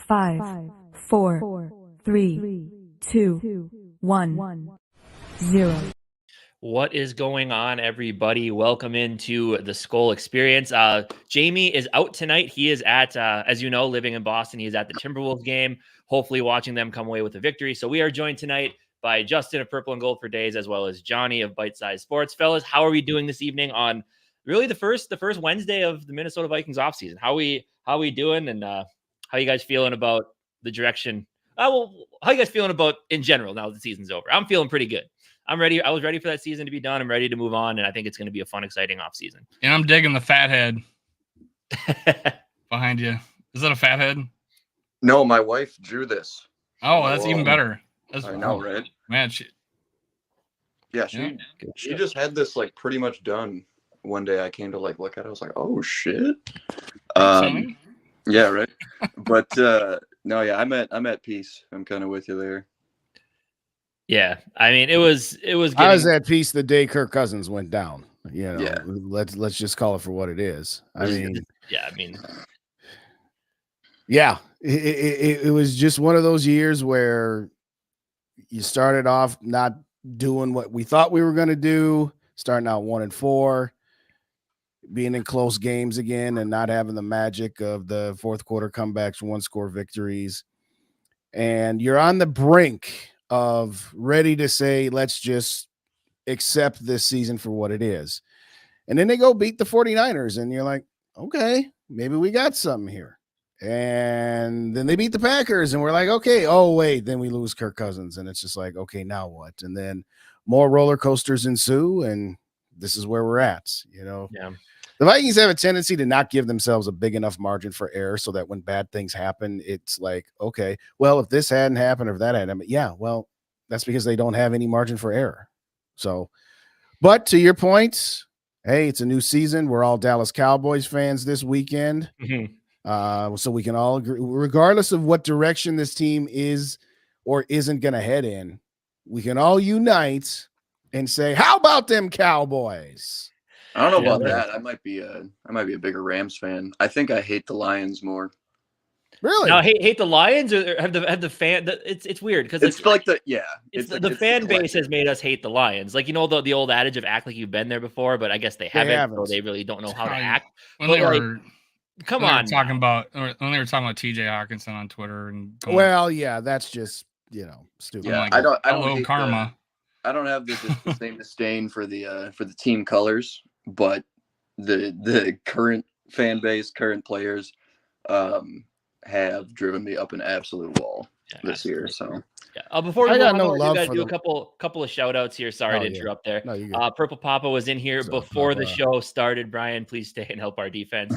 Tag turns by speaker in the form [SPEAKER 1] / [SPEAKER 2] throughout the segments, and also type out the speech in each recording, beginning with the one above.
[SPEAKER 1] 5, 4, 3, 2, 1, 0.
[SPEAKER 2] What is going on, everybody? Welcome into the Skol Experience. Jamie is out tonight. He is at, as you know, living in Boston. He is at the Timberwolves game, hopefully watching them come away with a victory. So we are joined tonight by Justin of Purple and Gold for Days, as well as Johnny of Bite Size Sports. Fellas, how are we doing this evening on really the first Wednesday of the Minnesota Vikings offseason? How are we doing, and how are you guys feeling about the direction? How are you guys feeling about in general now that the season's over? I'm feeling pretty good. I'm ready. I was ready for that season to be done. I'm ready to move on, and I think it's going to be a fun, exciting offseason.
[SPEAKER 3] And I'm digging the fat head behind you. Is that a fat head?
[SPEAKER 4] No, my wife drew this.
[SPEAKER 3] Oh, that's even better.
[SPEAKER 4] I know, right?
[SPEAKER 3] Man,
[SPEAKER 4] she just had this like pretty much done. One day I came to like look at it. I was like, oh shit. Yeah, right. But no, yeah, I'm at peace. I'm kind of with you there.
[SPEAKER 2] Yeah, I mean, it was.
[SPEAKER 5] I was at peace the day Kirk Cousins went down. You know,
[SPEAKER 4] yeah.
[SPEAKER 5] Let's just call it for what it is. It was just one of those years where you started off not doing what we thought we were going to do, starting out 1-4, being in close games again, and not having the magic of the fourth quarter comebacks, one-score victories, and you're on the brink of ready to say, let's just accept this season for what it is. And then they go beat the 49ers, and you're like, okay, maybe we got something here. And then they beat the Packers, and we're like, okay, oh, wait, then we lose Kirk Cousins. And it's just like, okay, now what? And then more roller coasters ensue, and this is where we're at, you know?
[SPEAKER 2] Yeah.
[SPEAKER 5] The Vikings have a tendency to not give themselves a big enough margin for error so that when bad things happen, it's like, okay, well, if this hadn't happened or if that hadn't happened, yeah, well, that's because they don't have any margin for error. So, but to your point, hey, it's a new season. We're all Dallas Cowboys fans this weekend.
[SPEAKER 2] Mm-hmm.
[SPEAKER 5] So we can all agree, regardless of what direction this team is or isn't going to head in, we can all unite and say, how about them Cowboys?
[SPEAKER 4] I don't know about that. I might be a bigger Rams fan. I think I hate the Lions more.
[SPEAKER 5] Really?
[SPEAKER 2] Now, hate the Lions, or have the fan? It's weird because
[SPEAKER 4] it's like the
[SPEAKER 2] fan base has made us hate the Lions. Like, you know, the old adage of act like you've been there before, but I guess they haven't. So they really don't know how to act.
[SPEAKER 3] When they were
[SPEAKER 2] talking
[SPEAKER 3] about TJ Hawkinson on Twitter and going,
[SPEAKER 5] well, yeah, that's just, you know, stupid.
[SPEAKER 4] Yeah,
[SPEAKER 3] like,
[SPEAKER 4] I don't hate
[SPEAKER 3] karma.
[SPEAKER 4] I don't have the same disdain for the team colors, but the current fan base, current players, have driven me up an absolute wall this year. So
[SPEAKER 2] before we
[SPEAKER 5] got
[SPEAKER 2] go
[SPEAKER 5] no
[SPEAKER 2] on,
[SPEAKER 5] love
[SPEAKER 2] you guys
[SPEAKER 5] for
[SPEAKER 2] do
[SPEAKER 5] them.
[SPEAKER 2] a couple of shout outs here. Sorry to interrupt there.
[SPEAKER 5] No, you're good.
[SPEAKER 2] Purple Papa was in here before the show started. Brian, please stay and help our defense.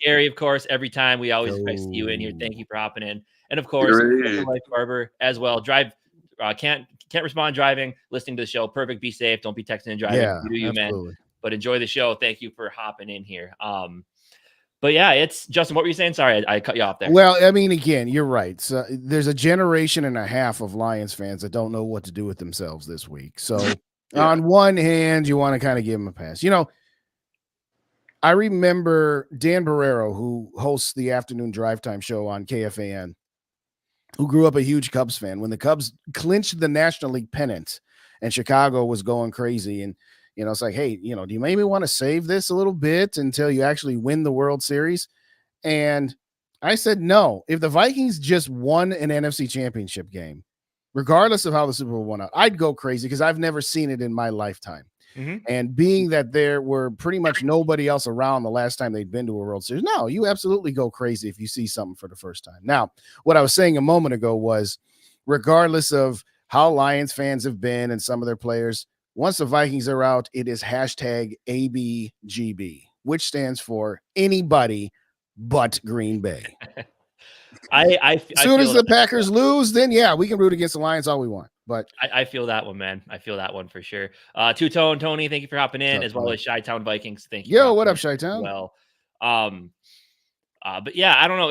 [SPEAKER 2] Gary, of course, every time we always see you in here. Thank you for hopping in. And of course, Life Barber as well. Can't respond driving, listening to the show. Perfect. Be safe. Don't be texting and driving.
[SPEAKER 5] Yeah,
[SPEAKER 2] you do you,
[SPEAKER 5] absolutely.
[SPEAKER 2] man. But enjoy the show. Thank you for hopping in here. But yeah, it's Justin. What were you saying? Sorry, I cut you off there.
[SPEAKER 5] Well, I mean, again, you're right. So there's a generation and a half of Lions fans that don't know what to do with themselves this week. So on one hand, you want to kind of give them a pass. You know, I remember Dan Barrero, who hosts the afternoon drive time show on KFAN, who grew up a huge Cubs fan. When the Cubs clinched the National League pennant and Chicago was going crazy, and you know, it's like, hey, you know, do you maybe want to save this a little bit until you actually win the World Series? And I said, no. If the Vikings just won an NFC championship game, regardless of how the Super Bowl went out, I'd go crazy because I've never seen it in my lifetime.
[SPEAKER 2] Mm-hmm.
[SPEAKER 5] And being that there were pretty much nobody else around the last time they'd been to a World Series, no, you absolutely go crazy if you see something for the first time. Now, what I was saying a moment ago was, regardless of how Lions fans have been and some of their players, once the Vikings are out, it is hashtag ABGB, which stands for anybody but Green Bay.
[SPEAKER 2] As
[SPEAKER 5] soon as the Packers lose, then yeah, we can root against the Lions all we want. But
[SPEAKER 2] I feel that one, man. I feel that one for sure. Two-Tone Tony, thank you for hopping in, as well as Chi-Town Vikings. Thank you.
[SPEAKER 5] Yo, what up, Chi-Town?
[SPEAKER 2] Well, but yeah, I don't know.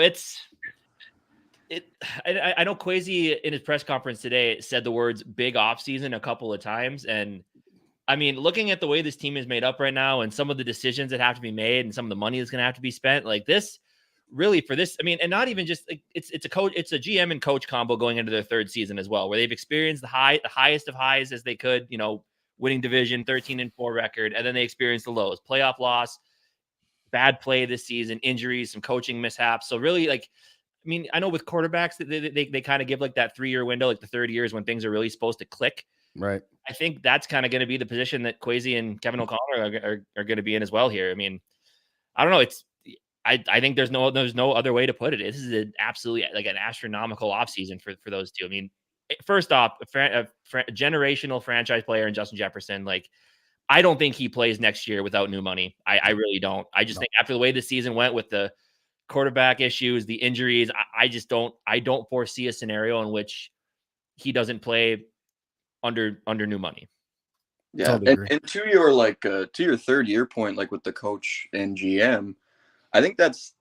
[SPEAKER 2] I know Kwesi in his press conference today said the words big offseason a couple of times. And I mean, looking at the way this team is made up right now and some of the decisions that have to be made and some of the money that's going to have to be spent, like this really for this, I mean, and not even just like it's a coach, it's a GM and coach combo going into their third season as well, where they've experienced the highest of highs as they could, winning division, 13-4 record, and then they experienced the lows, playoff loss, bad play this season, injuries, some coaching mishaps. So really, like, I mean, I know with quarterbacks they kind of give like that 3-year window, like the third year is when things are really supposed to click.
[SPEAKER 5] Right.
[SPEAKER 2] I think that's kind of going to be the position that Kwesi and Kevin O'Connor are going to be in as well here. I mean, I don't know. I think there's no other way to put it. This is an absolutely like an astronomical offseason for those two. I mean, first off, a generational franchise player in Justin Jefferson. Like, I don't think he plays next year without new money. I really don't. I just think after the way the season went with the quarterback issues, the injuries, I don't foresee a scenario in which he doesn't play under new money.
[SPEAKER 4] Yeah, totally. And to your third year point, like with the coach and GM, I think that's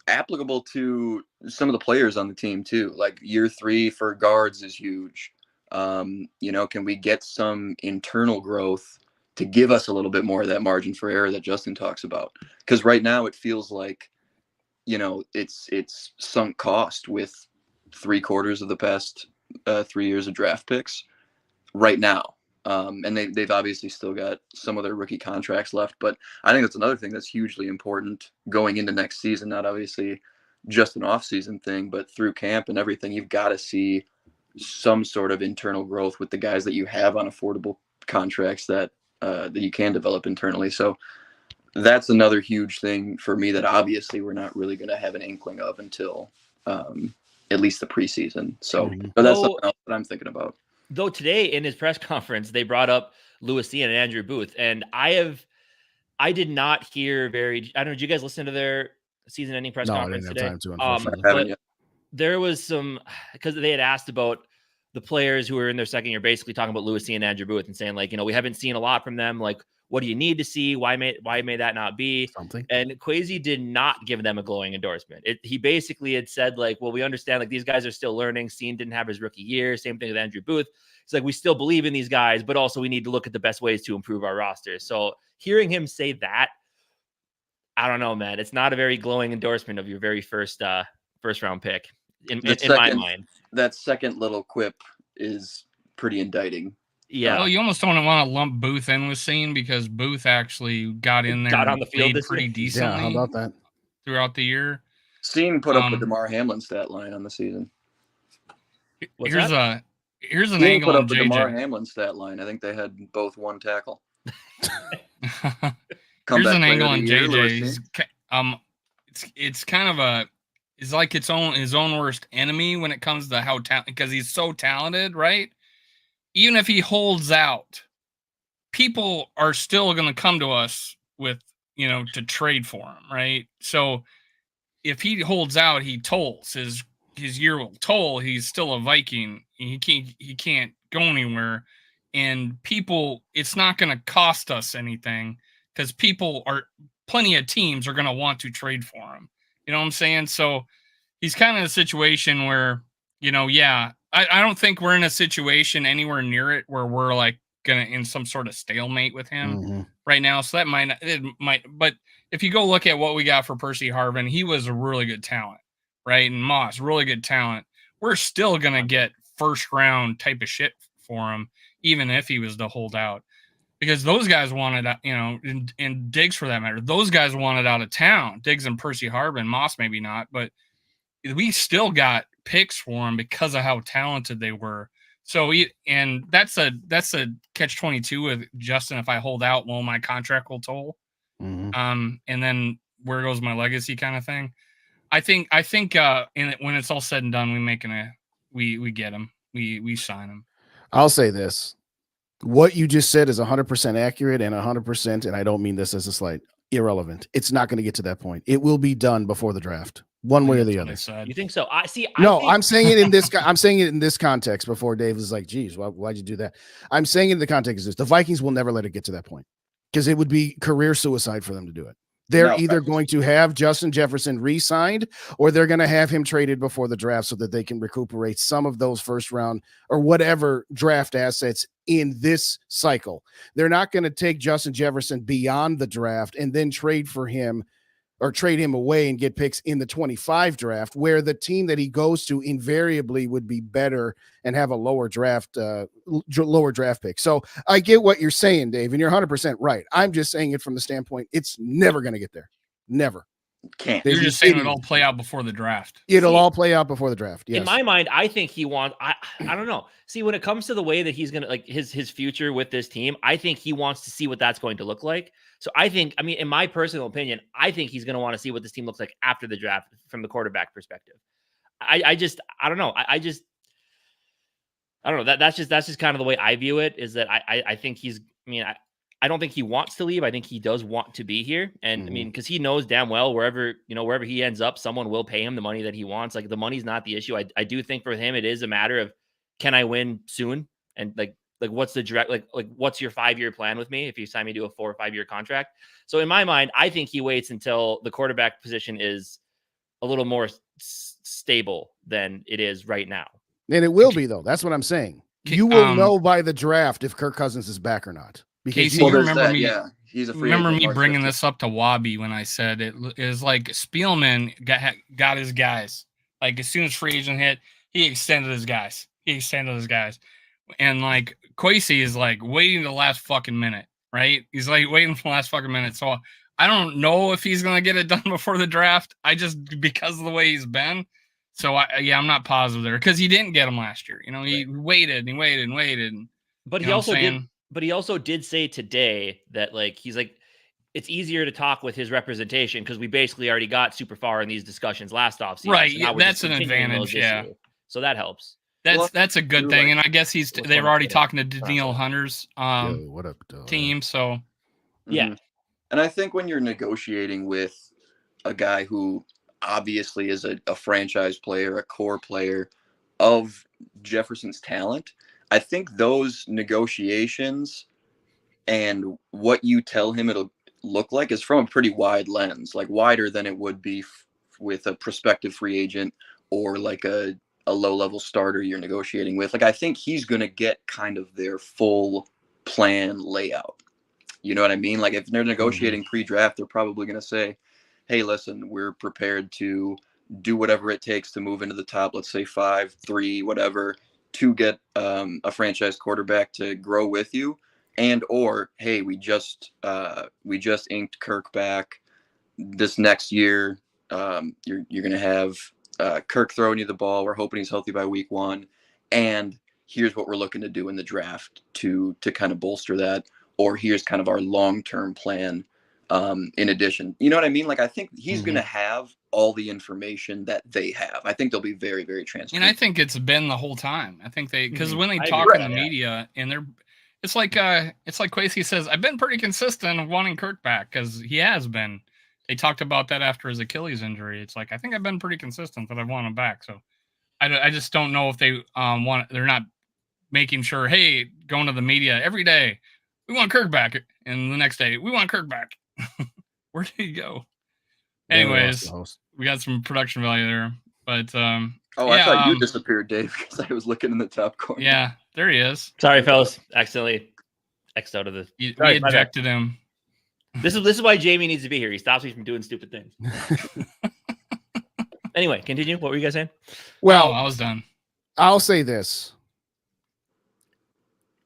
[SPEAKER 4] applicable to some of the players on the team too. Like year 3 for guards is huge. Can we get some internal growth to give us a little bit more of that margin for error that Justin talks about? Because right now it feels like, it's sunk cost with 3/4 of the past 3 years of draft picks right now. And they've obviously still got some of their rookie contracts left, but I think that's another thing that's hugely important going into next season. Not obviously just an off-season thing, but through camp and everything, you've got to see some sort of internal growth with the guys that you have on affordable contracts that you can develop internally. So that's another huge thing for me that obviously we're not really going to have an inkling of until at least the preseason. So that's something else that I'm thinking about.
[SPEAKER 2] Though today in his press conference, they brought up Louis C. and Andrew Booth. And I did not hear I don't know, did you guys listen to their season-ending press conference today?
[SPEAKER 5] No, I didn't have time to, unfortunately.
[SPEAKER 2] But there was some, because they had asked about the players who were in their second year, basically talking about Louis C. and Andrew Booth and saying, like, we haven't seen a lot from them. Like, what do you need to see? Why may that not be
[SPEAKER 5] something? And
[SPEAKER 2] Kwesi did not give them a glowing endorsement. He basically had said, like, well, we understand, like, these guys are still learning. Scene didn't have his rookie year. Same thing with Andrew Booth. It's like, we still believe in these guys, but also we need to look at the best ways to improve our roster. So hearing him say that, I don't know, man. It's not a very glowing endorsement of your very first round pick in my mind.
[SPEAKER 4] That second little quip is pretty indicting.
[SPEAKER 2] Yeah.
[SPEAKER 3] Well, you almost don't want to lump Booth in with Scene because Booth actually got in there
[SPEAKER 2] on the field
[SPEAKER 3] pretty decently.
[SPEAKER 5] Yeah, how about that?
[SPEAKER 3] Throughout the year.
[SPEAKER 4] Scene put up the DeMar Hamlin stat line on the season.
[SPEAKER 3] Here's an
[SPEAKER 4] Scene
[SPEAKER 3] angle
[SPEAKER 4] put
[SPEAKER 3] on
[SPEAKER 4] up the
[SPEAKER 3] JJ.
[SPEAKER 4] DeMar Hamlin stat line. I think they had both one tackle.
[SPEAKER 3] Here's an angle on JJ's. It's kind of it's like his own worst enemy when it comes to how talented, because he's so talented, right? Even if he holds out, people are still going to come to us with, to trade for him, right? So if he holds out, he tolls. His year will toll. He's still a Viking. He can't go anywhere. And people, it's not going to cost us anything because plenty of teams are going to want to trade for him. You know what I'm saying? So he's kind of in a situation where, I don't think we're in a situation anywhere near it where we're like gonna in some sort of stalemate with him right now. So that might, but if you go look at what we got for Percy Harvin, he was a really good talent, right? And Moss, really good talent. We're still gonna get first round type of shit for him, even if he was to hold out, because those guys wanted, and Diggs for that matter, those guys wanted out of town. Diggs and Percy Harvin, Moss maybe not, but we still got picks for them because of how talented they were. So, and that's a catch-22 with Justin. If I hold out, well, my contract will toll. And then where goes my legacy kind of thing. I think when it's all said and done, we get him. We sign him.
[SPEAKER 5] I'll say this. What you just said is 100% accurate and 100%, and I don't mean this as a slight, irrelevant. It's not going to get to that point. It will be done before the draft. One way or the other.
[SPEAKER 2] You think so?
[SPEAKER 5] I'm saying it in this. I'm saying it in this context. Before Dave was like, "Geez, why'd you do that?" I'm saying it in the context of this: the Vikings will never let it get to that point because it would be career suicide for them to do it. They're either going to have Justin Jefferson re-signed or they're going to have him traded before the draft so that they can recuperate some of those first round or whatever draft assets in this cycle. They're not going to take Justin Jefferson beyond the draft and then trade for him or trade him away and get picks in the 25 draft, where the team that he goes to invariably would be better and have a lower draft pick. So I get what you're saying, Dave, and you're 100% right. I'm just saying it from the standpoint it's never going to get there. Never.
[SPEAKER 4] Can't.
[SPEAKER 3] You're just saying it'll all play out before the draft.
[SPEAKER 5] It'll all play out before the draft. Yes.
[SPEAKER 2] In my mind, I think he wants. I don't know. See, when it comes to the way that he's gonna like his future with this team, I think he wants to see what that's going to look like. So I think, I mean, in my personal opinion, I think he's going to want to see what this team looks like after the draft from the quarterback perspective. I don't know. I don't know. That's just kind of the way I view it. Is that I think he's. I mean, I don't think he wants to leave. I think he does want to be here. And I mean, because he knows damn well wherever he ends up, someone will pay him the money that he wants. Like, the money's not the issue. I do think for him, it is a matter of, can I win soon? And like what's the direct, like what's your 5-year plan with me if you sign me to a 4 or 5 year contract? So in my mind, I think he waits until the quarterback position is a little more stable than it is right now.
[SPEAKER 5] And it will be, though. That's what I'm saying. You will know by the draft if Kirk Cousins is back or not.
[SPEAKER 3] Casey, you remember me?
[SPEAKER 4] Yeah, he's a free
[SPEAKER 3] remember
[SPEAKER 4] agent
[SPEAKER 3] me
[SPEAKER 4] March
[SPEAKER 3] bringing
[SPEAKER 4] 15th.
[SPEAKER 3] this up to Wabi when I said it is like Spielman got his guys. Like, as soon as free agent hit, he extended his guys. And like Kwesi is like waiting the last fucking minute, right? He's like waiting for the last fucking minute. So I don't know if he's gonna get it done before the draft. Because of the way he's been. So I'm not positive there, because he didn't get him last year. You know, he waited and waited and waited.
[SPEAKER 2] But he also did. But he also did say today that, like, he's like, it's easier to talk with his representation because we basically already got super far in these discussions last offseason.
[SPEAKER 3] Right.
[SPEAKER 2] So
[SPEAKER 3] yeah, that's an advantage. Yeah.
[SPEAKER 2] So that helps.
[SPEAKER 3] That's a good thing. And I guess they're already talking to Daniil Hunter's
[SPEAKER 5] what up,
[SPEAKER 3] team. So
[SPEAKER 2] yeah.
[SPEAKER 4] And I think when you're negotiating with a guy who obviously is a franchise player, a core player of Jefferson's talent, I think those negotiations and what you tell him it'll look like is from a pretty wide lens, like wider than it would be with a prospective free agent or like a low-level starter you're negotiating with. Like, I think he's going to get kind of their full plan layout. You know what I mean? Like, if they're negotiating pre-draft, they're probably going to say, hey, listen, we're prepared to do whatever it takes to move into the top, let's say 5, 3, whatever, to get a franchise quarterback to grow with you, and or hey, we just inked Kirk back this next year. You're gonna have Kirk throwing you the ball. We're hoping he's healthy by week 1, and here's what we're looking to do in the draft to kind of bolster that, or here's kind of our long-term plan. In addition, you know what I mean? Like, I think he's going to have all the information that they have. I think they'll be very, very transparent.
[SPEAKER 3] And I think it's been the whole time. I think because when they talk in the media, and it's like Kwesi says, I've been pretty consistent of wanting Kirk back, because he has been. They talked about that after his Achilles injury. It's like, I think I've been pretty consistent that I want him back. So I just don't know if they they're not making sure, hey, going to the media every day, we want Kirk back, and the next day we want Kirk back. Where did he go? Anyways, we got some production value there, but I
[SPEAKER 4] thought you disappeared, Dave, because I was looking in the top corner.
[SPEAKER 3] Yeah, there he is.
[SPEAKER 2] Sorry, fellas, accidentally X'd out of the.
[SPEAKER 3] We ejected him.
[SPEAKER 2] This is why Jamie needs to be here. He stops me from doing stupid things. Anyway, continue. What were you guys saying?
[SPEAKER 5] Well,
[SPEAKER 3] I was done.
[SPEAKER 5] I'll say this.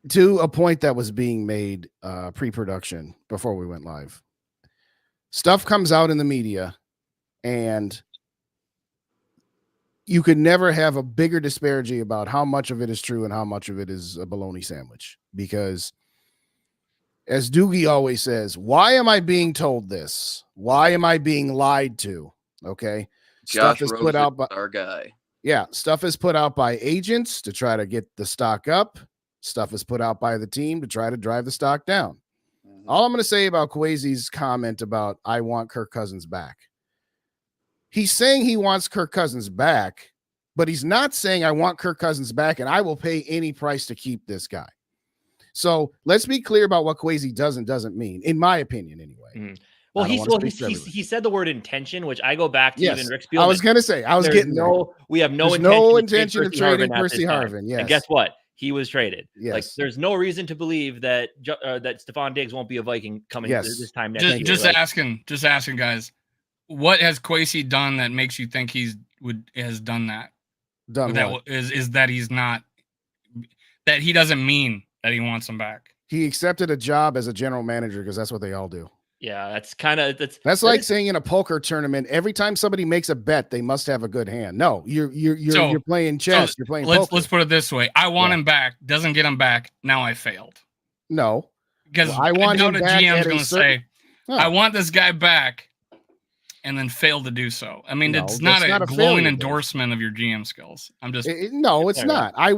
[SPEAKER 5] To a point that was being made pre-production before we went live. Stuff comes out in the media, and you could never have a bigger disparity about how much of it is true and how much of it is a bologna sandwich. Because, as Doogie always says, why am I being told this? Why am I being lied to? Okay.
[SPEAKER 4] Stuff is put out by our guy.
[SPEAKER 5] Yeah. Stuff is put out by agents to try to get the stock up. Stuff is put out by the team to try to drive the stock down. All I'm going to say about Kwesi's comment about I want Kirk Cousins back. He's saying he wants Kirk Cousins back, but he's not saying I want Kirk Cousins back and I will pay any price to keep this guy. So let's be clear about what Kwesi does and doesn't mean, in my opinion, anyway.
[SPEAKER 2] Well, he said the word intention, which I go back to even Rick Spielman.
[SPEAKER 5] I was going to say,
[SPEAKER 2] we have no
[SPEAKER 5] intention of trading Percy Harvin. Yes.
[SPEAKER 2] And guess what? He was traded.
[SPEAKER 5] Yes.
[SPEAKER 2] Like, there's no reason to believe that Stephon Diggs won't be a Viking coming this time next year.
[SPEAKER 3] Just asking, guys. what has Kwesi done that makes you think has done that?
[SPEAKER 5] Done what?
[SPEAKER 3] Is that he's not, that he doesn't mean that he wants him back?
[SPEAKER 5] He accepted a job as a general manager because that's what they all do.
[SPEAKER 2] Yeah, that's kind of
[SPEAKER 5] that's like saying in a poker tournament, every time somebody makes a bet, they must have a good hand. No, you're playing chess. You're playing poker.
[SPEAKER 3] Let's put it this way: I want him back. Doesn't get him back. Now I failed.
[SPEAKER 5] No,
[SPEAKER 3] because I want him back. GM's going to say, "I want this guy back," and then fail to do so. I mean, it's not a glowing endorsement of your GM skills. I'm just
[SPEAKER 5] no, it's not. I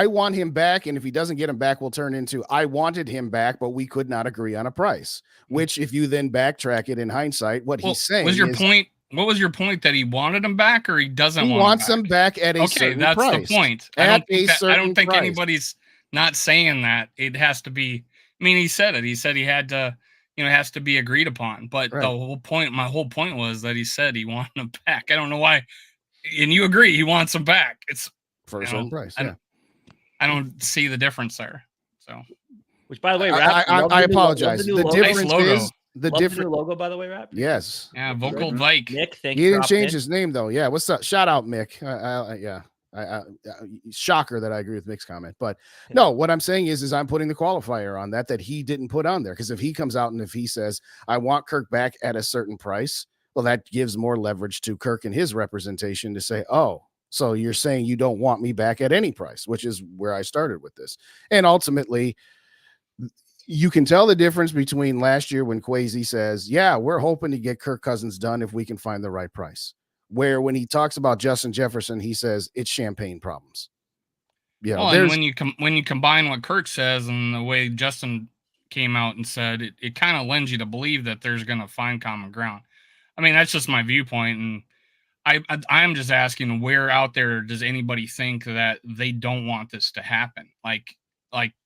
[SPEAKER 5] want him back, and if he doesn't get him back, we'll turn into I wanted him back, but we could not agree on a price. Which, if you then backtrack it in hindsight, what he's saying
[SPEAKER 3] was your point. What was your point? That he wanted him back, or he doesn't?
[SPEAKER 5] He wants him back at a certain price.
[SPEAKER 3] Okay, that's the point. I don't think anybody's not saying that. It has to be. I mean, he said it. He said he had to. It has to be agreed upon. But my whole point was that he said he wanted him back. I don't know why. And you agree, he wants him back. It's
[SPEAKER 5] for a certain price. Yeah.
[SPEAKER 3] I don't see the difference there. So,
[SPEAKER 2] which, by the way,
[SPEAKER 5] I apologize. The difference is
[SPEAKER 2] the different logo, by the way, Rap.
[SPEAKER 5] Yes.
[SPEAKER 3] Yeah, Vocal Vike.
[SPEAKER 2] Mick, thank
[SPEAKER 5] you. He didn't change his name though. Yeah. What's up? Shout out, Mick. Shocker that I agree with Mick's comment, but no, what I'm saying is I'm putting the qualifier on that he didn't put on there. Because if he comes out and if he says, I want Kirk back at a certain price, well, that gives more leverage to Kirk and his representation to say, oh, so you're saying you don't want me back at any price, which is where I started with this. And ultimately, you can tell the difference between last year when Kwesi says, yeah, we're hoping to get Kirk Cousins done if we can find the right price. Where when he talks about Justin Jefferson, he says it's champagne problems. Yeah.
[SPEAKER 3] And when you combine what Kirk says and the way Justin came out and said, it kind of lends you to believe that there's going to find common ground. I mean, that's just my viewpoint. And I'm just asking, where out there does anybody think that they don't want this to happen? Like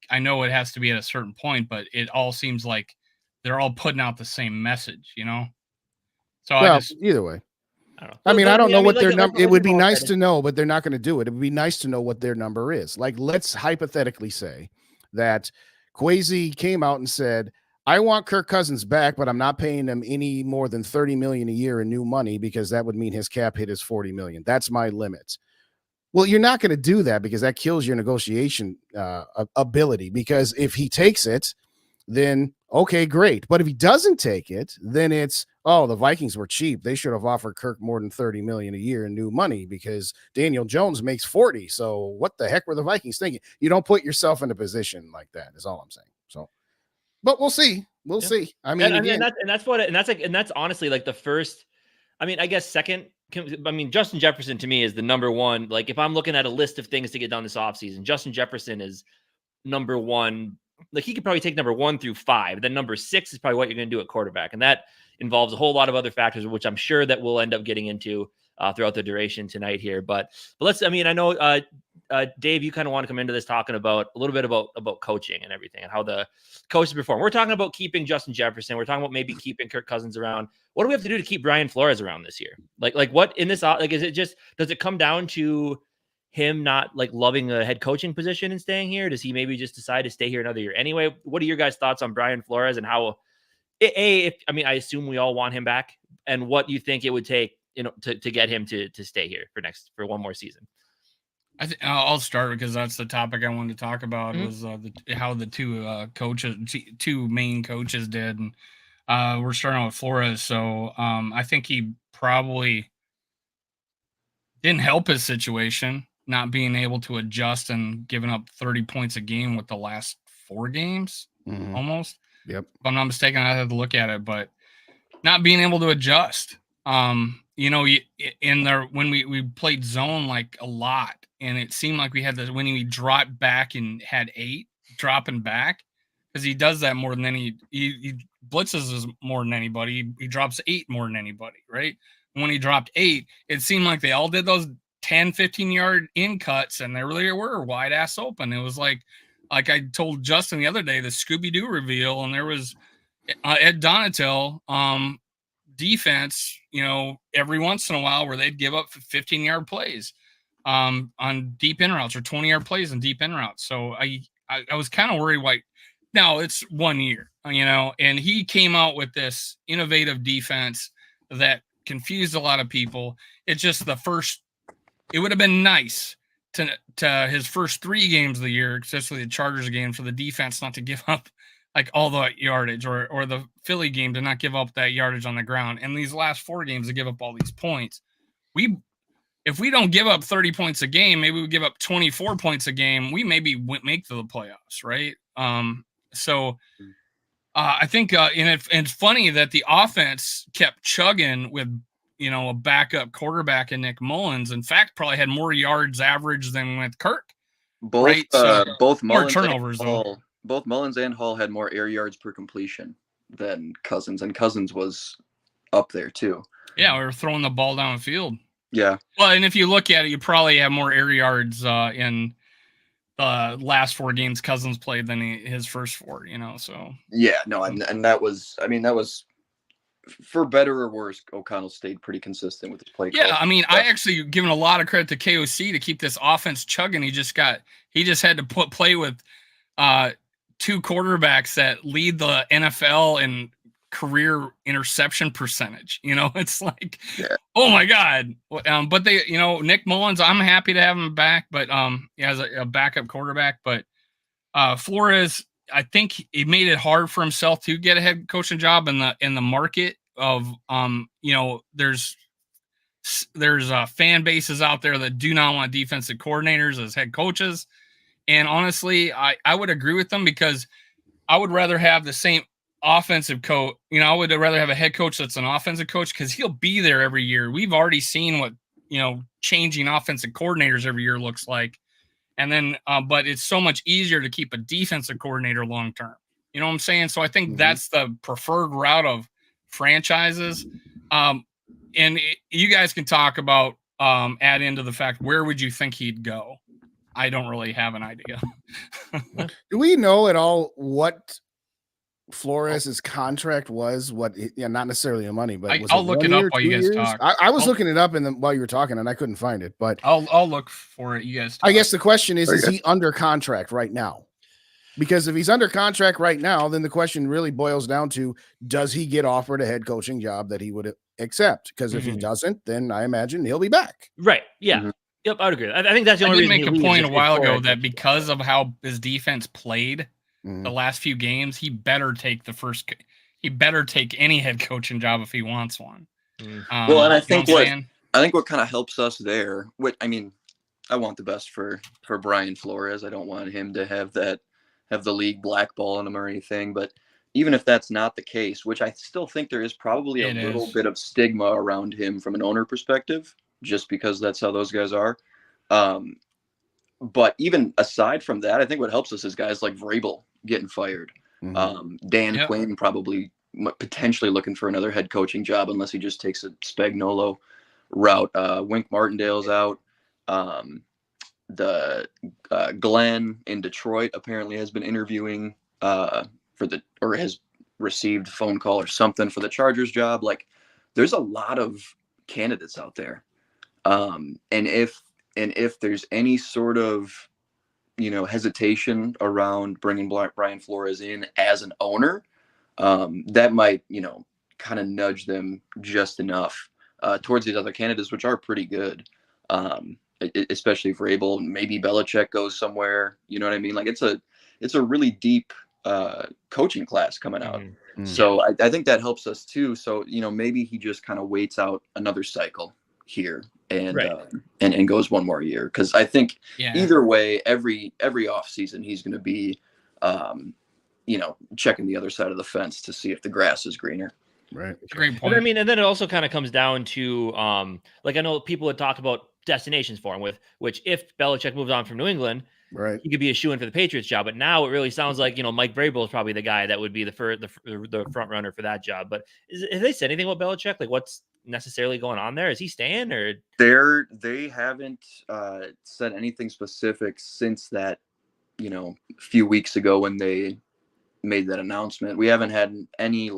[SPEAKER 3] I know it has to be at a certain point, but it all seems like they're all putting out the same message, So
[SPEAKER 5] either way. I don't know what their number. It would be nice to know, but they're not going to do it. It would be nice to know what their number is. Like, let's hypothetically say that Kwesi came out and said, I want Kirk Cousins back, but I'm not paying him any more than $30 million a year in new money because that would mean his cap hit is $40 million. That's my limit. Well, you're not going to do that because that kills your negotiation ability. Because if he takes it, then okay, great. But if he doesn't take it, then it's, oh, the Vikings were cheap. They should have offered Kirk more than $30 million a year in new money because Daniel Jones makes 40. So what the heck were the Vikings thinking? You don't put yourself in a position like that is all I'm saying. So, but we'll see. We'll see. I mean,
[SPEAKER 2] that's honestly like the first, I guess second. Justin Jefferson to me is the number one. Like if I'm looking at a list of things to get done this offseason, Justin Jefferson is number one. Like he could probably take number 1 through 5. Then number 6 is probably what you're going to do at quarterback. And that involves a whole lot of other factors, which I'm sure that we'll end up getting into throughout the duration tonight here. But let's, I know Dave, you kind of want to come into this talking about a little bit about coaching and everything and how the coaches perform. We're talking about keeping Justin Jefferson. We're talking about maybe keeping Kirk Cousins around. What do we have to do to keep Brian Flores around this year? Like what in this, like, is it just, does it come down to him not like loving a head coaching position and staying here? Does he maybe just decide to stay here another year anyway? What are your guys' thoughts on Brian Flores and how, I assume we all want him back, and what you think it would take, to get him to stay here for one more season?
[SPEAKER 3] I'll start because that's the topic I wanted to talk about. Was how the two main coaches did, and we're starting with Flores. So I think he probably didn't help his situation, not being able to adjust and giving up 30 points a game with the last 4 games, almost.
[SPEAKER 5] Yep.
[SPEAKER 3] If I'm not mistaken, I had to look at it, but not being able to adjust. When we played zone like a lot, and it seemed like we had this when he dropped back and had 8 dropping back, because he does that more than he blitzes more than anybody. He drops 8 more than anybody, right? When he dropped 8, it seemed like they all did those 10, 15-yard in cuts, and they really were wide ass open. It was like I told Justin the other day, the Scooby-Doo reveal, and there was Ed Donatel defense, every once in a while where they'd give up 15-yard plays on deep in routes or 20-yard plays and deep in routes. So I was kind of worried why. Now it's 1 year, and he came out with this innovative defense that confused a lot of people. It's just it would have been nice to his first 3 games of the year, especially the Chargers game, for the defense not to give up like all the yardage, or the Philly game to not give up that yardage on the ground. And these last 4 games to give up all these points. If we don't give up 30 points a game, maybe we give up 24 points a game, we maybe make the playoffs, right? So I think, and it's funny that the offense kept chugging with, a backup quarterback in Nick Mullins. In fact, probably had more yards average than with Kirk.
[SPEAKER 4] Both Mullins
[SPEAKER 3] turnovers,
[SPEAKER 4] both Mullins and Hall had more air yards per completion than Cousins, and Cousins was up there too.
[SPEAKER 3] Yeah, we were throwing the ball downfield.
[SPEAKER 4] Yeah.
[SPEAKER 3] Well, and if you look at it, you probably have more air yards in the last 4 games Cousins played than his first 4, so.
[SPEAKER 4] Yeah, no, and that was for better or worse, O'Connell stayed pretty consistent with his play.
[SPEAKER 3] Yeah, I actually given a lot of credit to KOC to keep this offense chugging. He just had to play with 2 quarterbacks that lead the NFL in career interception percentage. It's like, oh my God. But they, Nick Mullins, I'm happy to have him back, but as a backup quarterback. But Flores, I think he made it hard for himself to get a head coaching job in the market of there's fan bases out there that do not want defensive coordinators as head coaches. And honestly, I would agree with them, because I would rather have the same offensive coach. I would rather have a head coach that's an offensive coach, because he'll be there every year. We've already seen what, changing offensive coordinators every year looks like. And then, but it's so much easier to keep a defensive coordinator long term. You know what I'm saying? So I think that's the preferred route of franchises. You guys can talk about add into the fact, where would you think he'd go? I don't really have an idea.
[SPEAKER 5] Do we know at all what Flores' contract was? Not necessarily the money, but
[SPEAKER 3] I'll look it up while you guys talk.
[SPEAKER 5] I was looking it up while you were talking, and I couldn't find it. But
[SPEAKER 3] I'll look for it. You guys talk.
[SPEAKER 5] I guess the question is he under contract right now? Because if he's under contract right now, then the question really boils down to, does he get offered a head coaching job that he would accept? Because if he doesn't, then I imagine he'll be back.
[SPEAKER 2] Right. Yeah. Mm-hmm. Yep. I would agree. I think that's the only reason.
[SPEAKER 3] I did make a point a while ago that because of how his defense played the last few games, he better take any head coaching job if he wants one.
[SPEAKER 4] Well, and I think what kind of helps us there, I want the best for Brian Flores. I don't want him to have the league blackballing him or anything. But even if that's not the case, which I still think there is probably a little bit of stigma around him from an owner perspective, just because that's how those guys are. But even aside from that, I think what helps us is guys like Vrabel getting fired. Dan Quinn probably potentially looking for another head coaching job unless he just takes a Spagnuolo route. Wink Martindale's out. The Glenn in Detroit apparently has been interviewing or has received a phone call or something for the Chargers job. Like, there's a lot of candidates out there. And if there's any sort of, hesitation around bringing Brian Flores in as an owner, that might, kind of nudge them just enough towards these other candidates, which are pretty good. Especially if Vrabel, maybe Belichick goes somewhere, you know what I mean? Like, it's a really deep coaching class coming out. So I think that helps us too. So, maybe he just kind of waits out another cycle here and goes one more year. Cause I think either way, every off season, he's going to be, checking the other side of the fence to see if the grass is greener.
[SPEAKER 5] Right.
[SPEAKER 3] Great point.
[SPEAKER 2] And then it also kind of comes down to, I know people had talked about destinations for him, which if Belichick moves on from New England,
[SPEAKER 5] right,
[SPEAKER 2] he could be a shoo-in for the Patriots job. But now it really sounds like, Mike Vrabel is probably the guy that would be the front runner for that job. But have they said anything about Belichick? Like, what's necessarily going on there? Is he staying, or
[SPEAKER 4] they haven't said anything specific since that, few weeks ago when they made that announcement. We haven't had any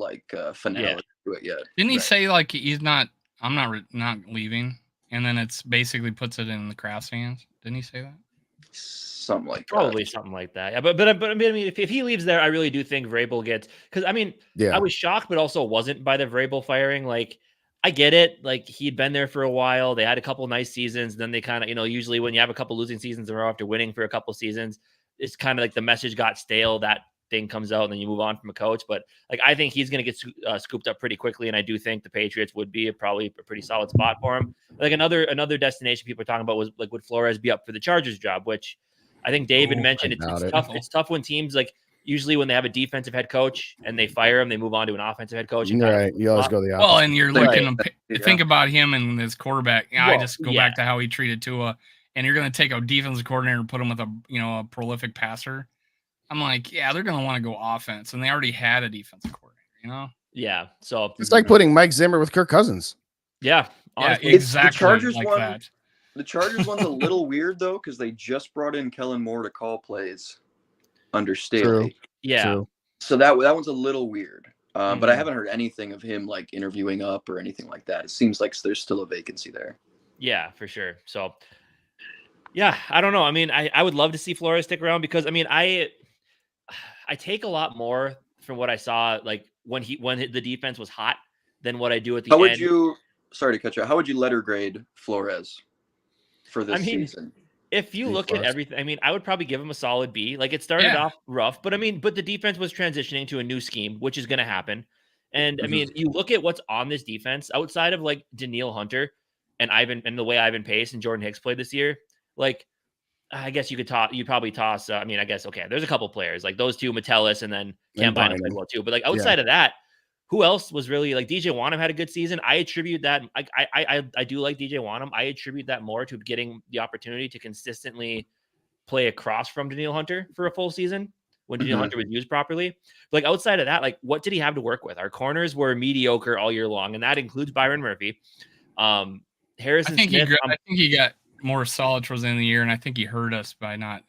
[SPEAKER 4] finale to it yet.
[SPEAKER 3] Didn't he say I'm not leaving? And then it's basically puts it in the Kraft's hands. Didn't he say that?
[SPEAKER 4] Something like
[SPEAKER 2] probably
[SPEAKER 4] that.
[SPEAKER 2] Something like that. Yeah, but I mean, if he leaves there, I really do think Vrabel gets, because I was shocked, but also wasn't by the Vrabel firing. Like, I get it. Like, he'd been there for a while. They had a couple nice seasons. Then they kind of, usually when you have a couple losing seasons in a row after winning for a couple seasons, it's kind of like the message got stale. That thing comes out and then you move on from a coach. But like, I think he's going to get scooped up pretty quickly. And I do think the Patriots would be probably a pretty solid spot for him. Like another destination people are talking about was like, would Flores be up for the Chargers job, which I think David mentioned. It's tough. It's tough when teams like, usually when they have a defensive head coach and they fire him, they move on to an offensive head coach. And
[SPEAKER 5] right. You always go the opposite.
[SPEAKER 3] Well, and you're looking to think about him and his quarterback. I just go back to how he treated Tua, and you're going to take a defensive coordinator and put him with a prolific passer. I'm like, yeah, they're going to want to go offense, and they already had a defensive coordinator,
[SPEAKER 2] Yeah. So
[SPEAKER 5] it's like putting Mike Zimmer with Kirk Cousins.
[SPEAKER 2] Yeah.
[SPEAKER 3] Honestly. Yeah, exactly.
[SPEAKER 4] The Chargers
[SPEAKER 3] like
[SPEAKER 4] one,
[SPEAKER 3] that.
[SPEAKER 4] The Chargers one's a little weird though, because they just brought in Kellen Moore to call plays under Staley.
[SPEAKER 2] Yeah.
[SPEAKER 5] True.
[SPEAKER 4] So that one's a little weird. But I haven't heard anything of him like interviewing up or anything like that. It seems like there's still a vacancy there.
[SPEAKER 2] Yeah, for sure. So yeah, I don't know. I mean, I would love to see Flores stick around because I take a lot more from what I saw like when the defense was hot than what I do at the end.
[SPEAKER 4] Sorry to cut you off. How would you letter grade Flores for this season?
[SPEAKER 2] If you look at everything, I mean, I would probably give him a solid B. Like, it started off rough, but the defense was transitioning to a new scheme, which is going to happen. And I mean, you look at what's on this defense outside of like Daniil Hunter and the way Ivan Pace and Jordan Hicks played this year. Like, I guess you'd probably toss. I mean, I guess, okay, there's a couple players like those two, Metellus and then Cam Bynum played well too. But like outside of that, who else was really like DJ Wanham had a good season? I attribute that. I do like DJ Wanham. I attribute that more to getting the opportunity to consistently play across from Daniil Hunter for a full season when Daniil Hunter was used properly. But like outside of that, like what did he have to work with? Our corners were mediocre all year long, and that includes Byron Murphy. Harrison Smith.
[SPEAKER 3] I think he got more solid towards the end of the year, and I think he hurt us by not,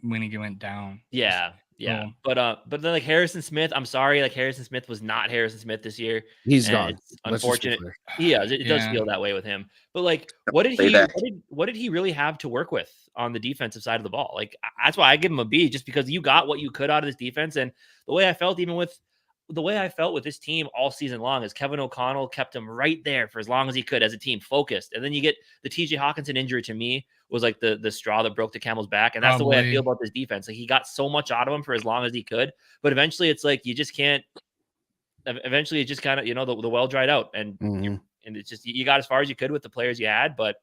[SPEAKER 3] when he went down.
[SPEAKER 2] Yeah. Yeah, but then like Harrison Smith, I'm sorry, like Harrison Smith was not Harrison Smith this year.
[SPEAKER 5] He's gone.
[SPEAKER 2] It's unfortunate. It does feel that way with him. But like, what did he really have to work with on the defensive side of the ball? Like, that's why I give him a B, just because you got what you could out of this defense. And the way I felt with this team all season long is Kevin O'Connell kept him right there for as long as he could as a team, focused. And then you get the TJ Hawkinson injury, to me was like the straw that broke the camel's back. And that's the way I feel about this defense. Like, he got so much out of him for as long as he could, but eventually it's like, you just can't, eventually it just kind of, the well dried out, and and it's just, you got as far as you could with the players you had, but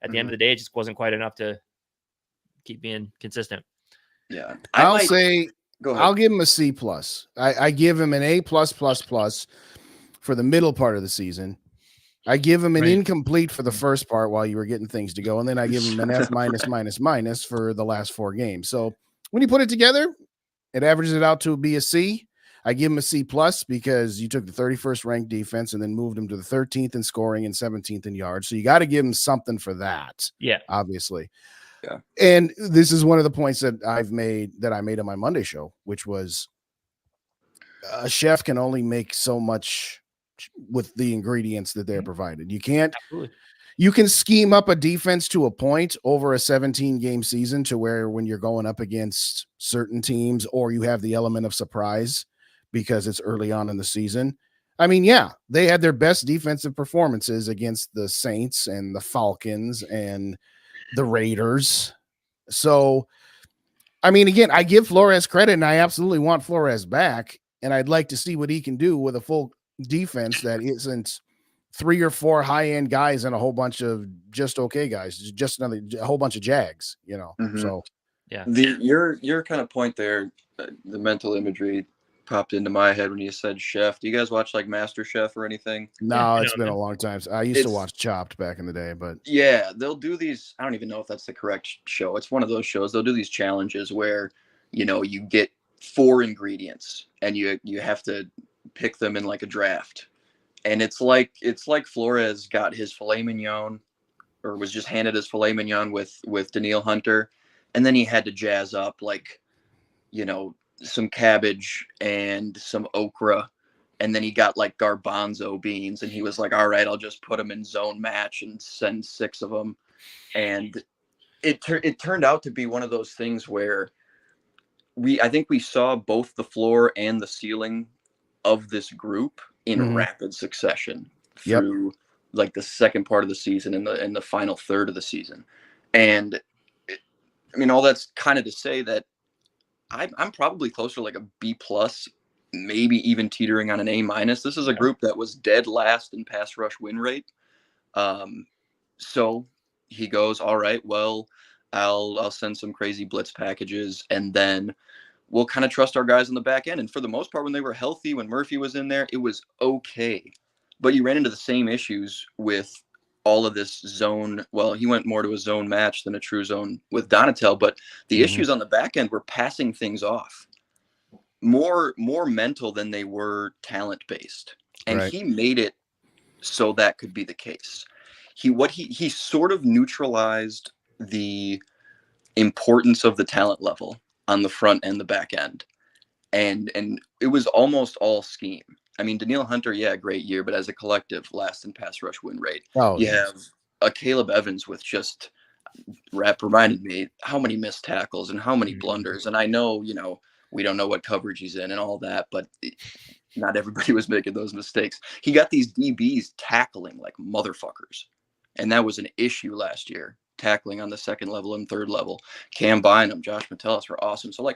[SPEAKER 2] at the end of the day, it just wasn't quite enough to keep being consistent.
[SPEAKER 4] Yeah.
[SPEAKER 5] I'll give him a C+. I give him an A+++ for the middle part of the season. I give him an incomplete for the first part while you were getting things to go, and then I give him an F- for the last 4 games. So when you put it together, it averages it out to be a C. I give him a C+ because you took the 31st ranked defense and then moved him to the 13th in scoring and 17th in yards. So you got to give him something for that.
[SPEAKER 2] Yeah,
[SPEAKER 5] obviously.
[SPEAKER 4] Yeah.
[SPEAKER 5] And this is one of the points that I made on my Monday show, which was a chef can only make so much with the ingredients that they're provided. You can't, you can scheme up a defense to a point over a 17-game season to where when you're going up against certain teams, or you have the element of surprise because it's early on in the season. I mean, yeah, they had their best defensive performances against the Saints and the Falcons and the Raiders. So, I mean, again, I give Flores credit, and I absolutely want Flores back, and I'd like to see what he can do with a full defense that isn't 3 or 4 high-end guys and a whole bunch of just okay guys, just a whole bunch of Jags, So,
[SPEAKER 2] yeah,
[SPEAKER 4] your kind of point there, the mental imagery popped into my head when you said chef. Do you guys watch like Master Chef or anything?
[SPEAKER 5] No, it's been a long time. I used to watch Chopped back in the day, but
[SPEAKER 4] yeah, they'll do these. I don't even know if that's the correct show. It's one of those shows. They'll do these challenges where, you get 4 ingredients and you have to pick them in like a draft. And it's like Flores got his filet mignon, or was just handed his filet mignon with Daniil Hunter. And then he had to jazz up like, some cabbage and some okra, and then he got like garbanzo beans, and he was like, all right, I'll just put them in zone match and send 6 of them. And it turned out to be one of those things where I think we saw both the floor and the ceiling of this group in rapid succession.
[SPEAKER 5] Yep.
[SPEAKER 4] through like the second part of the season and the final third of the season. And I mean, all that's kind of to say that I'm probably closer to like a B plus, maybe even teetering on an A minus. This is a group that was dead last in pass rush win rate. So he goes, all right, well, I'll send some crazy blitz packages, and then we'll kind of trust our guys on the back end. And for the most part, when they were healthy, when Murphy was in there, it was okay. But you ran into the same issues with all of this zone. Well, he went more to a zone match than a true zone with Donatel, but the issues on the back end were passing things off. More mental than they were talent based. And
[SPEAKER 5] Right.
[SPEAKER 4] he made it so that could be the case. He sort of neutralized the importance of the talent level on the front and the back end. And it was almost all scheme. I mean, Danielle Hunter, yeah, great year, but as a collective, last in pass rush win rate.
[SPEAKER 5] Oh,
[SPEAKER 4] you have a Caleb Evans with just reminded me how many missed tackles and how many blunders. And I know, we don't know what coverage he's in and all that, but not everybody was making those mistakes. He got these DBs tackling like motherfuckers. And that was an issue last year, tackling on the second level and third level. Cam Bynum, Josh Metellus were awesome. So,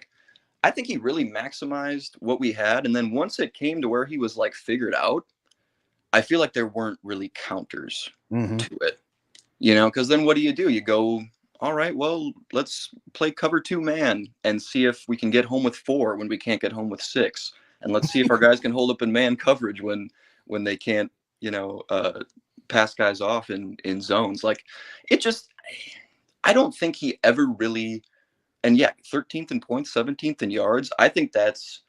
[SPEAKER 4] I think he really maximized what we had. And then once it came to where he was, figured out, I feel like there weren't really counters to it. Because then what do? You go, all right, well, let's play cover 2 man and see if we can get home with 4 when we can't get home with 6. And let's see if our guys can hold up in man coverage when they can't, pass guys off in zones. I don't think he ever really, and yeah, 13th in points, 17th in yards. I think that's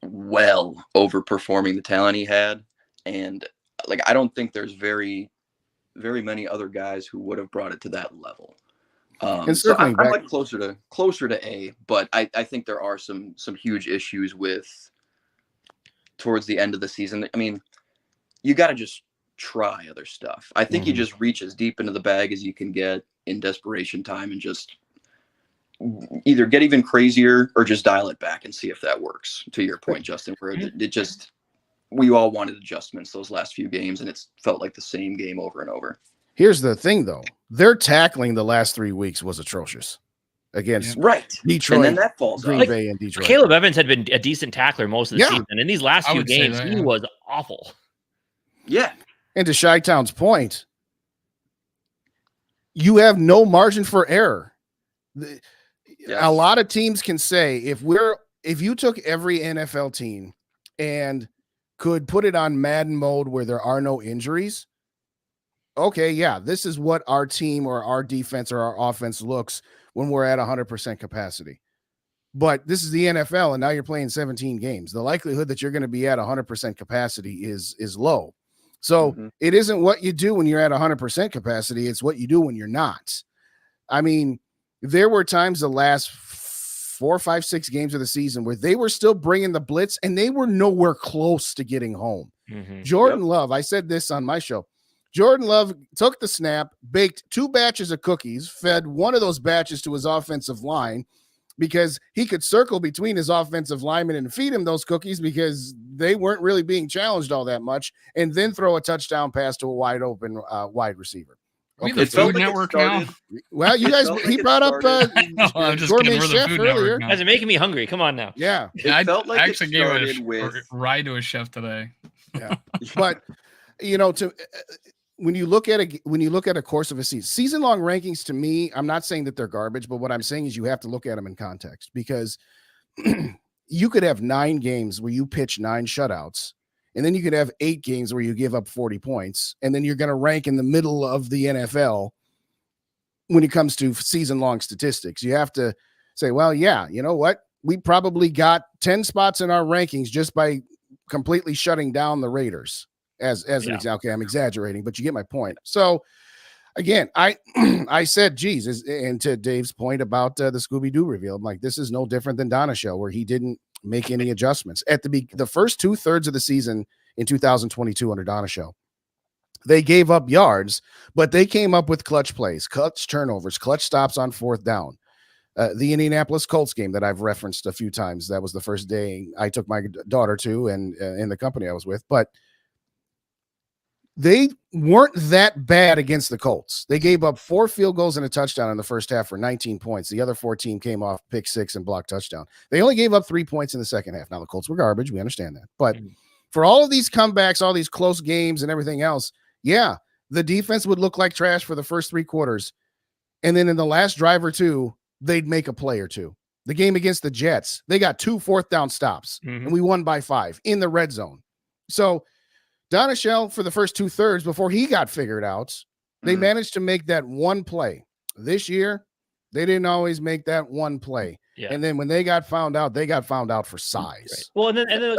[SPEAKER 4] well overperforming the talent he had. And I don't think there's very, very many other guys who would have brought it to that level. So I'm closer to A, but I think there are some huge issues with towards the end of the season. I mean, you got to just try other stuff. I think you just reach as deep into the bag as you can get in desperation time and just either get even crazier or just dial it back and see if that works. To your point, Justin, where we all wanted adjustments those last few games, and it's felt like the same game over and over.
[SPEAKER 5] Here's the thing, though. Their tackling the last 3 weeks was atrocious against Detroit,
[SPEAKER 4] and then that falls
[SPEAKER 5] Green Bay, and Detroit.
[SPEAKER 2] Caleb Evans had been a decent tackler most of the season. In these last few games, he was awful.
[SPEAKER 4] Yeah.
[SPEAKER 5] And to Chi-Town's point, you have no margin for error. A lot of teams can say if you took every NFL team and could put it on Madden mode where there are no injuries, okay, yeah, this is what our team or our defense or our offense looks when we're at 100% capacity. But this is the NFL, and now you're playing 17 games. The likelihood that you're going to be at 100% capacity is low. So it isn't what you do when you're at 100% capacity. It's what you do when you're not. I mean, there were times the last 4, 5, 6 games of the season where they were still bringing the blitz, and they were nowhere close to getting home. Jordan Love, I said this on my show. Jordan Love took the snap, baked 2 batches of cookies, fed one of those batches to his offensive line because he could circle between his offensive linemen and feed him those cookies because they weren't really being challenged all that much, and then throw a touchdown pass to a wide open wide receiver.
[SPEAKER 3] Okay. The Food Network now.
[SPEAKER 5] Well, you guys, he brought up gourmet chef earlier.
[SPEAKER 2] You guys are making me hungry. Come on now.
[SPEAKER 5] Yeah.
[SPEAKER 3] I actually gave a ride to a chef today.
[SPEAKER 5] Yeah. But, when you look at a course of a season long rankings, to me, I'm not saying that they're garbage, but what I'm saying is you have to look at them in context, because you could have 9 games where you pitch 9 shutouts, and then you could have 8 games where you give up 40 points, and then you're going to rank in the middle of the NFL when it comes to season long statistics. You have to say, well, yeah, you know what? We probably got 10 spots in our rankings just by completely shutting down the Raiders. As an example. Okay, I'm exaggerating, but you get my point. So again, I said, geez, and to Dave's point about the Scooby-Doo reveal, I'm like, this is no different than Donna Show, where he didn't make any adjustments at the first 2/3 of the season in 2022 under Donna Show. They gave up yards, but they came up with clutch plays, clutch turnovers, clutch stops on 4th down. The Indianapolis Colts game that I've referenced a few times. That was the first day I took my daughter to, and in the company I was with, but they weren't that bad against the Colts. They gave up 4 field goals and a touchdown in the first half for 19 points. The other 14 came off pick 6 and blocked touchdown. They only gave up 3 points in the second half. Now the Colts were garbage. We understand that. But for all of these comebacks, all these close games and everything else, yeah, the defense would look like trash for the first 3 quarters. And then in the last drive or two, they'd make a play or two. The game against the Jets, they got 2 fourth-down stops, and we won by 5 in the red zone. So Donachelle, for the first 2/3 before he got figured out, they managed to make that one play. This year, they didn't always make that one play. Yeah. And then when they got found out, they got found out for size.
[SPEAKER 2] Right. Well, and then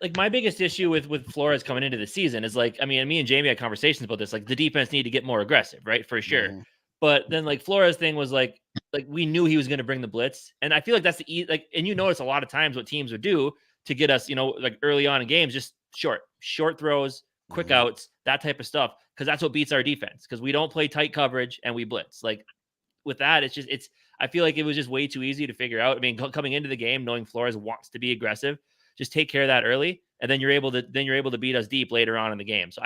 [SPEAKER 2] like my biggest issue with Flores coming into the season is like, I mean, me and Jamie had conversations about this. Like the defense needed to get more aggressive, right? For sure. Mm-hmm. But then like Flores thing was like we knew he was going to bring the blitz, and I feel like that's and you notice a lot of times what teams would do to get us, like early on in games, just short throws, quick outs, that type of stuff, because that's what beats our defense. Because we don't play tight coverage and we blitz. Like with that, I feel like it was just way too easy to figure out. I mean, coming into the game, knowing Flores wants to be aggressive, just take care of that early, and then you're able to beat us deep later on in the game. So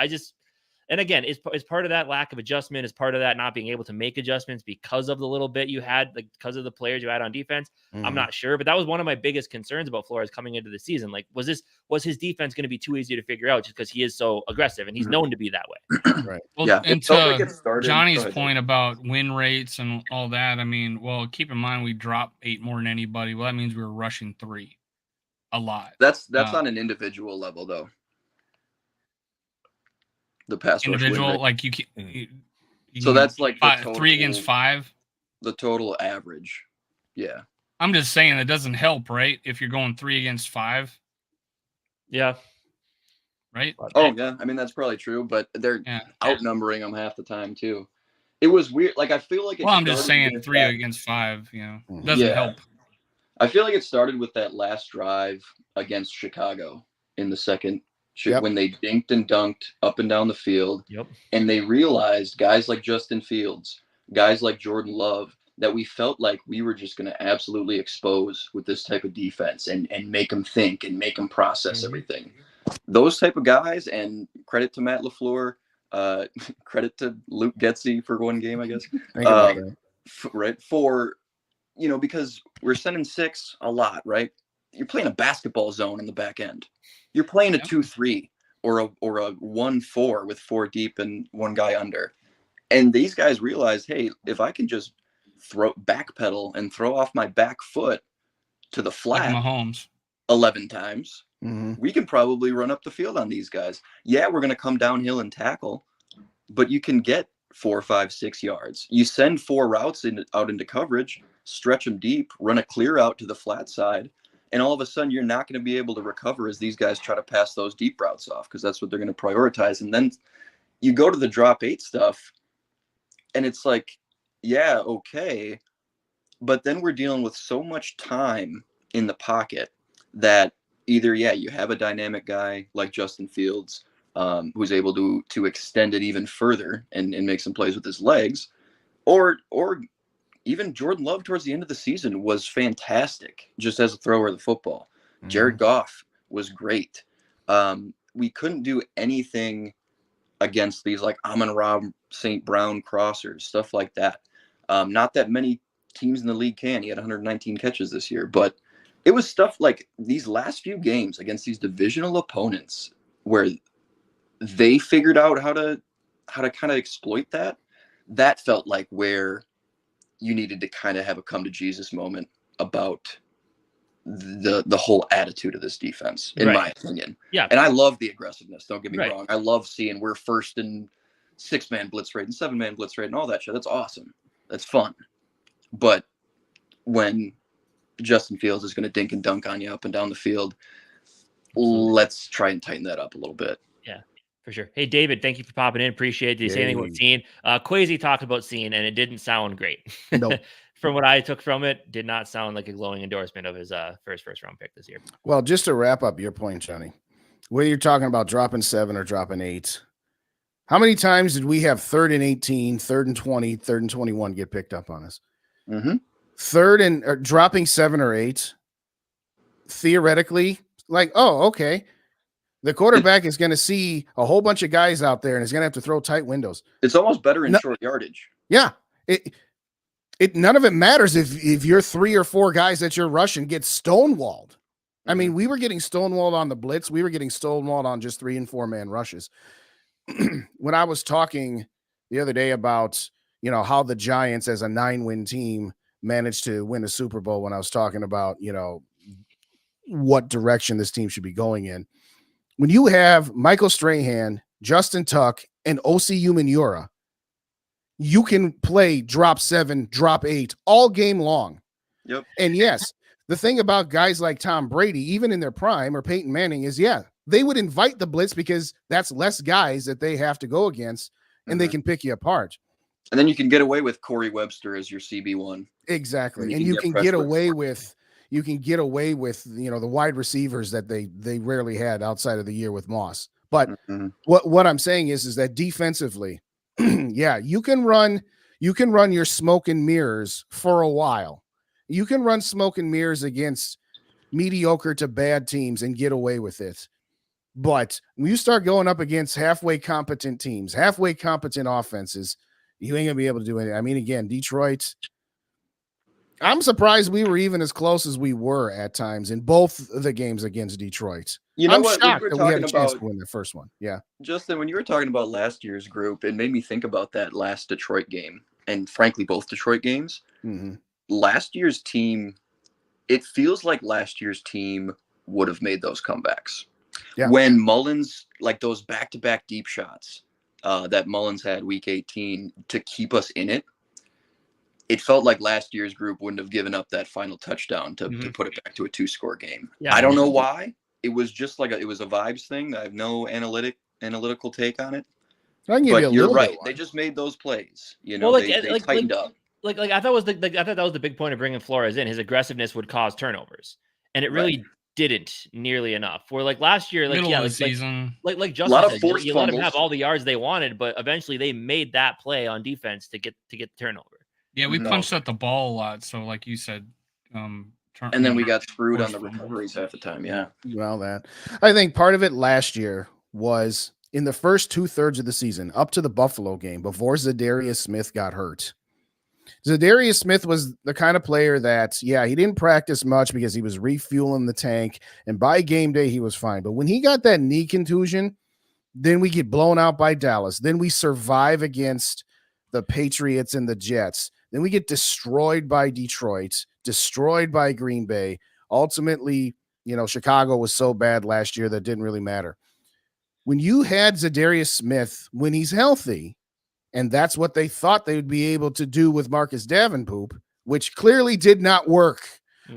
[SPEAKER 2] and again, it's part of that lack of adjustment, is part of that not being able to make adjustments because of the little bit you had, like because of the players you had on defense. I'm not sure, but that was one of my biggest concerns about Flores coming into the season. Like, was his defense going to be too easy to figure out just because he is so aggressive and he's known to be that way?
[SPEAKER 5] Right.
[SPEAKER 3] Well, yeah. And to Johnny's point about win rates and all that, I mean, well, keep in mind we dropped 8 more than anybody. Well, that means we were rushing 3 a lot.
[SPEAKER 4] That's on an individual level, though. The pass
[SPEAKER 3] individual, like you
[SPEAKER 4] so that's like
[SPEAKER 3] 3 against 5,
[SPEAKER 4] the total average. Yeah,
[SPEAKER 3] I'm just saying it doesn't help, right? If you're going 3 against 5.
[SPEAKER 2] Yeah.
[SPEAKER 3] Right.
[SPEAKER 4] Oh yeah, I mean that's probably true, but they're outnumbering them half the time too. It was weird. Like I feel like
[SPEAKER 3] I'm just saying 3 against 5. Doesn't help.
[SPEAKER 4] I feel like it started with that last drive against Chicago in the second. When they dinked and dunked up and down the field, and they realized guys like Justin Fields, guys like Jordan Love, that we felt like we were just going to absolutely expose with this type of defense and make them think and make them process everything. Those type of guys, and credit to Matt LaFleur, credit to Luke Getsy for one game, I guess. Right. For, because we're sending 6 a lot, right? You're playing a basketball zone in the back end. You're playing a 2-3 or a 1-4 with 4 deep and 1 guy under. And these guys realize, hey, if I can just backpedal and throw off my back foot to the flat
[SPEAKER 3] like Mahomes
[SPEAKER 4] 11 times, we can probably run up the field on these guys. Yeah, we're going to come downhill and tackle, but you can get 4, 5, 6 yards. You send 4 routes out into coverage, stretch them deep, run a clear out to the flat side, and all of a sudden you're not going to be able to recover as these guys try to pass those deep routes off, because that's what they're going to prioritize. And then you go to the drop 8 stuff, and it's like, yeah, okay. But then we're dealing with so much time in the pocket that either, you have a dynamic guy like Justin Fields, who's able to extend it even further and make some plays with his legs, or even Jordan Love towards the end of the season was fantastic just as a thrower of the football. Jared Goff was great. We couldn't do anything against these like Amon-Ra St. Brown crossers, stuff like that. Not that many teams in the league can. He had 119 catches this year, but it was stuff like these last few games against these divisional opponents where they figured out how to kind of exploit that. That felt like where you needed to kind of have a come to Jesus moment about the whole attitude of this defense, in my opinion. Yeah. And I love the aggressiveness. Don't get me wrong. I love seeing we're first in 6-man blitz rate and 7-man blitz rate and all that shit. That's awesome. That's fun. But when Justin Fields is going to dink and dunk on you up and down the field, let's try and tighten that up a little bit.
[SPEAKER 2] Yeah. For sure. Hey, David, thank you for popping in. Appreciate it. Did you say anything about Scene? Quasi talked about Scene, and it didn't sound great.
[SPEAKER 5] Nope.
[SPEAKER 2] From what I took from it, did not sound like a glowing endorsement of his first round pick this year.
[SPEAKER 5] Well, just to wrap up your point, Johnny, whether you're talking about dropping 7 or dropping 8, how many times did we have 3rd and 18, 3rd and 20, 3rd and 21 get picked up on us? Third and dropping 7 or 8, theoretically, like, oh, okay. The quarterback is going to see a whole bunch of guys out there and is going to have to throw tight windows.
[SPEAKER 4] It's almost better in short yardage.
[SPEAKER 5] Yeah. None of it matters if your 3 or 4 guys that you're rushing get stonewalled. I mean, we were getting stonewalled on the blitz. We were getting stonewalled on just 3 and 4 man rushes. When I was talking the other day about, how the Giants as a 9-win team managed to win a Super Bowl, when I was talking about, what direction this team should be going in. When you have Michael Strahan, Justin Tuck, and O.C. Umenyiora, you can play drop 7, drop 8 all game long.
[SPEAKER 4] Yep.
[SPEAKER 5] And yes, the thing about guys like Tom Brady, even in their prime, or Peyton Manning, is they would invite the blitz because that's less guys that they have to go against, and they can pick you apart.
[SPEAKER 4] And then you can get away with Corey Webster as your CB1.
[SPEAKER 5] Exactly. And you can get away with the wide receivers that they rarely had outside of the year with Moss. But what I'm saying is that defensively, you can run your smoke and mirrors for a while. You can run smoke and mirrors against mediocre to bad teams and get away with it. But when you start going up against halfway competent teams, halfway competent offenses, you ain't gonna be able to do anything. I mean, again, Detroit, I'm surprised we were even as close as we were at times in both the games against Detroit.
[SPEAKER 4] I'm
[SPEAKER 5] shocked
[SPEAKER 4] we
[SPEAKER 5] that we had a chance to win the first one. Yeah.
[SPEAKER 4] Justin, when you were talking about last year's group, it made me think about that last Detroit game, and frankly, both Detroit games.
[SPEAKER 5] Mm-hmm.
[SPEAKER 4] Last year's team, it feels like last year's team would have made those comebacks.
[SPEAKER 5] Yeah.
[SPEAKER 4] When Mullins, like those back-to-back deep shots that Mullins had week 18 to keep us in it, it felt like last year's group wouldn't have given up that final touchdown to put it back to a 2-score game.
[SPEAKER 2] Yeah.
[SPEAKER 4] I don't know why. It was just like it was a vibes thing. I have no analytical take on it.
[SPEAKER 5] I can give you a
[SPEAKER 4] you're
[SPEAKER 5] little
[SPEAKER 4] right.
[SPEAKER 5] bit.
[SPEAKER 4] They just made those plays.
[SPEAKER 2] Well,
[SPEAKER 4] they tightened up.
[SPEAKER 2] Like I thought that was the big point of bringing Flores in. His aggressiveness would cause turnovers, and it really didn't nearly enough. Where like last year,
[SPEAKER 3] middle of the season,
[SPEAKER 2] like Justin
[SPEAKER 4] a lot of
[SPEAKER 2] said,
[SPEAKER 4] forced
[SPEAKER 2] you let them have
[SPEAKER 4] fumbles.
[SPEAKER 2] all the yards they wanted, but eventually they made that play on defense to get the turnover.
[SPEAKER 3] Yeah, we punched at the ball a lot. So, like you said,
[SPEAKER 4] and then we got screwed on the recoveries half the time. Yeah.
[SPEAKER 5] Well, I think part of it last year was in the first 2/3 of the season, up to the Buffalo game, before Zadarius Smith got hurt. Zadarius Smith was the kind of player that, he didn't practice much because he was refueling the tank, and by game day he was fine. But when he got that knee contusion, then we get blown out by Dallas. Then we survive against the Patriots and the Jets. Then we get destroyed by Detroit, destroyed by Green Bay. Ultimately, Chicago was so bad last year that it didn't really matter. When you had Zadarius Smith, when he's healthy, and that's what they thought they would be able to do with Marcus Davenport, which clearly did not work.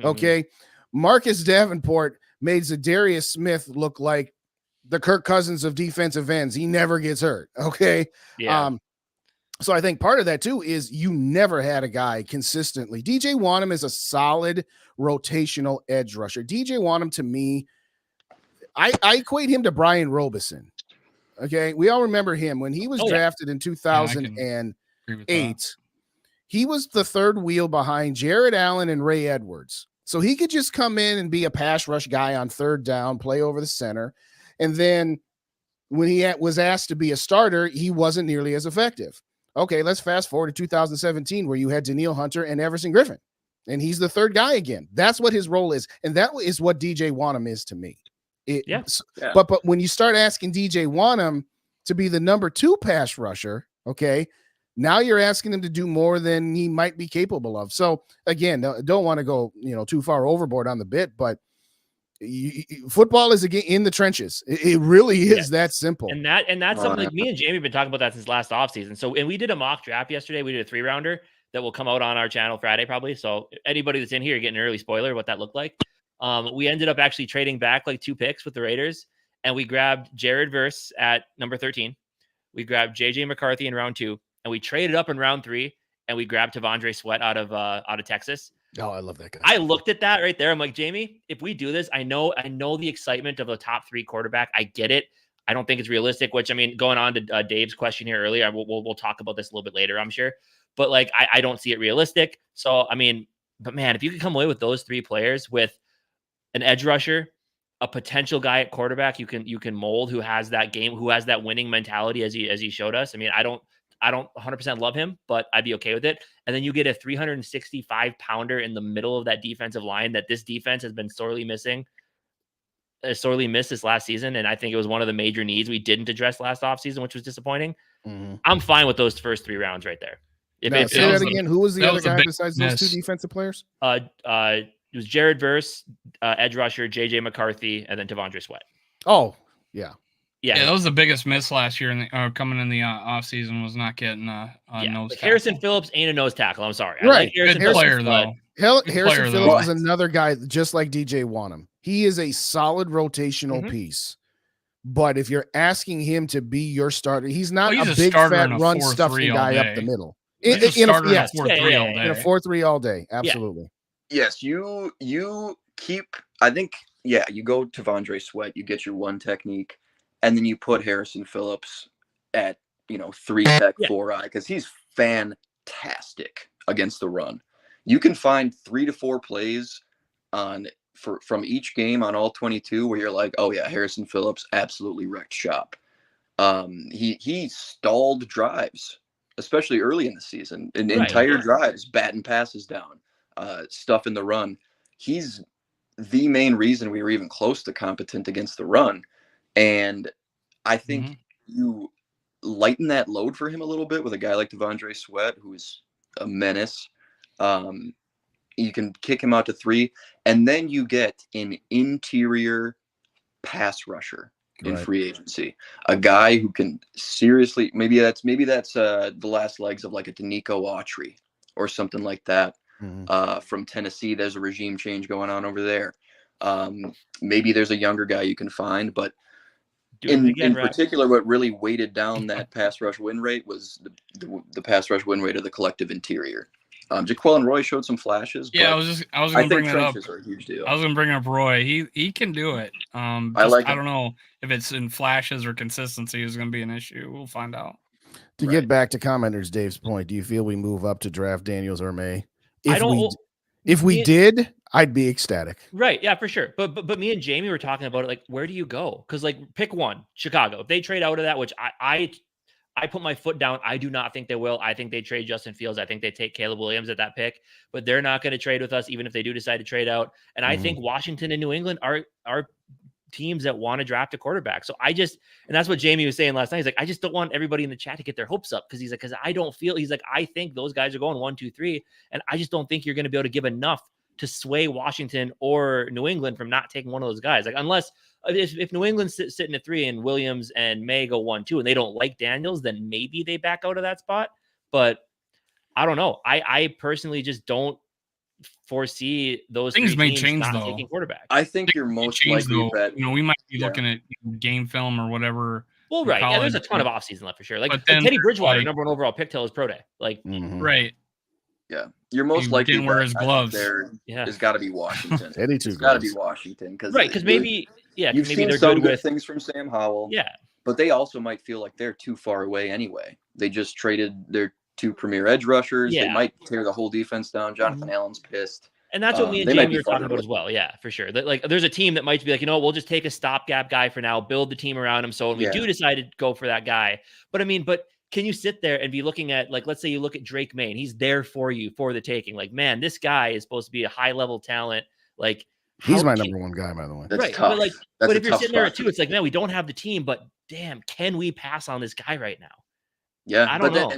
[SPEAKER 5] Okay. Marcus Davenport made Zadarius Smith look like the Kirk Cousins of defensive ends. He never gets hurt. Okay.
[SPEAKER 2] Yeah.
[SPEAKER 5] So I think part of that too is you never had a guy consistently. DJ Wanham is a solid rotational edge rusher. DJ Wanham, to me, I equate him to Brian Robeson. Okay. We all remember him when he was drafted in 2008. He was the third wheel behind Jared Allen and Ray Edwards. So he could just come in and be a pass rush guy on third down, play over the center. And then when he was asked to be a starter, he wasn't nearly as effective. Okay, let's fast forward to 2017 where you had Daniil Hunter and Everson Griffin, and he's the third guy again. That's what his role is, and that is what DJ Wanham is to me. But when you start asking DJ Wanham to be the number 2 pass rusher, okay, now you're asking him to do more than he might be capable of. So again, don't want to go too far overboard on the bit, but football is again in the trenches. It really is that simple.
[SPEAKER 2] And that's something like me and Jamie have been talking about that since last offseason. So, and we did a mock draft yesterday. We did a 3-rounder that will come out on our channel Friday, probably. So anybody that's in here, getting an early spoiler, what that looked like. We ended up actually trading back like 2 picks with the Raiders, and we grabbed Jared Verse at number 13. We grabbed JJ McCarthy in round 2, and we traded up in round 3, and we grabbed Tavondre Sweat out of Texas.
[SPEAKER 5] Oh, I love that guy.
[SPEAKER 2] I looked at that right there. I'm like, Jamie, if we do this, I know the excitement of the top 3 quarterback. I get it. I don't think it's realistic, which, I mean, going on to Dave's question here earlier, we'll talk about this a little bit later, I'm sure. But like, I don't see it realistic. So, I mean, but man, if you could come away with those 3 players with an edge rusher, a potential guy at quarterback you can mold who has that winning mentality as he showed us. I mean, I don't 100% love him, but I'd be okay with it. And then you get a 365 pounder in the middle of that defensive line that this defense has been sorely missed this last season. And I think it was one of the major needs we didn't address last offseason, which was disappointing.
[SPEAKER 5] Mm-hmm.
[SPEAKER 2] I'm fine with those first 3 rounds right there.
[SPEAKER 5] Say that again. Who was the other guy besides those 2 defensive players?
[SPEAKER 2] It was Jared Verse, edge rusher, JJ McCarthy, and then T'Vondre Sweat.
[SPEAKER 5] Oh, yeah.
[SPEAKER 3] That was the biggest miss last year coming in the offseason was not getting nose tackle.
[SPEAKER 2] Harrison Phillips ain't a nose tackle. I'm sorry.
[SPEAKER 5] Right.
[SPEAKER 2] I like Harrison
[SPEAKER 3] Good player, though.
[SPEAKER 5] Harrison Phillips is another guy just like DJ Wanham. He is a solid rotational piece. But if you're asking him to be your starter, he's not a big fat run stuffing guy up the middle. In a 4-3 all day. Absolutely.
[SPEAKER 4] Yes, you keep. I think you go to T'Vondre Sweat. You get your 1 technique, and then you put Harrison Phillips at 3 tech 4 eye because he's fantastic against the run. You can find 3 to 4 plays from each game on all 22 where you're like, oh yeah, Harrison Phillips absolutely wrecked shop. He stalled drives, especially early in the season, entire drives, batting passes down, stuff in the run. He's the main reason we were even close to competent against the run. And I think you lighten that load for him a little bit with a guy like T'Vondre Sweat, who is a menace. You can kick him out to 3, and then you get an interior pass rusher in free agency, a guy who can seriously, maybe that's the last legs of like a Danico Autry or something like that. From Tennessee. There's a regime change going on over there. Maybe there's a younger guy you can find, but in particular, what really weighted down that pass rush win rate was the pass rush win rate of the collective interior. Jaquelin Roy showed some flashes.
[SPEAKER 3] Yeah, I was going to bring that up.
[SPEAKER 4] Are a huge deal.
[SPEAKER 3] I was going to bring up Roy. He can do it. I don't know if it's in flashes or consistency is going to be an issue. We'll find out.
[SPEAKER 5] To get back to commenters Dave's point, do you feel we move up to draft Daniels or May? If we did, I'd be ecstatic.
[SPEAKER 2] Right. Yeah, for sure. But me and Jamie were talking about it. Like, where do you go? Because pick one, Chicago. If they trade out of that, which I put my foot down. I do not think they will. I think they trade Justin Fields. I think they take Caleb Williams at that pick, but they're not going to trade with us, even if they do decide to trade out. And I think Washington and New England are teams that want to draft a quarterback. So and that's what Jamie was saying last night. He's like, I just don't want everybody in the chat to get their hopes up. He's like, I think those guys are going 1, 2, 3. And I just don't think you're going to be able to give enough to sway Washington or New England from not taking one of those guys. Like, unless if New England's sitting at 3 and Williams and May go 1, 2, and they don't like Daniels, then maybe they back out of that spot. But I don't know. I personally just don't foresee those
[SPEAKER 3] things may
[SPEAKER 2] teams
[SPEAKER 3] change
[SPEAKER 2] not
[SPEAKER 3] though.
[SPEAKER 2] Taking quarterback.
[SPEAKER 4] I think you're most likely that
[SPEAKER 3] we might be looking at game film or whatever.
[SPEAKER 2] Well, right. Yeah, there's a ton of offseason left for sure. Like Teddy Bridgewater, number 1 overall pick till his pro day. Like,
[SPEAKER 3] right.
[SPEAKER 4] Yeah, you're most likely
[SPEAKER 3] didn't wear his gloves.
[SPEAKER 4] There has got to be Washington.
[SPEAKER 5] It's
[SPEAKER 4] got to be Washington
[SPEAKER 2] because maybe
[SPEAKER 4] you've
[SPEAKER 2] maybe
[SPEAKER 4] seen
[SPEAKER 2] they're
[SPEAKER 4] some
[SPEAKER 2] good with
[SPEAKER 4] things from Sam Howell.
[SPEAKER 2] Yeah,
[SPEAKER 4] but they also might feel like they're too far away anyway. They just traded their 2 premier edge rushers.
[SPEAKER 2] Yeah.
[SPEAKER 4] They might tear the whole defense down. Jonathan Allen's pissed.
[SPEAKER 2] And that's what me and Jamie were talking about as well. Yeah, for sure. That, there's a team that might be like, we'll just take a stopgap guy for now, build the team around him. So when we do decide to go for that guy, but can you sit there and be looking at, let's say you look at Drake May and he's there for you for the taking. Like, man, this guy is supposed to be a high level talent. Like,
[SPEAKER 5] he's my number 1 guy, by the way.
[SPEAKER 4] That's
[SPEAKER 2] right.
[SPEAKER 4] Tough.
[SPEAKER 2] But if you're sitting there at 2, it's like, man, we don't have the team, but damn, can we pass on this guy right now?
[SPEAKER 4] Yeah.
[SPEAKER 2] I don't know.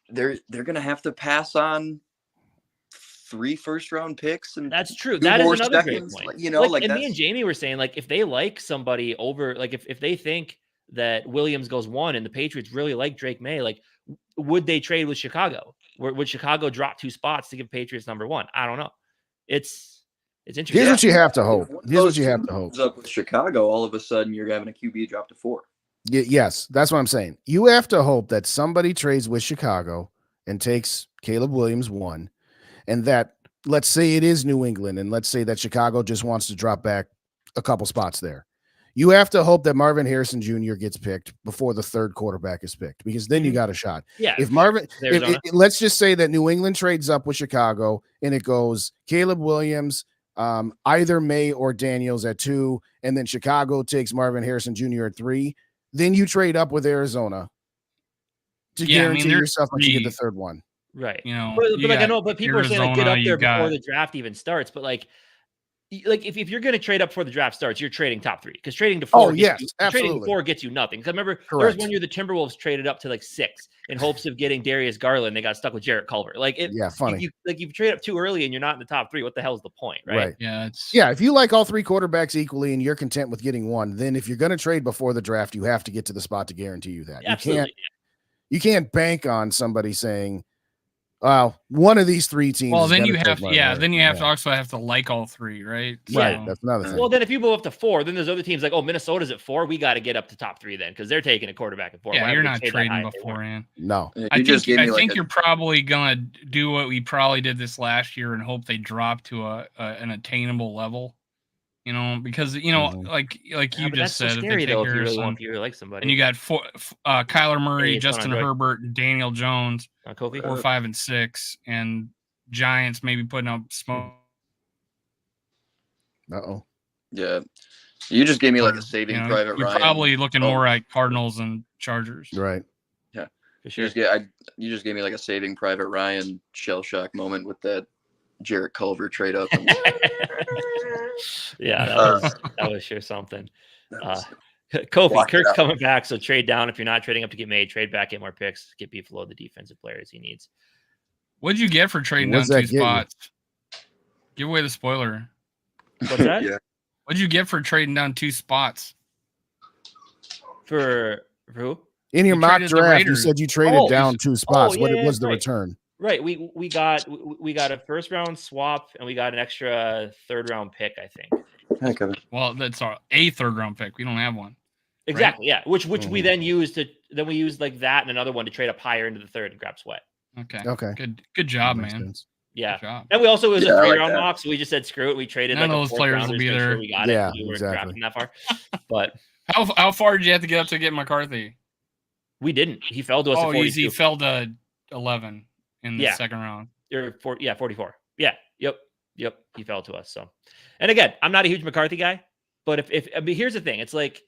[SPEAKER 4] They're going to have to pass on 3 first-round picks, and
[SPEAKER 2] that's true. That is another
[SPEAKER 4] seconds.
[SPEAKER 2] Great point.
[SPEAKER 4] And
[SPEAKER 2] me and Jamie were saying, if they like somebody over, if they think that Williams goes 1 and the Patriots really like Drake May, would they trade with Chicago? Would Chicago drop 2 spots to give Patriots number 1? I don't know. It's interesting.
[SPEAKER 5] Here's what you have to hope.
[SPEAKER 4] Up with Chicago, all of a sudden you're having a QB drop to 4.
[SPEAKER 5] Yes, that's what I'm saying. You have to hope that somebody trades with Chicago and takes Caleb Williams 1. And that, let's say it is New England, and let's say that Chicago just wants to drop back a couple spots there. You have to hope that Marvin Harrison Jr. gets picked before the 3rd quarterback is picked, because then you got a shot.
[SPEAKER 2] Yeah.
[SPEAKER 5] If let's just say that New England trades up with Chicago and it goes Caleb Williams, either May or Daniels at 2, and then Chicago takes Marvin Harrison Jr. at 3, then you trade up with Arizona to guarantee yourself that you get the third one.
[SPEAKER 2] Right.
[SPEAKER 3] You know,
[SPEAKER 2] but like I know, but people are saying like, get up there before the draft even starts. But like if you're going to trade up before the draft starts, you're trading top 3 because trading to 4, trading to 4 gets you nothing. Because I remember there was one year the Timberwolves traded up to like 6 in hopes of getting Darius Garland. They got stuck with Jarrett Culver. Like
[SPEAKER 5] funny.
[SPEAKER 2] If you trade up too early and you're not in the top 3, what the hell is the point, right?
[SPEAKER 3] Yeah,
[SPEAKER 5] if you like all 3 quarterbacks equally and you're content with getting one, then if you're going to trade before the draft, you have to get to the spot to guarantee you that.
[SPEAKER 2] Absolutely.
[SPEAKER 5] You can't bank on somebody saying, well, one of these 3 teams.
[SPEAKER 3] Well, then you have to also have to like all 3, right?
[SPEAKER 5] Right. That's another thing.
[SPEAKER 2] Well, then if you move up to 4, then there's other teams like, oh, Minnesota's at 4. We got to get up to top 3 then because they're taking a quarterback at 4.
[SPEAKER 3] Yeah, you're not trading beforehand.
[SPEAKER 5] No.
[SPEAKER 3] I think you're probably gonna do what we probably did this last year and hope they drop to an attainable level. You know, because like you just said,
[SPEAKER 2] so scary, though, if you really like somebody,
[SPEAKER 3] and you got Kyler Murray, Justin Herbert, and Daniel Jones, 4, 5, and 6, and Giants maybe putting up smoke.
[SPEAKER 4] Yeah, you just gave me like a saving Private
[SPEAKER 3] you're
[SPEAKER 4] Ryan.
[SPEAKER 3] Probably looking more at Cardinals and Chargers,
[SPEAKER 5] right?
[SPEAKER 4] Yeah,
[SPEAKER 2] for sure.
[SPEAKER 4] You just gave me like a saving Private Ryan shell shock moment with that Jarrett Culver trade up.
[SPEAKER 2] Yeah, that was sure something. Kofi, Kirk's coming back, so trade down if you're not trading up to get made. Trade back, get more picks, get Beefalo the defensive players he needs.
[SPEAKER 3] What'd you get for trading down 2 spots? Give away the spoiler.
[SPEAKER 2] What's that?
[SPEAKER 4] Yeah.
[SPEAKER 3] What'd you get for trading down 2 spots?
[SPEAKER 2] For who?
[SPEAKER 5] In your mock draft, you said you traded down 2 spots. What was the return?
[SPEAKER 2] Right. We got a first round swap and we got an extra 3rd round pick, I think.
[SPEAKER 3] Well, that's a 3rd round pick. We don't have one.
[SPEAKER 2] Exactly. Right? Yeah. Which we then used like that and another one to trade up higher into the 3rd and grab Sweat.
[SPEAKER 3] Okay. Good job, man.
[SPEAKER 5] Sense.
[SPEAKER 2] Yeah.
[SPEAKER 3] Good job.
[SPEAKER 2] And we also was a 3-round mock, so we just said screw it. We traded
[SPEAKER 3] none
[SPEAKER 2] like
[SPEAKER 3] of those players will be there.
[SPEAKER 2] Sure we got it. We weren't drafting that far. But
[SPEAKER 3] how far did you have to get up to get McCarthy?
[SPEAKER 2] We didn't. He fell to us.
[SPEAKER 3] Oh, he fell to 11 in the 2nd round.
[SPEAKER 2] 44. Yeah. Yep. He fell to us. So, and again, I'm not a huge McCarthy guy, but here's the thing. It's like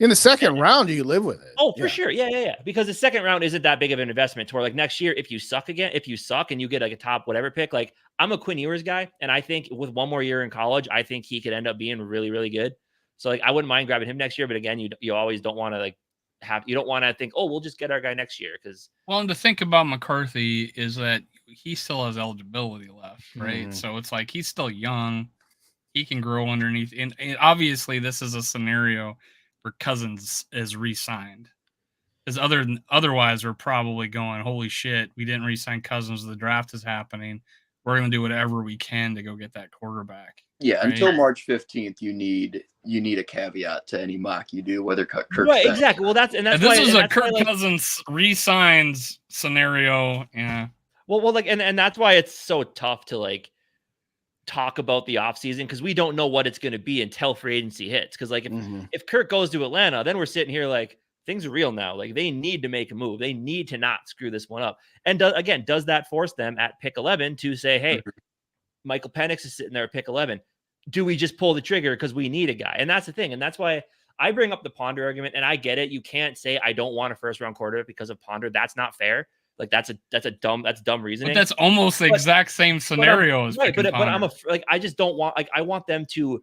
[SPEAKER 5] in the 2nd round, do you live with it?
[SPEAKER 2] Oh, for sure. Yeah. Because the 2nd round isn't that big of an investment to where like next year, if you suck and you get like a top whatever pick, like I'm a Quinn Ewers guy. And I think with one more year in college, I think he could end up being really, really good. So like, I wouldn't mind grabbing him next year, but again, you always don't want to like you don't want to think, oh, we'll just get our guy next year.
[SPEAKER 3] And to think about McCarthy is that he still has eligibility left, right? So it's like he's still young. He can grow underneath. And obviously, this is a scenario where Cousins is re-signed. Because otherwise, we're probably going, holy shit, we didn't re-sign Cousins. The draft is happening. We're going to do whatever we can to go get that quarterback.
[SPEAKER 4] Yeah, right? Until March 15th, you need a caveat to any mock you do, whether Kirk's
[SPEAKER 2] right, back. Exactly. Well, this
[SPEAKER 3] is a Kirk Cousins re-signs scenario. Yeah.
[SPEAKER 2] Well, like, and that's why it's so tough to like talk about the offseason because we don't know what it's going to be until free agency hits. Because like if Kirk goes to Atlanta, then we're sitting here like things are real now. Like they need to make a move. They need to not screw this one up. And does that force them at pick 11 to say, hey, Michael Penix is sitting there at pick 11. Do we just pull the trigger because we need a guy? And that's the thing. And that's why I bring up the Ponder argument. And I get it. You can't say I don't want a 1st round quarterback because of Ponder. That's not fair. Like that's dumb reasoning.
[SPEAKER 3] But that's almost the exact same scenario as
[SPEAKER 2] but I'm I just don't want I want them to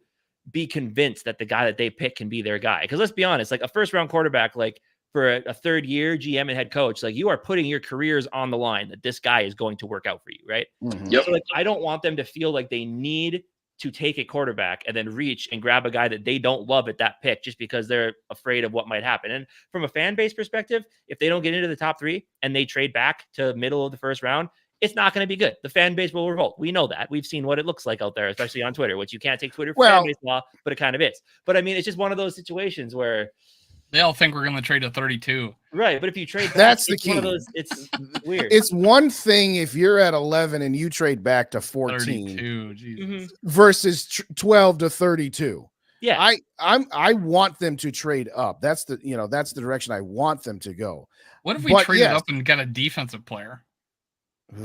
[SPEAKER 2] be convinced that the guy that they pick can be their guy. Because let's be honest, like a 1st round quarterback, like for a 3rd year GM and head coach, like you are putting your careers on the line that this guy is going to work out for you, right?
[SPEAKER 4] Yep.
[SPEAKER 2] So like I don't want them to feel like they need to take a quarterback and then reach and grab a guy that they don't love at that pick just because they're afraid of what might happen. And from a fan base perspective, if they don't get into the top 3 and they trade back to middle of the 1st round, it's not going to be good. The fan base will revolt. We know that. We've seen what it looks like out there, especially on Twitter, which you can't take Twitter for fan base law, but it kind of is. But I mean, it's just one of those situations where
[SPEAKER 3] they all think we're going to trade to 32.
[SPEAKER 2] Right. But if you trade back,
[SPEAKER 5] that's the key.
[SPEAKER 2] One of those, it's weird.
[SPEAKER 5] It's one thing if you're at 11 and you trade back to 14 versus 12 to 32.
[SPEAKER 2] Yeah.
[SPEAKER 5] I want them to trade up. That's the direction I want them to go.
[SPEAKER 3] What if we traded up and got a defensive player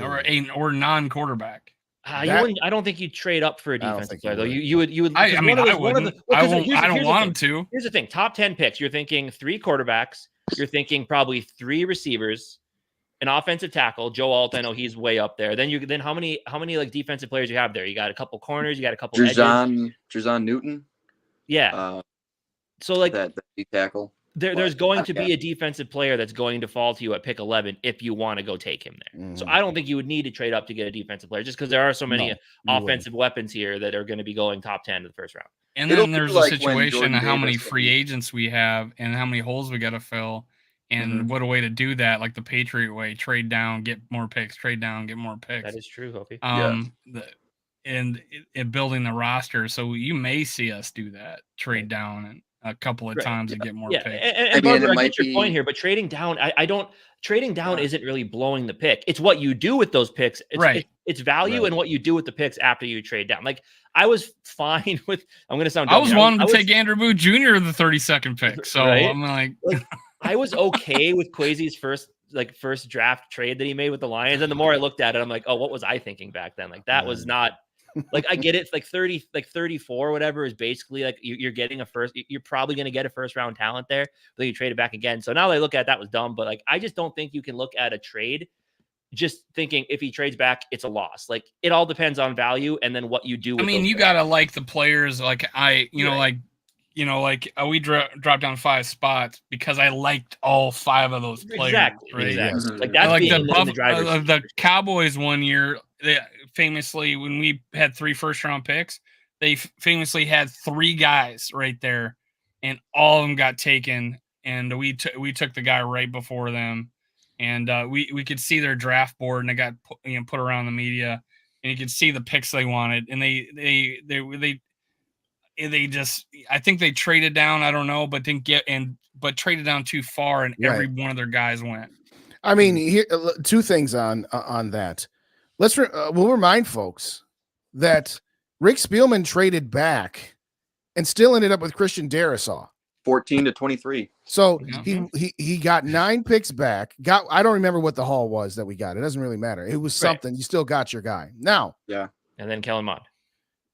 [SPEAKER 3] or non-quarterback?
[SPEAKER 2] I don't think you'd trade up for a
[SPEAKER 5] I don't
[SPEAKER 2] defensive
[SPEAKER 5] think
[SPEAKER 2] player
[SPEAKER 5] you
[SPEAKER 2] though.
[SPEAKER 5] would.
[SPEAKER 2] You would.
[SPEAKER 3] I mean, I wouldn't. I won't. I don't want him to.
[SPEAKER 2] Here's the thing: top 10 picks. You're thinking 3 quarterbacks. You're thinking probably 3 receivers, an offensive tackle. Joe Alt, I know he's way up there. Then how many like defensive players you have there? You got a couple corners. You got a couple
[SPEAKER 4] Jerzon Newton.
[SPEAKER 2] Yeah. So like
[SPEAKER 4] that tackle.
[SPEAKER 2] There's going to be a defensive player that's going to fall to you at pick 11 if you want to go take him there. So I don't think you would need to trade up to get a defensive player just because there are so many offensive weapons here that are going to be going top 10 to the first round.
[SPEAKER 3] And then there's a situation of how many free agents we have and how many holes we got to fill. And what a way to do that, like the Patriot way: trade down, get more picks; trade down, get more picks.
[SPEAKER 2] That is true, Hopi.
[SPEAKER 3] And building the roster, so you may see us do that: trade down and a couple of times and get more picks.
[SPEAKER 2] And Barbara, I get your point here, but trading down, I don't. Trading down isn't really blowing the pick. It's what you do with those picks. It's value and what you do with the picks after you trade down. Like I was fine with. I'm going to sound.
[SPEAKER 3] I was wanting to take Andrew Booth Jr. in the 32nd pick, so I'm like
[SPEAKER 2] I was okay with Kwesi's first draft trade that he made with the Lions, and the more I looked at it, I'm like, oh, what was I thinking back then? Like that was not. Like I get it, like 30, like 34, whatever is basically like you're getting a first. You're probably going to get a first round talent there, but you trade it back again. So now that I look at that was dumb, but like I just don't think you can look at a trade just thinking if he trades back, it's a loss. Like it all depends on value and then what you do.
[SPEAKER 3] I mean, you gotta like the players. Like we dropped down 5 spots because I liked all 5 of those players.
[SPEAKER 2] Exactly.
[SPEAKER 3] Right?
[SPEAKER 2] Exactly. Like that's
[SPEAKER 3] like
[SPEAKER 2] the
[SPEAKER 3] the Cowboys one year. They famously, when we had 3 first-round picks, they famously had 3 guys right there, and all of them got taken. And we took the guy right before them, and we could see their draft board, and it got put around the media, and you could see the picks they wanted, and they just, I think they traded down, I don't know, but but traded down too far, and every one of their guys went.
[SPEAKER 5] I mean, here 2 things on that. We'll remind folks that Rick Spielman traded back and still ended up with Christian Darrisaw.
[SPEAKER 4] 14 to 23.
[SPEAKER 5] So he got 9 picks back. I don't remember what the haul was that we got. It doesn't really matter. It was something. You still got your guy. Now.
[SPEAKER 4] Yeah.
[SPEAKER 2] And then Kellen Mond.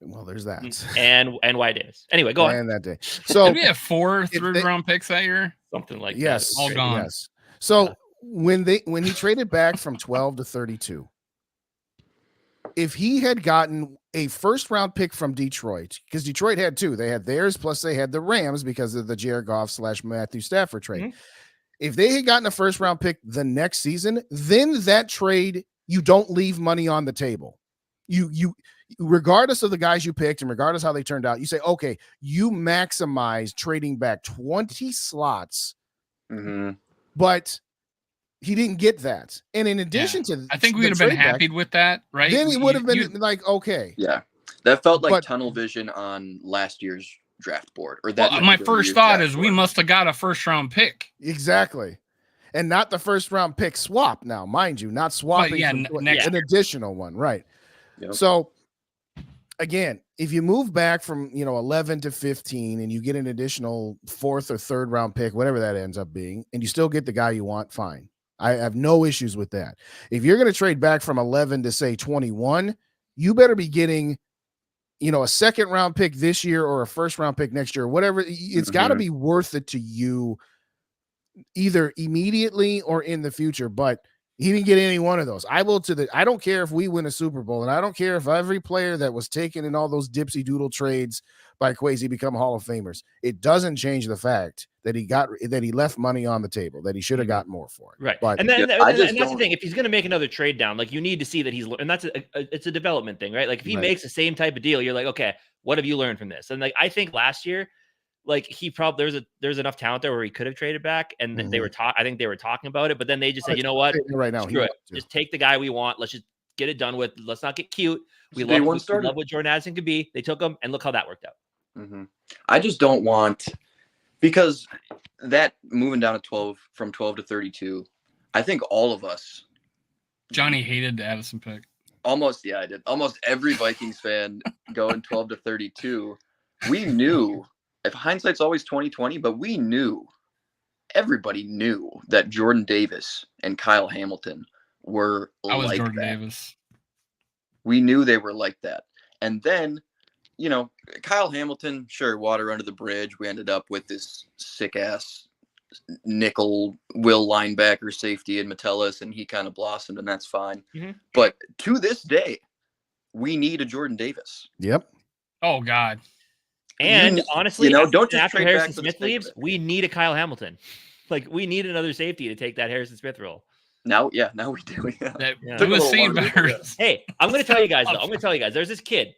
[SPEAKER 5] Well, there's that.
[SPEAKER 2] And Wyatt Davis. Anyway, go on.
[SPEAKER 5] And that day. So
[SPEAKER 3] did we have 4 third-round picks that year?
[SPEAKER 2] Something like
[SPEAKER 5] that.
[SPEAKER 3] All gone.
[SPEAKER 5] Yes. So when he traded back from 12 to 32, if he had gotten a first-round pick from Detroit, because Detroit had 2, they had theirs plus they had the Rams because of the Jared Goff / Matthew Stafford trade. If they had gotten a first-round pick the next season, then that trade, you don't leave money on the table. You regardless of the guys you picked and regardless how they turned out, you say, okay, you maximize trading back 20 slots, but he didn't get that. And in addition to
[SPEAKER 3] I think we would have been happy with that, right?
[SPEAKER 5] Then he would have been like, okay.
[SPEAKER 4] Yeah. That felt like tunnel vision on last year's draft board. Or that
[SPEAKER 3] my first thought is we must have got a first-round pick.
[SPEAKER 5] Exactly. And not the first-round pick swap now, mind you, not swapping an additional one, right? Yep. So, again, if you move back from 11 to 15 and you get an additional 4th or 3rd round pick, whatever that ends up being, and you still get the guy you want, fine. I have no issues with that. If you're going to trade back from 11 to say 21, you better be getting, a 2nd round pick this year or a 1st round pick next year, whatever. It's got to be worth it to you either immediately or in the future. But he didn't get any one of those. I don't care if we win a Super Bowl, and I don't care if every player that was taken in all those dipsy doodle trades by Kwesi become Hall of Famers. It doesn't change the fact that he left money on the table, that he should have got more for it.
[SPEAKER 2] Right.
[SPEAKER 5] But,
[SPEAKER 2] and that's the thing. If he's going to make another trade down, like you need to see that and that's it's a development thing, right? Like if he makes the same type of deal, you're like, okay, what have you learned from this? And like, I think last year, like he probably there's enough talent there where he could have traded back, and they were I think they were talking about it, but then they just said, you know what,
[SPEAKER 5] right now,
[SPEAKER 2] screw it, just take the guy we want. Let's just get it done with. Let's not get cute. We love what Jordan Addison could be. They took him, and look how that worked out.
[SPEAKER 4] I just don't want, because that moving down to from 12 to 32, I think all of us.
[SPEAKER 3] Johnny hated the Addison pick.
[SPEAKER 4] Almost, yeah, I did. Almost every Vikings fan going 12 to 32. We knew. If hindsight's always 20/20, but everybody knew that Jordan Davis and Kyle Hamilton were
[SPEAKER 3] I was
[SPEAKER 4] like
[SPEAKER 3] Jordan
[SPEAKER 4] that.
[SPEAKER 3] Davis.
[SPEAKER 4] We knew they were like that. And then, you know, Kyle Hamilton, sure, water under the bridge. We ended up with this sick-ass nickel will linebacker safety in Metellus, and he kind of blossomed, and that's fine.
[SPEAKER 2] Mm-hmm.
[SPEAKER 4] But to this day, we need a Jordan Davis.
[SPEAKER 5] Yep.
[SPEAKER 3] Oh, God.
[SPEAKER 2] And honestly,
[SPEAKER 4] don't just
[SPEAKER 2] after
[SPEAKER 4] trade
[SPEAKER 2] Harrison
[SPEAKER 4] back to the
[SPEAKER 2] Smith
[SPEAKER 4] state
[SPEAKER 2] leaves, we need a Kyle Hamilton. Like, we need another safety to take that Harrison Smith role.
[SPEAKER 4] Now we do. Yeah.
[SPEAKER 3] It was seen better.
[SPEAKER 2] Hey, I'm going to tell you guys, though. There's this kid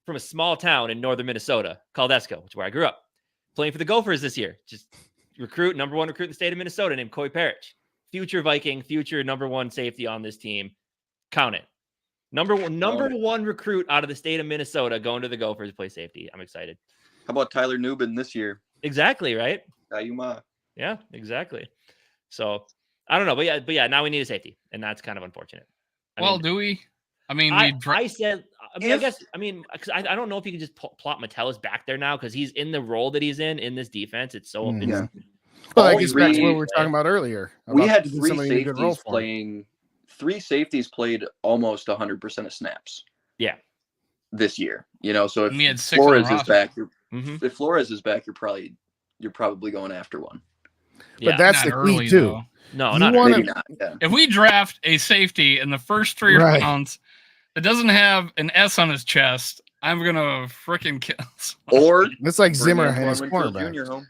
[SPEAKER 2] from a small town in northern Minnesota called Esco, which is where I grew up, playing for the Gophers this year. Just number one recruit in the state of Minnesota named Coy Parrish. Future Viking, future number one safety on this team. Count it. Number one recruit out of the state of Minnesota going to the Gophers to play safety. I'm excited.
[SPEAKER 4] How about Tyler Newbin this year?
[SPEAKER 2] Exactly, right?
[SPEAKER 4] Ayuma.
[SPEAKER 2] Yeah, exactly. So I don't know, but yeah, now we need a safety, and that's kind of unfortunate.
[SPEAKER 3] Do we? I mean,
[SPEAKER 2] I guess, because I don't know if you can just plot Metellus back there now because he's in the role that he's in this defense. It's so
[SPEAKER 5] Well, I guess back to what we were talking about earlier.
[SPEAKER 4] We had three safeties played almost 100% of snaps.
[SPEAKER 2] Yeah,
[SPEAKER 4] this year, you know. So if
[SPEAKER 3] Flores is
[SPEAKER 4] back, if Flores is back, you're probably going after one.
[SPEAKER 5] But that's the key too.
[SPEAKER 3] Though.
[SPEAKER 2] No,
[SPEAKER 4] maybe not. Yeah.
[SPEAKER 3] If we draft a safety in the first 3 rounds that doesn't have an S on his chest, I'm gonna freaking kill.
[SPEAKER 5] Or it's like Zimmer and his cornerback.
[SPEAKER 4] Home.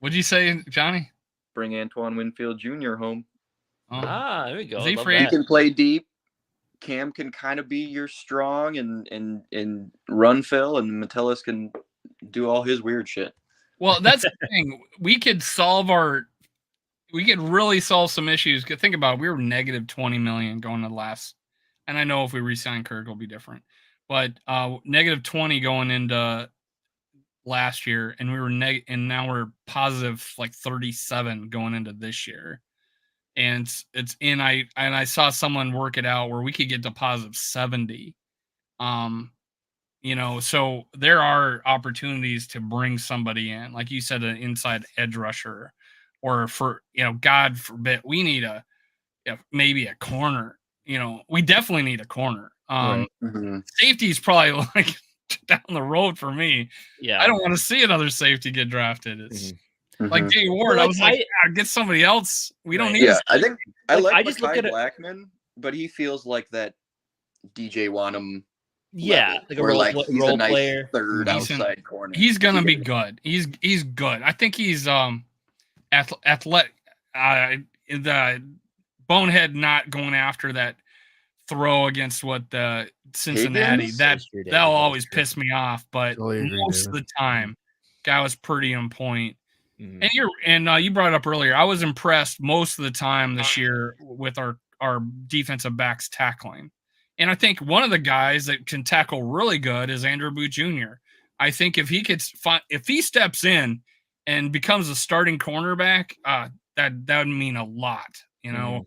[SPEAKER 3] What'd you say, Johnny?
[SPEAKER 4] Bring Antoine Winfield Jr. home.
[SPEAKER 3] Oh.
[SPEAKER 2] There we go.
[SPEAKER 3] He
[SPEAKER 4] can play deep. Cam can kind of be your strong and run Phil, and Metellus can do all his weird shit.
[SPEAKER 3] Well, that's the thing. We could really solve some issues. Think about it. We were negative 20 million going to the last, and I know if we re-sign Kirk, it'll be different. But negative 20 going into last year, and we were and now we're positive like 37 going into this year. And I saw someone work it out where we could get to positive 70. You know, so there are opportunities to bring somebody in, like you said, an inside edge rusher, or God forbid, we need maybe a corner. You know, we definitely need a corner. Safety is probably like down the road for me.
[SPEAKER 2] Yeah,
[SPEAKER 3] I don't want to see another safety get drafted. It's like Jay Ward. I was like, get somebody else. We don't need.
[SPEAKER 4] Yeah, I think I like Blackman, but he feels like that DJ Wanham.
[SPEAKER 2] Yeah,
[SPEAKER 4] like he's a nice
[SPEAKER 2] player,
[SPEAKER 4] third outside corner.
[SPEAKER 3] He's gonna be good. He's good. I think he's athletic. The bonehead not going after that throw against the Cincinnati. That'll always piss me off. But most of the time, guy was pretty on point. And you brought it up earlier. I was impressed most of the time this year with our defensive backs tackling. And I think one of the guys that can tackle really good is Andrew Booth Jr. I think if he steps in and becomes a starting cornerback, that would mean a lot, you know.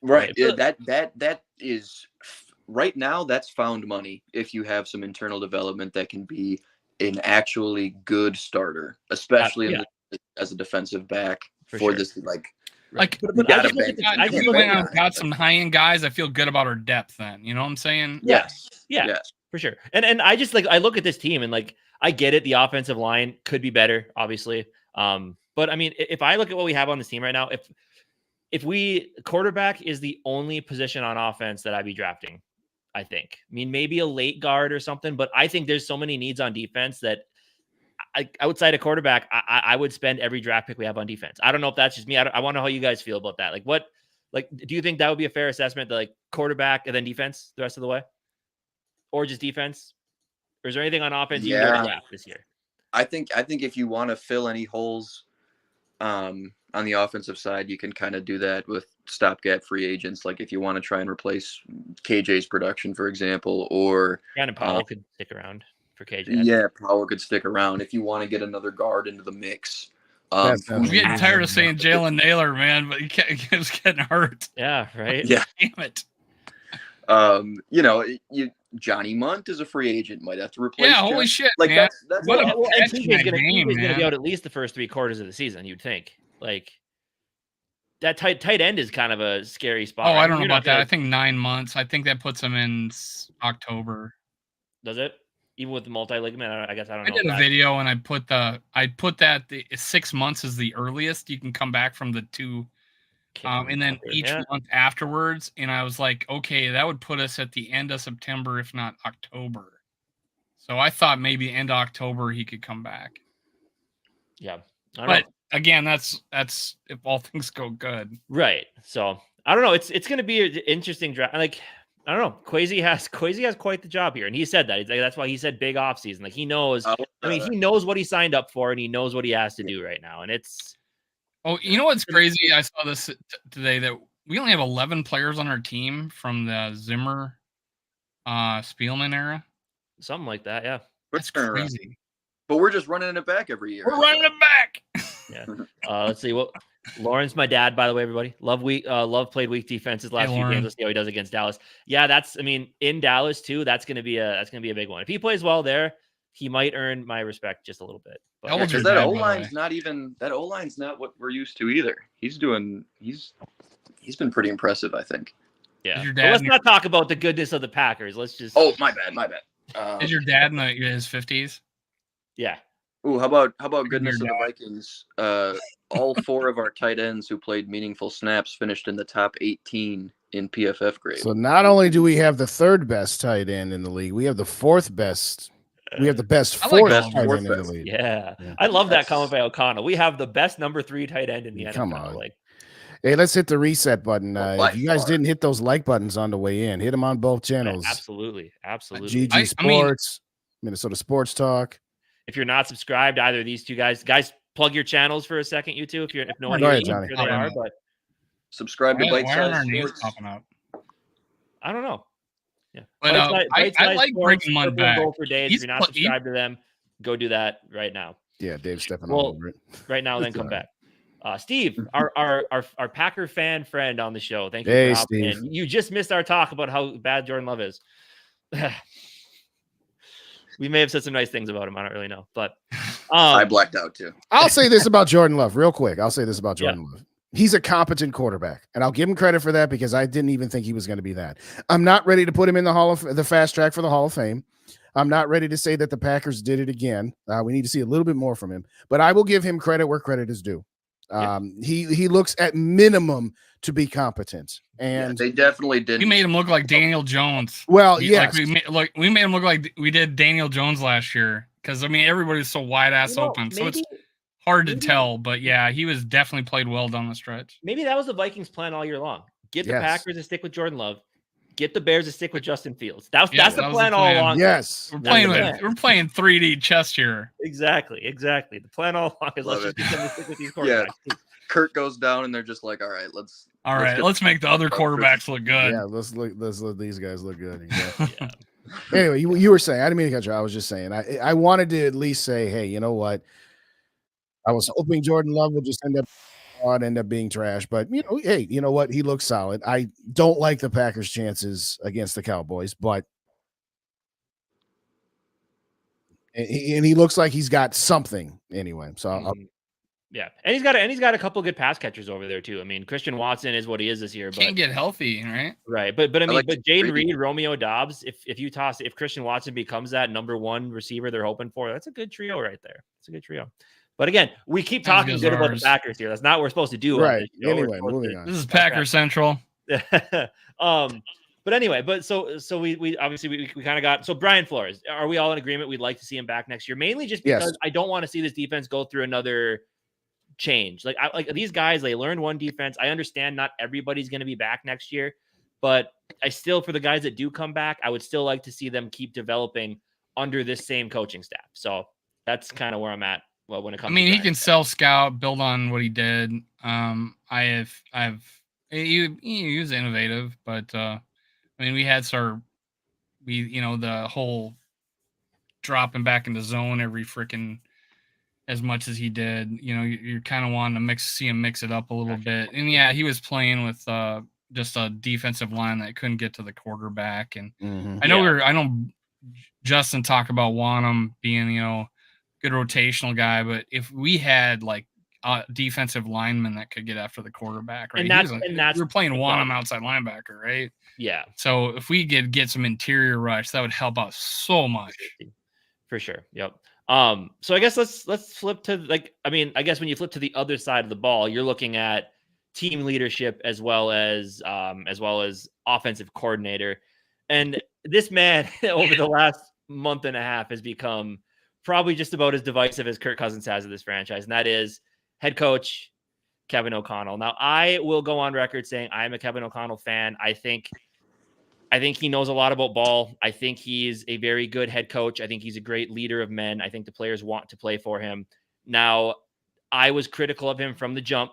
[SPEAKER 4] Right. That is right now. That's found money. If you have some internal development that can be an actually good starter, especially as a defensive back for this
[SPEAKER 3] I feel like I've got some high-end guys. I feel good about our depth then. You know what I'm saying?
[SPEAKER 2] Yes, for sure. And I just I look at this team and I get it. The offensive line could be better, obviously. But I mean, if I look at what we have on this team right now, if quarterback is the only position on offense that I'd be drafting, I think. I mean, maybe a late guard or something, but I think there's so many needs on defense that outside of quarterback, I would spend every draft pick we have on defense. I don't know if that's just me. I want to know how you guys feel about that. Do you think that would be a fair assessment that quarterback and then defense the rest of the way, or just defense? Or is there anything on offense you would draft this year?
[SPEAKER 4] I think if you want to fill any holes on the offensive side, you can kind of do that with stopgap free agents. Like if you want to try and replace KJ's production, for example, or
[SPEAKER 2] Brandon Powell could stick around. KJ.
[SPEAKER 4] Yeah, Powell could stick around if you want to get another guard into the mix.
[SPEAKER 3] I'm getting tired of saying Jalen Naylor, man, but he keeps getting hurt.
[SPEAKER 2] Yeah, right.
[SPEAKER 4] Yeah,
[SPEAKER 3] damn it.
[SPEAKER 4] Johnny Munt is a free agent. Might have to replace.
[SPEAKER 3] Yeah, holy shit!
[SPEAKER 4] Like
[SPEAKER 3] man.
[SPEAKER 4] that's
[SPEAKER 3] what
[SPEAKER 2] he's going to be out at least the first 3 quarters of the season. You'd think. that tight end is kind of a scary spot.
[SPEAKER 3] Oh,
[SPEAKER 2] right?
[SPEAKER 3] I don't know
[SPEAKER 2] You're not
[SPEAKER 3] about that.
[SPEAKER 2] gonna-
[SPEAKER 3] I think 9 months. I think that puts him in October.
[SPEAKER 2] Does it? Even with the multi-ligament? I guess I don't
[SPEAKER 3] I
[SPEAKER 2] know.
[SPEAKER 3] did a video and I put that the 6 months is the earliest you can come back from the 2, and then each month afterwards. And I was like, okay, that would put us at the end of September, if not October. So I thought maybe end of October he could come back.
[SPEAKER 2] Yeah,
[SPEAKER 3] but again, that's if all things go good,
[SPEAKER 2] right? So I don't know. It's going to be an interesting draft. Like I don't know. Kwesi has quite the job here, and he said that. He's like, that's why he said big offseason. Like he knows. I mean, he knows what he signed up for, and he knows what he has to do right now. And it's.
[SPEAKER 3] Oh, you know what's crazy? I saw this today that we only have 11 players on our team from the Zimmer, Spielman era.
[SPEAKER 2] Something like that, yeah.
[SPEAKER 3] That's crazy.
[SPEAKER 4] But we're just running it back every year.
[SPEAKER 3] We're running it back.
[SPEAKER 2] Yeah. Let's see what Lawrence, my dad, by the way, everybody. Love played weak defenses last few games. Let's see how he does against Dallas. Yeah, in Dallas too. That's gonna be a big one. If he plays well there, he might earn my respect just a little bit.
[SPEAKER 4] But because that O-line's not what we're used to either. He's been pretty impressive, I think.
[SPEAKER 2] Yeah. Let's not talk about the goodness of the Packers. Let's just.
[SPEAKER 4] Oh, my bad.
[SPEAKER 3] Is your dad in his 50s?
[SPEAKER 2] Yeah.
[SPEAKER 4] Ooh, how about goodness of the Vikings? All 4 of our tight ends who played meaningful snaps finished in the top 18 in PFF grade.
[SPEAKER 5] So not only do we have the 3rd best tight end in the league, we have the 4th best. We have the best 4th tight end in the league.
[SPEAKER 2] Yeah. I love that comment by O'Connell. We have the best number 3 tight end in the NFL.
[SPEAKER 5] Come on. Hey, let's hit the reset button. If you guys didn't hit those like buttons on the way in, hit them on both channels.
[SPEAKER 2] Absolutely.
[SPEAKER 5] GG Sports, Minnesota Sports Talk.
[SPEAKER 2] If you're not subscribed to either of these two guys, plug your channels for a second, you two. If no one
[SPEAKER 5] Go ahead,
[SPEAKER 2] here,
[SPEAKER 5] Johnny.
[SPEAKER 2] Sure they are, but
[SPEAKER 4] subscribe to Bite
[SPEAKER 3] Size
[SPEAKER 4] Size
[SPEAKER 3] Sports. Popping up?
[SPEAKER 2] I don't know. Yeah,
[SPEAKER 3] but I like bringing one back.
[SPEAKER 2] For days. If you're not subscribed to them, go do that right now.
[SPEAKER 5] Yeah, Dave's stepping all over it
[SPEAKER 2] right now. Then come back. Steve, our Packer fan friend on the show. Thank you for hopping in. You just missed our talk about how bad Jordan Love is. We may have said some nice things about him. I don't really know, but
[SPEAKER 4] I blacked out too.
[SPEAKER 5] I'll say this about Jordan Love real quick. Love. He's a competent quarterback, and I'll give him credit for that because I didn't even think he was going to be that. I'm not ready to put him in the fast track for the Hall of Fame. I'm not ready to say that the Packers did it again. We need to see a little bit more from him, but I will give him credit where credit is due. He looks at minimum to be competent, and
[SPEAKER 4] they definitely did.
[SPEAKER 3] We made him look like Daniel Jones.
[SPEAKER 5] Well, yes,
[SPEAKER 3] we made him look like we did Daniel Jones last year because everybody's so wide ass open, so it's hard to tell. But yeah, he was definitely played well down the stretch.
[SPEAKER 2] Maybe that was the Vikings' plan all year long: get the Packers to stick with Jordan Love, get the Bears to stick with Justin Fields. That's the plan all along.
[SPEAKER 5] Yes,
[SPEAKER 3] we're playing 3D chess here.
[SPEAKER 2] Exactly. The plan all along is let's just get them to stick with these quarterbacks.
[SPEAKER 4] Yeah. Kurt goes down, and they're just like, "All right, let's
[SPEAKER 3] make the other quarterbacks look good."
[SPEAKER 5] Yeah, let's let these guys look good. Exactly. Anyway, you were saying, I didn't mean to cut you. I was just saying, I wanted to at least say, hey, you know what? I was hoping Jordan Love would just end up being trash, but hey, you know what? He looks solid. I don't like the Packers' chances against the Cowboys, but he looks like he's got something anyway. So
[SPEAKER 2] yeah, and he's got a couple good pass catchers over there too. I mean, Christian Watson is what he is this year, but
[SPEAKER 3] can't get healthy, right?
[SPEAKER 2] Right, but Jaden Reed, Romeo Dobbs, if Christian Watson becomes that number 1 receiver they're hoping for, that's a good trio right there. It's a good trio. But again, we keep talking good about the Packers here. That's not what we're supposed to do.
[SPEAKER 5] Right. Anyway, moving on.
[SPEAKER 3] This is Packer Central.
[SPEAKER 2] But anyway, so we obviously we kind of got, so Brian Flores, are we all in agreement we'd like to see him back next year? Mainly just because I don't want to see this defense go through another change. Like these guys, they learned one defense. I understand not everybody's going to be back next year, but I still, for the guys that do come back, I would still like to see them keep developing under this same coaching staff. So that's kind of where I'm at. Well, when it comes,
[SPEAKER 3] he can self-scout, build on what he did. He was innovative, but we had the whole dropping back into zone every freaking as much as he did. You're kind of wanting to see him mix it up a little bit. And yeah, he was playing with just a defensive line that couldn't get to the quarterback. And I know Justin talked about Wanham being, good rotational guy, but if we had like defensive lineman that could get after the quarterback, right?
[SPEAKER 2] And that's
[SPEAKER 3] we're playing Wanham outside linebacker, right?
[SPEAKER 2] Yeah.
[SPEAKER 3] So if we get some interior rush, that would help out so much.
[SPEAKER 2] For sure. Yep. So I guess let's flip to I guess when you flip to the other side of the ball, you're looking at team leadership as well as offensive coordinator. And this man over the last month and a half has become probably just about as divisive as Kirk Cousins has of this franchise, and that is head coach Kevin O'Connell. Now, I will go on record saying I'm a Kevin O'Connell fan. I think he knows a lot about ball. I think he's a very good head coach. I think he's a great leader of men. I think the players want to play for him. Now, I was critical of him from the jump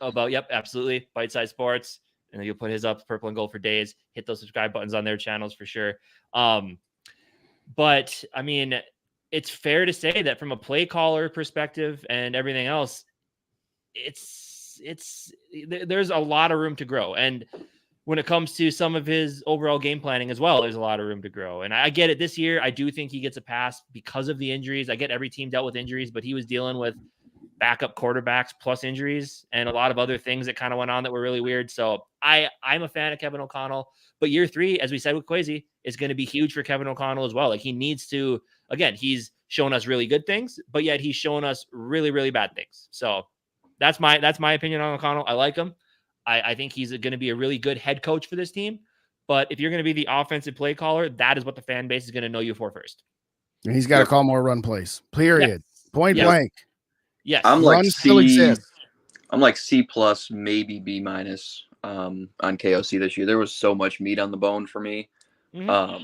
[SPEAKER 2] about, yep, absolutely, Bite Size Sports. And you'll put his up, Purple and Gold for days. Hit those subscribe buttons on their channels for sure. But, I mean, it's fair to say that from a play caller perspective and everything else, there's a lot of room to grow. And when it comes to some of his overall game planning as well, there's a lot of room to grow. And I get it this year. I do think he gets a pass because of the injuries. I get every team dealt with injuries, but he was dealing with backup quarterbacks plus injuries and a lot of other things that kind of went on that were really weird. So I'm a fan of Kevin O'Connell, but year 3, as we said with Kwesi, is going to be huge for Kevin O'Connell as well. Like, he needs to, again, he's shown us really good things, but yet he's shown us really, really bad things. So that's my opinion on O'Connell. I like him. I think he's going to be a really good head coach for this team. But if you're going to be the offensive play caller, that is what the fan base is going to know you for first.
[SPEAKER 5] And he's got to call more run plays. Period. Yes. Point blank.
[SPEAKER 2] Yes.
[SPEAKER 4] I'm
[SPEAKER 5] like
[SPEAKER 4] C.
[SPEAKER 5] Still exists.
[SPEAKER 4] I'm like C+, maybe B-, on KOC this year. There was so much meat on the bone for me.
[SPEAKER 2] Mm-hmm.
[SPEAKER 4] I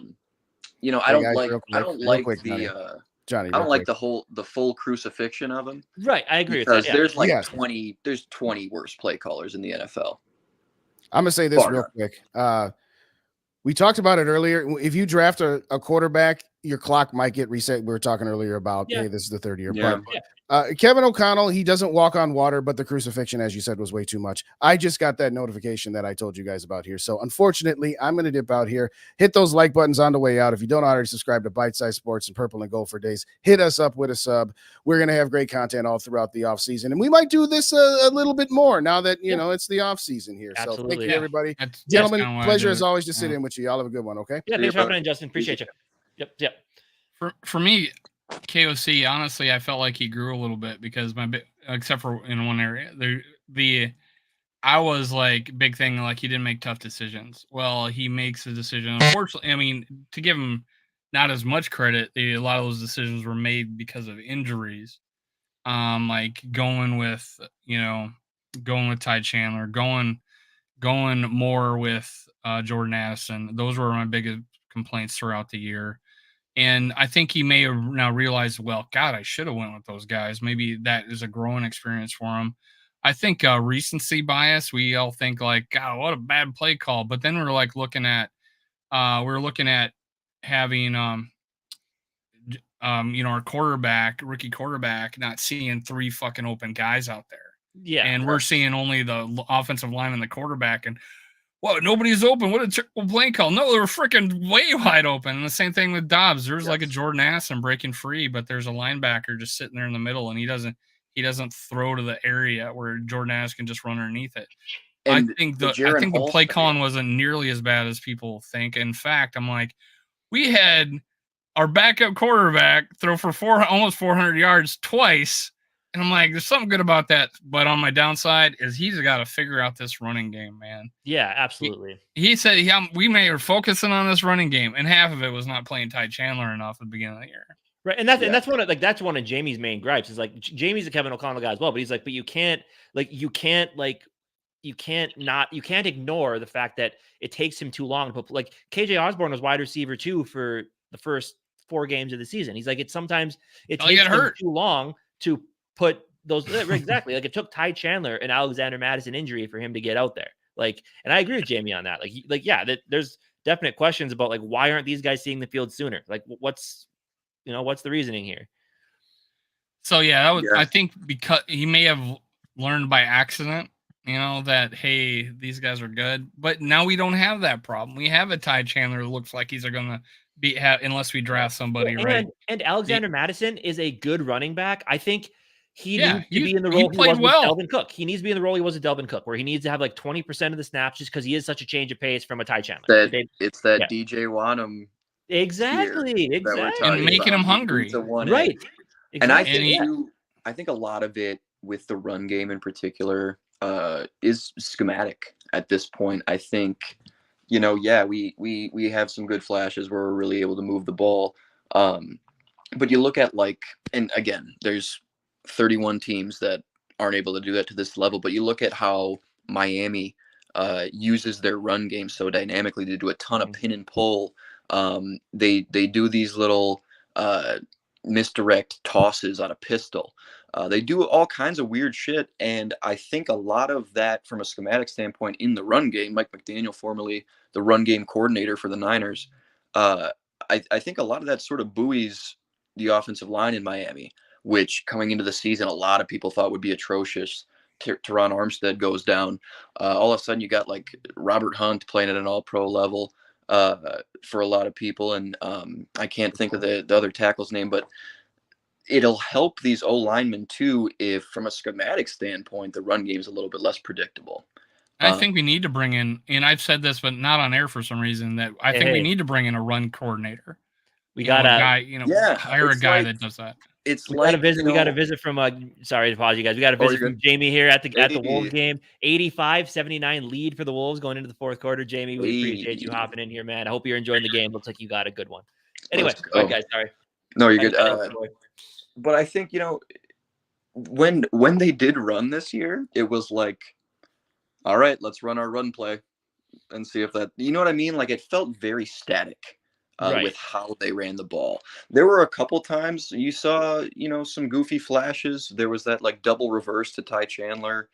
[SPEAKER 4] don't like the full crucifixion of him.
[SPEAKER 2] Right, I agree with that.
[SPEAKER 4] Yeah. There's 20 worse play callers in the NFL.
[SPEAKER 5] I'm gonna say this real quick. We talked about it earlier. If you draft a quarterback, your clock might get reset. We were talking earlier about, hey, this is the third year.
[SPEAKER 4] Yeah.
[SPEAKER 5] But Kevin O'Connell, he doesn't walk on water, but the crucifixion, as you said, was way too much. I just got that notification that I told you guys about here. So unfortunately, I'm going to dip out here. Hit those like buttons on the way out. If you don't already subscribe to Bite Size Sports and Purple and Gold for days, hit us up with a sub. We're going to have great content all throughout the offseason. And we might do this a little bit more now that, it's the offseason here.
[SPEAKER 2] Absolutely.
[SPEAKER 5] So thank you, everybody. Gentlemen, pleasure as always to sit in with you. Y'all have a good one, okay?
[SPEAKER 2] Yeah, thanks for having in, Justin. Appreciate you. Yep.
[SPEAKER 3] For me, KOC, honestly, I felt like he grew a little bit because except for in one area, I was like, big thing, like he didn't make tough decisions. Well, he makes a decision. Unfortunately, I mean, to give him not as much credit, a lot of those decisions were made because of injuries. Like going with Ty Chandler, going more with Jordan Addison. Those were my biggest complaints throughout the year. And I think he may have now realized, well, God, I should have went with those guys. Maybe that is a growing experience for him. I think recency bias. We all think like, God, what a bad play call. But then we're like looking at having our rookie quarterback, not seeing 3 fucking open guys out there.
[SPEAKER 2] Yeah,
[SPEAKER 3] and we're seeing only the offensive line and the quarterback, and nobody's open. What a triple play call. No, they were freaking way wide open. And the same thing with Dobbs. There's like a Jordan Addison breaking free, but there's a linebacker just sitting there in the middle, and he doesn't throw to the area where Jordan Addison can just run underneath it. And I think the play calling wasn't nearly as bad as people think. In fact, I'm like, we had our backup quarterback throw for almost 400 yards twice. And I'm like, there's something good about that. But on my downside is he's got to figure out this running game, man.
[SPEAKER 2] Yeah, absolutely.
[SPEAKER 3] He said we may are focusing on this running game, and half of it was not playing Ty Chandler enough at the beginning of the year.
[SPEAKER 2] Right, and that's one of Jamie's main gripes. Is like Jamie's a Kevin O'Connell guy as well, but he's like, but you can't ignore the fact that it takes him too long to put, like, KJ Osborne was wide receiver 2 for the first 4 games of the season. He's like, it takes him too long to put those exactly. Like, it took Ty Chandler and Alexander Madison injury for him to get out there. Like, and I agree with Jamie on that. There's definite questions about like, why aren't these guys seeing the field sooner? Like, what's the reasoning here?
[SPEAKER 3] So I think because he may have learned by accident, that, hey, these guys are good, but now we don't have that problem. We have a Ty Chandler who looks like he's going to unless we draft somebody, right?
[SPEAKER 2] And Alexander Madison is a good running back. I think he needs to be in the role he was with Delvin Cook. He needs to be in the role he was with Delvin Cook, where he needs to have like 20% of the snaps just because he is such a change of pace from a Ty Chandler.
[SPEAKER 4] It's that DJ Wanham.
[SPEAKER 2] Exactly.
[SPEAKER 3] And making him hungry.
[SPEAKER 2] Right.
[SPEAKER 4] Exactly. And I think a lot of it with the run game in particular is schematic at this point. I think, we have some good flashes where we're really able to move the ball. But you look at and again, there's 31 teams that aren't able to do that to this level, but you look at how Miami uses their run game so dynamically to do a ton of pin and pull. They do these little misdirect tosses on a pistol. They do all kinds of weird shit, and I think a lot of that from a schematic standpoint in the run game, Mike McDaniel, formerly the run game coordinator for the Niners, I think a lot of that sort of buoys the offensive line in Miami, which coming into the season, a lot of people thought would be atrocious. Teron Armstead goes down. All of a sudden, you got like Robert Hunt playing at an all-pro level for a lot of people. And I can't think of the other tackle's name, but it'll help these O-linemen too if, from a schematic standpoint, the run game is a little bit less predictable.
[SPEAKER 3] I think we need to bring in, and I've said this, but not on air for some reason, that I think we need to bring in a run coordinator.
[SPEAKER 2] We got a guy,
[SPEAKER 3] hire a guy that does that.
[SPEAKER 2] We got a visit from sorry to pause you guys. We got a visit from Jamie here at the Wolves game. 85-79 lead for the Wolves going into the fourth quarter. Jamie, we appreciate you hopping in here, man. I hope you're enjoying the game. Looks like you got a good one. Anyway, go ahead, guys. Sorry.
[SPEAKER 4] No, you're good. But I think, when they did run this year, it was like, all right, let's run our run play and see if that, you know what I mean? Like, it felt very static. With how they ran the ball. There were a couple times you saw, some goofy flashes. There was that like double reverse to Ty Chandler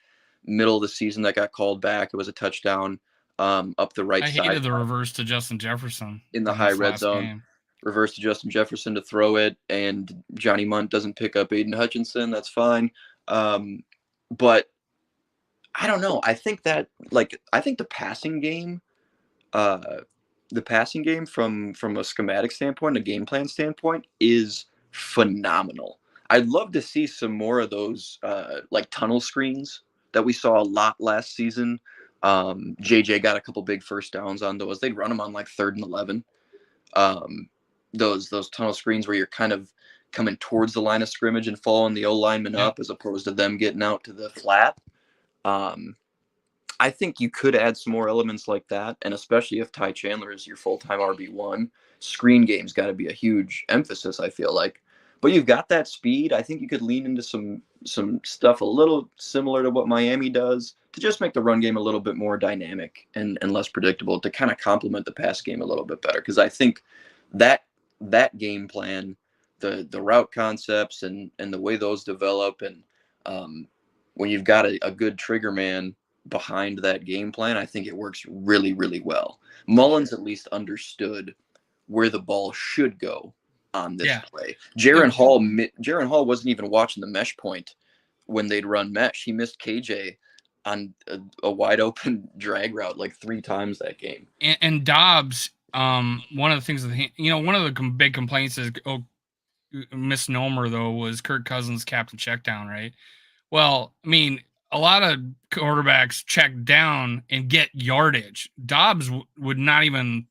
[SPEAKER 4] middle of the season that got called back. It was a touchdown up the right side.
[SPEAKER 3] I hated the reverse to Justin Jefferson
[SPEAKER 4] in the high red zone.
[SPEAKER 3] Game.
[SPEAKER 4] Reverse to Justin Jefferson to throw it, and Johnny Munt doesn't pick up Aiden Hutchinson. That's fine. But I don't know. I think that the passing game from a schematic standpoint, a game plan standpoint, is phenomenal. I'd love to see some more of those tunnel screens that we saw a lot last season. JJ got a couple big first downs on those. They'd run them on like 3rd and 11. Those tunnel screens where you're kind of coming towards the line of scrimmage and following the O-lineman up as opposed to them getting out to the flat. I think you could add some more elements like that, and especially if Ty Chandler is your full-time RB1, screen game's got to be a huge emphasis, I feel like. But you've got that speed. I think you could lean into some stuff a little similar to what Miami does to just make the run game a little bit more dynamic and less predictable to kind of complement the pass game a little bit better. Because I think that game plan, the route concepts and the way those develop, and when you've got a good trigger man behind that game plan, I think it works really, really well. Mullins at least understood where the ball should go on this play. Jaron Hall wasn't even watching the mesh point when they'd run mesh. He missed KJ on a wide open drag route like 3 times that game.
[SPEAKER 3] And Dobbs, one of the things one of the big complaints is misnomer though was Kirk Cousins captain check down, right? Well, I mean, a lot of quarterbacks check down and get yardage. Dobbs would not even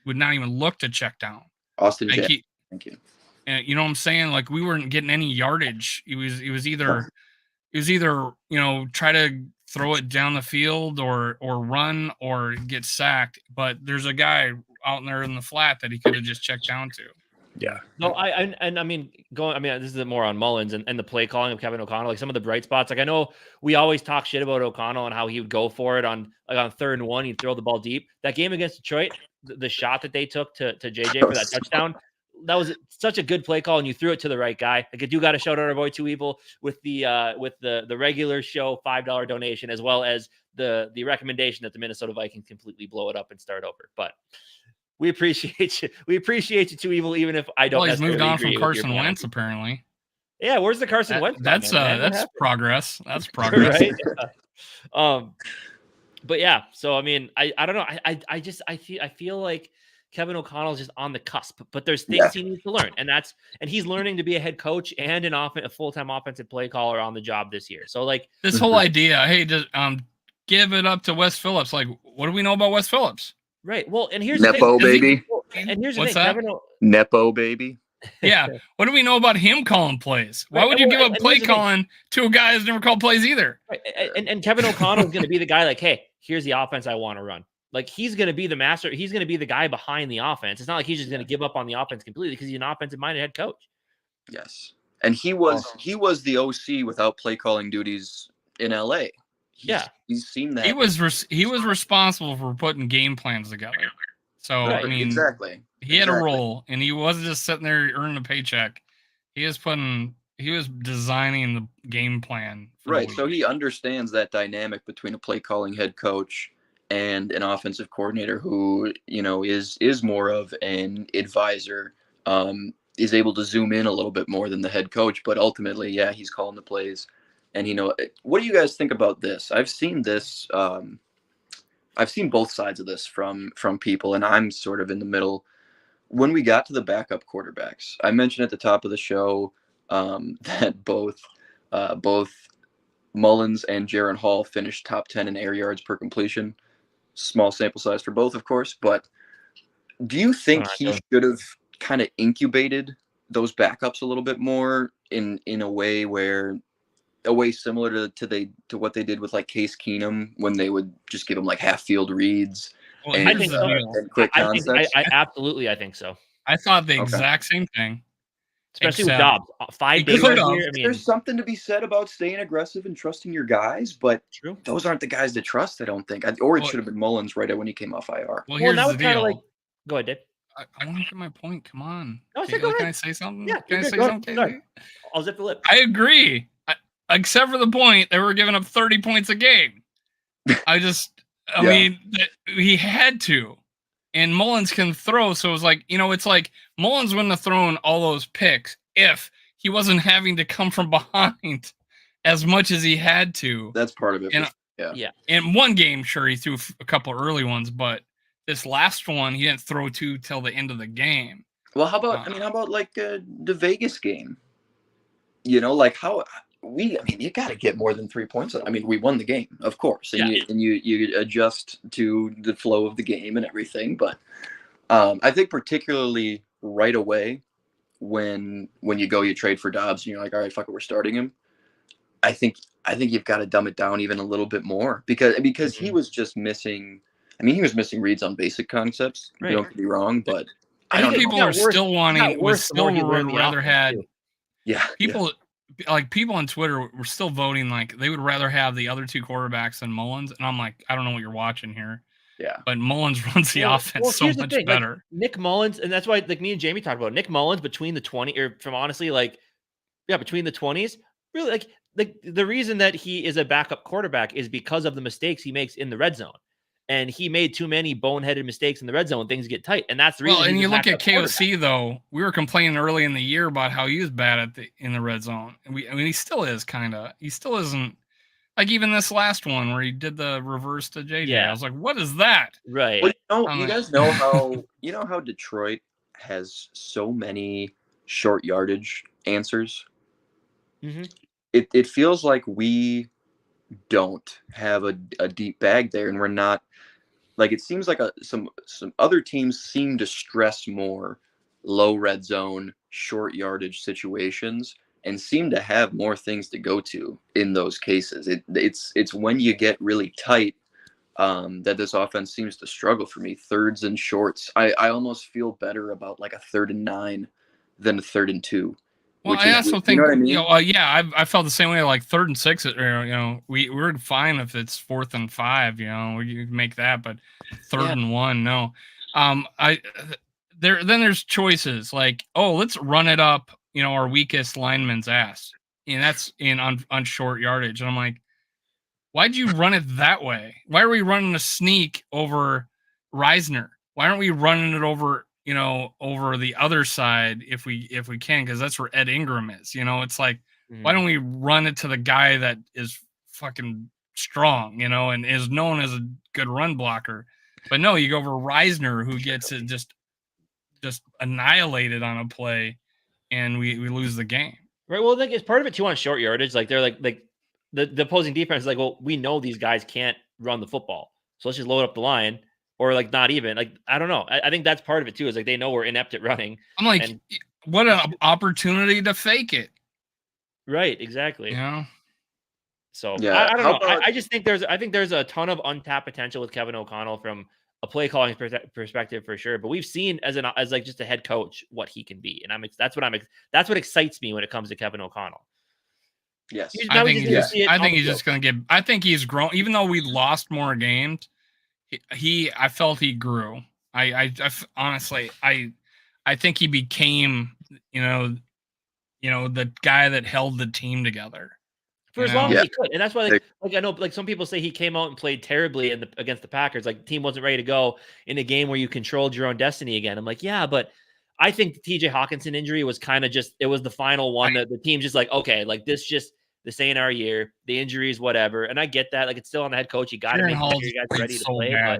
[SPEAKER 3] look to check down.
[SPEAKER 4] Austin, thank you.
[SPEAKER 3] And you know what I'm saying? Like, we weren't getting any yardage. It was either try to throw it down the field or run or get sacked. But there's a guy out there in the flat that he could have just checked down to.
[SPEAKER 2] Yeah. No, this is more on Mullins and the play calling of Kevin O'Connell, like some of the bright spots. Like, I know we always talk shit about O'Connell and how he would go for it on 3rd and 1, he'd throw the ball deep. That game against Detroit, the shot that they took to JJ for that touchdown, that was such a good play call, and you threw it to the right guy. Like, I do got to shout out our boy Too Evil with the regular show $5 donation, as well as the recommendation that the Minnesota Vikings completely blow it up and start over. But we appreciate you. We appreciate you, Too Evil, even if I don't.
[SPEAKER 3] Well, he's moved on from Carson Wentz, apparently.
[SPEAKER 2] Yeah, where's the Carson Wentz?
[SPEAKER 3] That's progress. That's progress.
[SPEAKER 2] Right? But yeah, so I mean, I don't know. I feel like Kevin O'Connell's just on the cusp, but there's things he needs to learn, and he's learning to be a head coach and a full-time offensive play caller on the job this year. So like
[SPEAKER 3] this whole idea, hey, just give it up to Wes Phillips. Like, what do we know about Wes Phillips?
[SPEAKER 2] Right. Well, and here's
[SPEAKER 4] Nepo
[SPEAKER 2] the thing.
[SPEAKER 4] baby.
[SPEAKER 2] And here's the
[SPEAKER 3] What's
[SPEAKER 2] thing.
[SPEAKER 3] that?
[SPEAKER 4] Nepo baby.
[SPEAKER 3] Yeah. What do we know about him calling plays? Why would you give up play calling to a guy who's never called plays either?
[SPEAKER 2] Right. And Kevin O'Connell is going to be the guy like, hey, here's the offense I want to run. Like he's going to be the master. He's going to be the guy behind the offense. It's not like he's just going to give up on the offense completely because he's an offensive-minded head coach.
[SPEAKER 4] Yes. And he was the OC without play calling duties in LA. He's seen that.
[SPEAKER 3] He was responsible for putting game plans together. So I mean,
[SPEAKER 4] exactly.
[SPEAKER 3] He had a role, and he wasn't just sitting there earning a paycheck. He was designing the game plan.
[SPEAKER 4] Right. So he understands that dynamic between a play calling head coach and an offensive coordinator who, is more of an advisor, is able to zoom in a little bit more than the head coach. But ultimately, he's calling the plays. And, what do you guys think about this? I've seen this. I've seen both sides of this from people, and I'm sort of in the middle. When we got to the backup quarterbacks, I mentioned at the top of the show that both Mullins and Jaron Hall finished top 10 in air yards per completion. Small sample size for both, of course. But do you think he should have kind of incubated those backups a little bit more in a way similar to what they did with like Case Keenum when they would just give him like half field reads?
[SPEAKER 3] Well,
[SPEAKER 2] I think so.
[SPEAKER 4] And quick concepts.
[SPEAKER 2] I think so.
[SPEAKER 3] I thought the exact same thing.
[SPEAKER 2] Especially with Dobbs. 5 days here.
[SPEAKER 4] There's something to be said about staying aggressive and trusting your guys, but those aren't the guys to trust, I don't think. Or it should have been Mullins right when he came off IR.
[SPEAKER 3] Well, here's the deal.
[SPEAKER 2] Go ahead, Dave.
[SPEAKER 3] I want to get my point. Come on.
[SPEAKER 2] No,
[SPEAKER 3] can I say something?
[SPEAKER 2] Yeah,
[SPEAKER 3] can I say something?
[SPEAKER 2] I'll zip the lip.
[SPEAKER 3] I agree. Except for the point they were giving up 30 points a game. I mean, he had to. And Mullins can throw, so it was like, it's like Mullins wouldn't have thrown all those picks if he wasn't having to come from behind as much as he had to.
[SPEAKER 4] That's part of it.
[SPEAKER 2] Yeah.
[SPEAKER 3] In one game, sure, he threw a couple early ones, but this last one, he didn't throw to till the end of the game.
[SPEAKER 4] Well, how about like the Vegas game? You got to get more than 3 points. I mean, we won the game, of course, and you adjust to the flow of the game and everything. But I think particularly right away when you trade for Dobbs and you're like, all right, fuck it, we're starting him. I think you've got to dumb it down even a little bit more because he was just missing. I mean, he was missing reads on basic concepts.
[SPEAKER 2] Right.
[SPEAKER 4] Don't get me wrong, but
[SPEAKER 3] I think people are still wanting. Would still rather had.
[SPEAKER 4] Yeah.
[SPEAKER 3] People on Twitter were still voting like they would rather have the other two quarterbacks than Mullins, and I'm like, I don't know what you're watching here.
[SPEAKER 4] Yeah,
[SPEAKER 3] but Mullins runs the offense so much better.
[SPEAKER 2] Like, Nick Mullins, and that's why like me and Jamie talked about Nick Mullins between the 20 or from honestly between the 20s. Really, like the reason that he is a backup quarterback is because of the mistakes he makes in the red zone. And he made too many boneheaded mistakes in the red zone. Things get tight, and that's the reason.
[SPEAKER 3] Well, and you look at KOC though. We were complaining early in the year about how he was bad in the red zone, and he still is kind of. He still isn't like even this last one where he did the reverse to JJ. Yeah. I was like, what is that?
[SPEAKER 2] Right.
[SPEAKER 4] Well, you guys know how Detroit has so many short yardage answers.
[SPEAKER 2] Mm-hmm.
[SPEAKER 4] It feels like we don't have a deep bag there, and we're not. Like it seems like some other teams seem to stress more low red zone, short yardage situations and seem to have more things to go to in those cases. It's when you get really tight that this offense seems to struggle for me. Thirds and shorts. I almost feel better about like a 3rd and 9 than a 3rd and 2.
[SPEAKER 3] Well, I also think,
[SPEAKER 4] I mean?
[SPEAKER 3] I felt the same way, like 3rd and 6, we're fine if it's 4th and 5, we can make that, but 3rd and 1, no. Then there's choices like, let's run it up, our weakest lineman's ass. And that's on short yardage. And I'm like, why'd you run it that way? Why are we running a sneak over Reisner? Why aren't we running it over over the other side if we can, because that's where Ed Ingram is. It's like, why don't we run it to the guy that is fucking strong, and is known as a good run blocker? But no, you go over Reisner, who gets it just just annihilated on a play, and we lose the game.
[SPEAKER 2] Right. Well, like it's part of it too on short yardage. Like they're like the opposing defense is like, well, we know these guys can't run the football, so let's just load up the line, or like not even like I don't know. I think that's part of it too. Is like they know we're inept at running.
[SPEAKER 3] I'm like,
[SPEAKER 2] and,
[SPEAKER 3] what an opportunity to fake it.
[SPEAKER 2] Right. Exactly.
[SPEAKER 3] You know.
[SPEAKER 2] So
[SPEAKER 4] Yeah,
[SPEAKER 2] I don't
[SPEAKER 4] how
[SPEAKER 2] know.
[SPEAKER 4] about-
[SPEAKER 2] I just think there's a ton of untapped potential with Kevin O'Connell from a play calling perspective for sure. But we've seen as like just a head coach what he can be, and that's what excites me when it comes to Kevin O'Connell.
[SPEAKER 4] Yes.
[SPEAKER 3] I think
[SPEAKER 2] he's
[SPEAKER 3] just going to get. I think he's grown. Even though we lost more games, I felt he grew. I honestly, I think he became, the guy that held the team together
[SPEAKER 2] for as long as he could. And that's why, like I know, like some people say he came out and played terribly against the Packers. Like the team wasn't ready to go in a game where you controlled your own destiny again. I'm like, yeah, but I think the TJ Hawkinson injury was kind of just, it was the final one that the team's just like, okay, like this ain't our year. The injuries, whatever. And I get that. Like it's still on the head coach. You got to make sure you guys ready to play.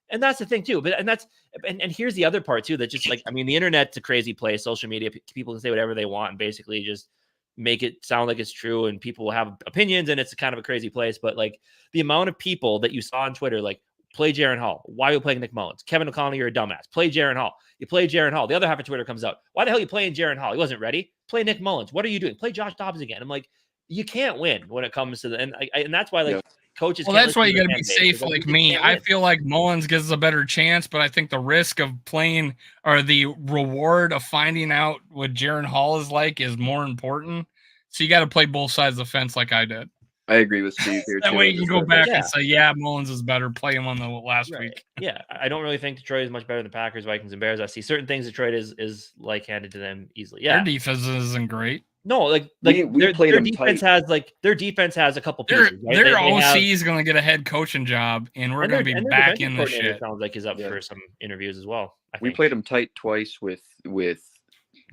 [SPEAKER 2] And that's the thing too. But and here's the other part too. That just like, I mean, the internet's a crazy place. Social media, people can say whatever they want and basically just make it sound like it's true, and people will have opinions, and it's kind of a crazy place. But like the amount of people that you saw on Twitter, like, play Jaron Hall. Why are you playing Nick Mullins? Kevin O'Connell, you're a dumbass. Play Jaron Hall. You play Jaron Hall. The other half of Twitter comes out. Why the hell are you playing Jaron Hall? He wasn't ready. Play Nick Mullins. What are you doing? Play Josh Dobbs again. I'm like, you can't win when it comes to and that's why coaches.
[SPEAKER 3] Well, that's why you got to be safe like me. I feel like Mullins gives a better chance, but I think the risk of playing or the reward of finding out what Jaron Hall is like is more important. So you got to play both sides of the fence like I did.
[SPEAKER 4] I agree with Steve here.
[SPEAKER 3] That way you can go back and say, yeah, Mullins is better. Play him on the last week.
[SPEAKER 2] Yeah, I don't really think Detroit is much better than the Packers, Vikings, and Bears. I see certain things Detroit is like handed to them easily. Yeah,
[SPEAKER 3] their defense isn't great.
[SPEAKER 2] No, like
[SPEAKER 4] we played
[SPEAKER 2] their defense has their defense has a couple pieces.
[SPEAKER 3] Their OC is going to get a head coaching job, and we're going to be back in the shit.
[SPEAKER 2] Sounds like he's up for some interviews as well.
[SPEAKER 4] We played him tight twice with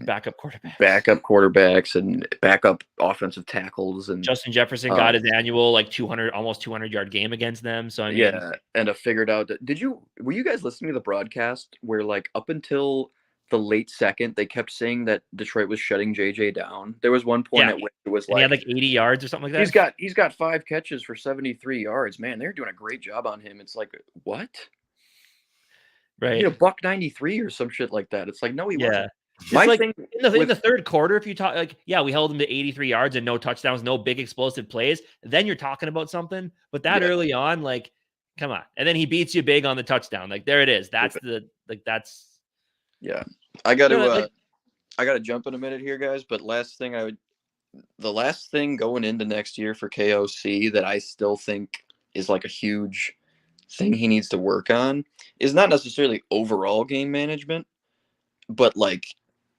[SPEAKER 2] backup
[SPEAKER 4] quarterbacks and backup offensive tackles, and
[SPEAKER 2] Justin Jefferson got his annual almost 200-yard game against them. So I mean,
[SPEAKER 4] and I figured out that were you guys listening to the broadcast where like up until the late second they kept saying that Detroit was shutting JJ down? There was one point at which it was
[SPEAKER 2] he had like 80 yards or something like
[SPEAKER 4] that. He's got 5 catches for 73 yards. Man, they're doing a great job on him. It's like, what?
[SPEAKER 2] Right.
[SPEAKER 4] $193 or some shit like that. It's like, no, he wasn't.
[SPEAKER 2] My thing in the third quarter, if you talk we held him to 83 yards and no touchdowns, no big explosive plays, then you're talking about something. But that early on, like, come on. And then he beats you big on the touchdown. Like, there it is. That's
[SPEAKER 4] yeah. I gotta jump in a minute here, guys. But the last thing going into next year for KOC that I still think is like a huge thing he needs to work on is not necessarily overall game management, but like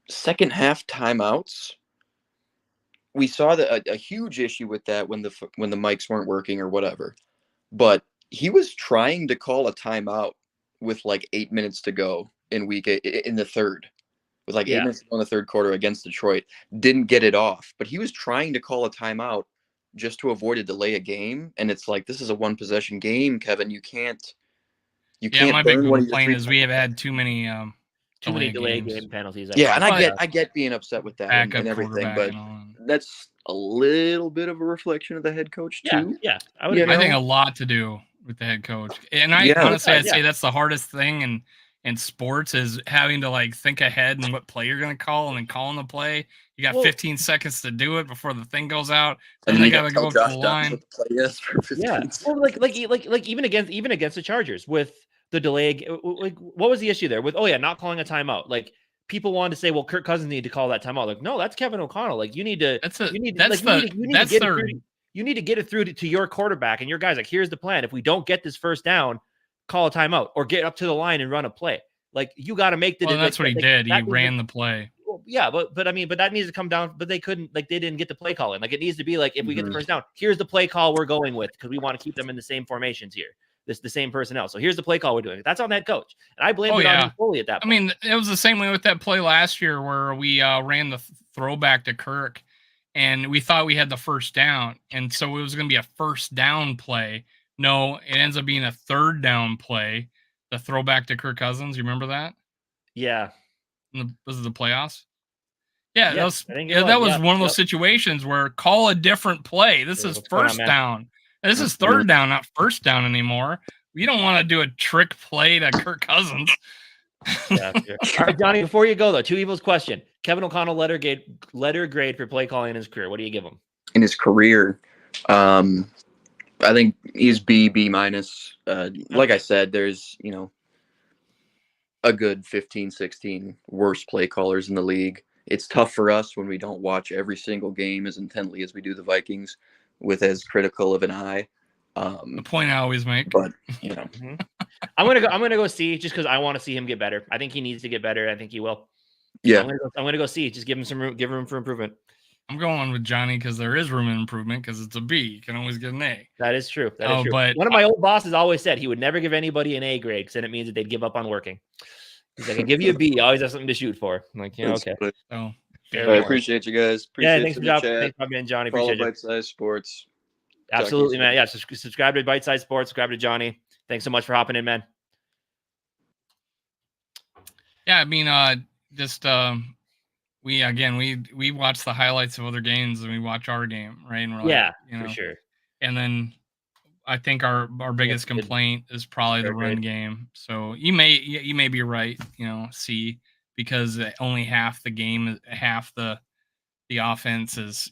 [SPEAKER 4] second half timeouts. We saw that a huge issue with that when the mics weren't working or whatever, but he was trying to call a timeout with like 8 minutes to go in the third, with like 8 minutes to go in the third quarter against Detroit. Didn't get it off, but he was trying to call a timeout just to avoid a delay of game. And it's like, this is a 1-possession game, Kevin. You can't.
[SPEAKER 3] My big complaint is we have had too many
[SPEAKER 2] delay game penalties.
[SPEAKER 4] And I get being upset with that and everything, but that's a little bit of a reflection of the head coach too.
[SPEAKER 2] Yeah,
[SPEAKER 3] I think a lot to do with the head coach, and honestly, I'd say that's the hardest thing in sports is having to like think ahead and what play you're going to call and then calling the play. You got 15 seconds to do it before the thing goes out, and then they got to go up to the line.
[SPEAKER 2] Well, like even against the Chargers with the delay, like what was the issue there with not calling a timeout? Like people wanted to say, well, Kirk Cousins need to call that timeout. Like, no, that's Kevin O'Connell. Like you need to get it through to your quarterback and your guys. Like, here's the plan. If we don't get this first down, call a timeout or get up to the line and run a play. Like you got to make the.
[SPEAKER 3] Well, that's what he did. He ran the play.
[SPEAKER 2] Yeah, but that needs to come down. But they couldn't. Like they didn't get the play call in. Like it needs to be like if we get the first down, here's the play call we're going with because we want to keep them in the same formations here. The same personnel. So here's the play call we're doing. That's on that coach. And I blame it on him fully at that point.
[SPEAKER 3] I mean, it was the same way with that play last year where we ran the throwback to Kirk and we thought we had the first down. And so it was going to be a first down play. No, it ends up being a third down play. The throwback to Kirk Cousins. You remember that?
[SPEAKER 2] Yeah.
[SPEAKER 3] Was it the playoffs? Yeah,
[SPEAKER 2] Yes, I think it was.
[SPEAKER 3] that was
[SPEAKER 2] Yeah,
[SPEAKER 3] one of those
[SPEAKER 2] yep.
[SPEAKER 3] situations where call a different play. This is
[SPEAKER 2] What's going on,
[SPEAKER 3] first
[SPEAKER 2] man?
[SPEAKER 3] down. This is third down, not first down anymore. You don't want to do a trick play to Kirk Cousins.
[SPEAKER 2] Yeah, sure. All right, Johnny, before you go, though, two evils question. Kevin O'Connell letter grade for play calling in his career. What do you give him?
[SPEAKER 4] In his career, I think he's B minus. Like I said, there's, a good 15, 16 worst play callers in the league. It's tough for us when we don't watch every single game as intently as we do the Vikings with as critical of an eye.
[SPEAKER 3] The point I always make.
[SPEAKER 4] But,
[SPEAKER 2] I'm gonna go see just because I want to see him get better. I think he needs to get better. I think he will.
[SPEAKER 4] Yeah.
[SPEAKER 2] I'm gonna go see. Just give him some room. Give room for improvement.
[SPEAKER 3] I'm going with Johnny because there is room in improvement because it's a B. You can always get an A.
[SPEAKER 2] That is true. That is true.
[SPEAKER 3] But
[SPEAKER 2] one of my old bosses always said he would never give anybody an A grade because then it means that they'd give up on working. He's like, I give you a B. You always have something to shoot for. I'm like, okay.
[SPEAKER 3] So,
[SPEAKER 4] I appreciate you guys.
[SPEAKER 2] Thanks for being Johnny. Appreciate
[SPEAKER 4] it. Bite-sized Sports.
[SPEAKER 2] Absolutely, man. Yeah, subscribe to Bite-sized Sports. Subscribe to Johnny. Thanks so much for hopping in, man.
[SPEAKER 3] Yeah, I mean, we watch the highlights of other games and we watch our game, right? And we're
[SPEAKER 2] for sure.
[SPEAKER 3] And then I think our biggest complaint is probably the run game. So you may be right, C, because only half the game, half the offense is